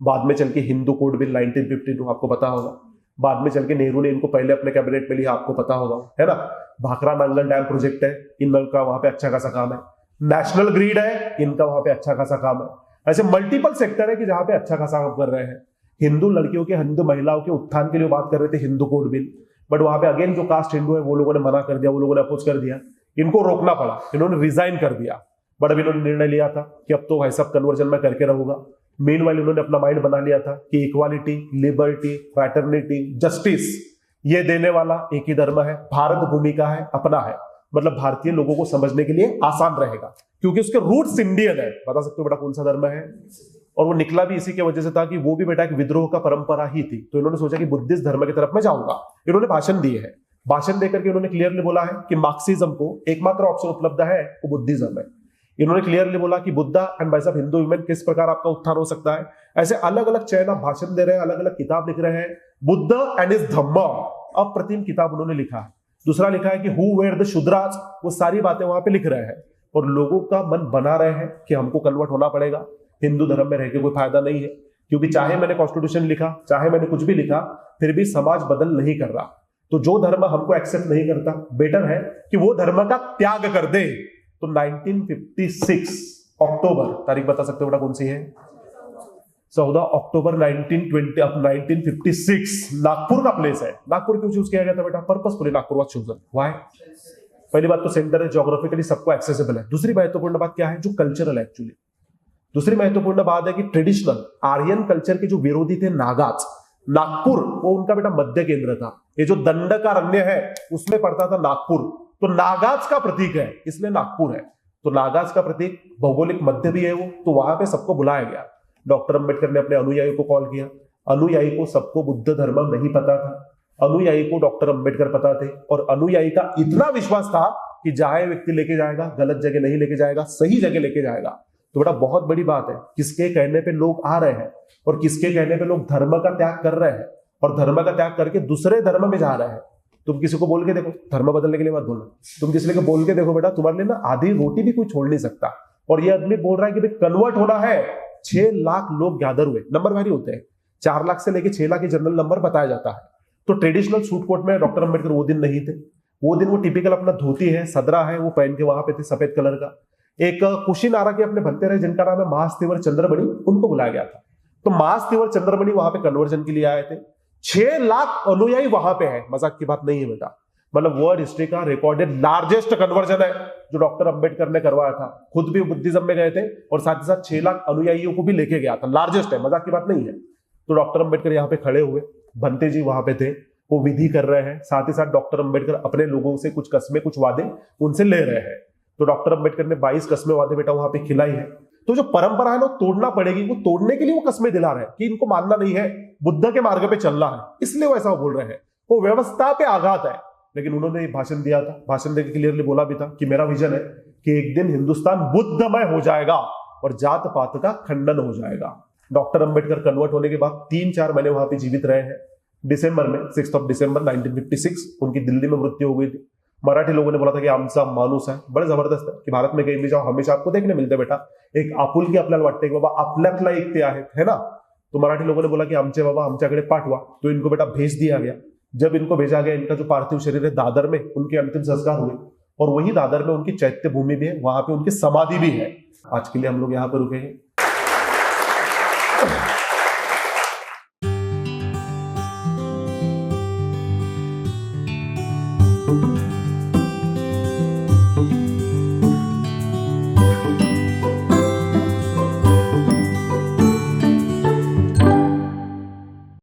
Speaker 1: बाद में चल के हिंदू कोड बिल 1952 आपको पता होगा, बाद में चल के नेहरू ने इनको पहले अपने कैबिनेट में लिया, आपको पता होगा, है ना। भाखरा नांगल डैम प्रोजेक्ट है, इनका वहां पे अच्छा खासा काम है। नेशनल ग्रिड है, इनका वहां पे अच्छा खासा काम है। ऐसे मल्टीपल सेक्टर है कि जहां पे अच्छा खासा काम कर रहे हैं। हिंदू लड़कियों के, हिंदू महिलाओं के उत्थान के लिए बात कर रहे थे हिंदू कोड बिल, बट वहां पे अगेन जो कास्ट हिंदू है वो लोगों ने मना कर दिया, वो लोगों ने अपोज कर दिया, इनको रोकना पड़ा, इन्होंने रिजाइन कर दिया। बट अब इन्होंने निर्णय लिया था कि अब तो भाई सब कन्वर्जन में करके रहूंगा। मेनवाइल उन्होंने अपना माइंड बना लिया था कि इक्वालिटी, लिबर्टी, फ्रैटर्निटी, जस्टिस ये देने वाला एक ही धर्म है, भारत भूमि का है, अपना है, मतलब भारतीय लोगों को समझने के लिए आसान रहेगा क्योंकि उसके रूट्स इंडियन है। बता सकते हो बेटा कौन सा धर्म है? और वो निकला भी इसी की वजह से था कि वो भी बेटा एक विद्रोह का परंपरा ही थी। तो इन्होंने सोचा कि बुद्धिस्ट धर्म की तरफ मैं जाऊंगा। इन्होंने भाषण दिए हैं, भाषण देकर के उन्होंने क्लियरली बोला है कि मार्क्सिज्म को एकमात्र ऑप्शन उपलब्ध है वो बुद्धिज्म है। इन्होंने क्लियरली बोला कि बुद्धा एंड भाई साहब हिंदू वुमेन किस प्रकार आपका उत्थान हो सकता है। ऐसे अलग अलग चयन आप भाषण दे रहे हैं, अलग अलग किताब लिख रहे हैं। बुद्ध एंड इज धम्म, अप्रतिम किताब उन्होंने लिखा है। दूसरा लिखा है कि हु वेयर द शूद्राज, वो सारी बातें वहां पे लिख रहे हैं और लोगों का मन बना रहे हैं कि हमको कन्वर्ट होना पड़ेगा, हिंदू धर्म में रह के कोई फायदा नहीं है, क्योंकि चाहे मैंने कॉन्स्टिट्यूशन लिखा, चाहे मैंने कुछ भी लिखा, फिर भी समाज बदल नहीं कर रहा। तो जो धर्म हमको एक्सेप्ट नहीं करता, बेटर है कि वो धर्म का त्याग कर दे। तो 1956 अक्टूबर, तारीख बता सकते हो बेटा कौन सी है? 14 अक्टूबर 1956 नागपुर का प्लेस है। नागपुर क्यों चूज किया गया था बेटा? Purposefully Nagpur was chosen. Why? पहली बात तो सेंटर है, ज्योग्राफिकली सबको एक्सेसिबल है। दूसरी महत्वपूर्ण बात क्या है? जो कल्चरल है एक्चुअली। दूसरी महत्वपूर्ण बात है कि ट्रेडिशनल आर्यन कल्चर के जो विरोधी थे नागाज, नागपुर वो उनका बेटा मध्य केंद्र था। ये जो दंडकारण्य है उसमें पड़ता था नागपुर, तो नागाज का प्रतीक है इसलिए नागपुर है। तो नागाज का प्रतीक भौगोलिक मध्य भी है वो, तो वहां पे सबको बुलाया गया। डॉक्टर अंबेडकर ने अपने अनुयायी को कॉल किया। अनुयायी को सबको बुद्ध धर्म नहीं पता था, अनुयायी को डॉक्टर अंबेडकर पता थे और अनुयायी का इतना विश्वास था कि जहां व्यक्ति लेके जाएगा गलत जगह नहीं लेके जाएगा, सही जगह लेके जाएगा। तो बेटा बहुत बड़ी बात है, किसके कहने पे लोग आ रहे हैं और किसके कहने पे लोग धर्म का त्याग कर रहे हैं और धर्म का त्याग करके दूसरे धर्म में जा रहे हैं। तुम किसी को बोल के देखो, धर्म बदलने के लिए मत बोलना, तुम किसी को बोल के देखो बेटा तुम्हारे लिए ना आधी रोटी भी कोई छोड़ नहीं सकता। और ये आदमी बोल रहा है कि भाई कन्वर्ट होना है। 6 लाख लोग गैदर हुए, नंबर भारी होते हैं, 4 लाख से लेके 6 लाख के जनरल नंबर बताया जाता है। तो ट्रेडिशनल सूट कोट में डॉक्टर अंबेडकर वो दिन नहीं थे। वो दिन वो टिपिकल अपना धोती है, सदरा है, वो पहन के वहां पे थे सफेद कलर का। एक कुशीनारा के अपने बनते रहे जिनका नाम है महास्तिवर चंद्रमणि, उनको बुलाया गया था। तो मास तिवर चंद्रमणि वहां पे कन्वर्जन के लिए आए थे। 6 लाख अनुयायी वहां पे है, मजाक की बात नहीं है बेटा। मतलब वर्ल्ड हिस्ट्री का रिकॉर्डेड लार्जेस्ट कन्वर्जन है जो डॉक्टर अंबेडकर ने करवाया था। खुद भी बुद्धिज्म में गए थे और साथ ही साथ 6 लाख अनुयायियों को भी लेके गया था। लार्जेस्ट है, मजाक की बात नहीं है। तो डॉक्टर अंबेडकर यहाँ पे खड़े हुए, भंते जी वहां पे थे, वो विधि कर रहे हैं। साथ ही साथ डॉक्टर अंबेडकर अपने लोगों से कुछ कस्में, कुछ वादे उनसे ले रहे हैं। तो डॉक्टर अंबेडकर ने 22 कस्में वादे बेटा वहां पे खिलाई है। तो जो परंपरा है ना तोड़ना पड़ेगी, वो तोड़ने के लिए वो कस्में दिला रहे हैं कि इनको मानना नहीं है, बुद्ध के मार्ग पे चलना है, इसलिए वो ऐसा बोल रहे हैं। वो व्यवस्था पे आघात है। लेकिन उन्होंने भाषण दिया था, भाषण देकर क्लियरली बोला भी था कि मेरा विजन है कि एक दिन हिंदुस्तान बुद्धमय हो जाएगा और जात पात का खंडन हो जाएगा। डॉक्टर अंबेडकर कन्वर्ट होने के बाद 3-4 महीने वहां पे जीवित रहे हैं। दिसंबर में 6 दिसंबर 1956 उनकी दिल्ली में मृत्यु हो गई थी। मराठी लोगों ने बोला था की आमचा माणूस आहे, बड़े जबरदस्त है कि भारत में कहीं भी जाओ हमेशा आपको देखने मिलते बेटा एक आपुलकी आपल्याला वाटते की बाबा आपल्यातला एक ते आहेत, है ना। तो मराठी लोगों ने बोला कि आमचे बाबा आमच्याकडे पाठवा। तो इनको बेटा भेज दिया गया। जब इनको भेजा गया, इनका जो पार्थिव शरीर है दादर में उनके अंतिम संस्कार हुए और वही दादर में उनकी चैत्य भूमि भी है, वहां पे उनकी समाधि भी है। आज के लिए हम लोग यहाँ पर रुके हैं।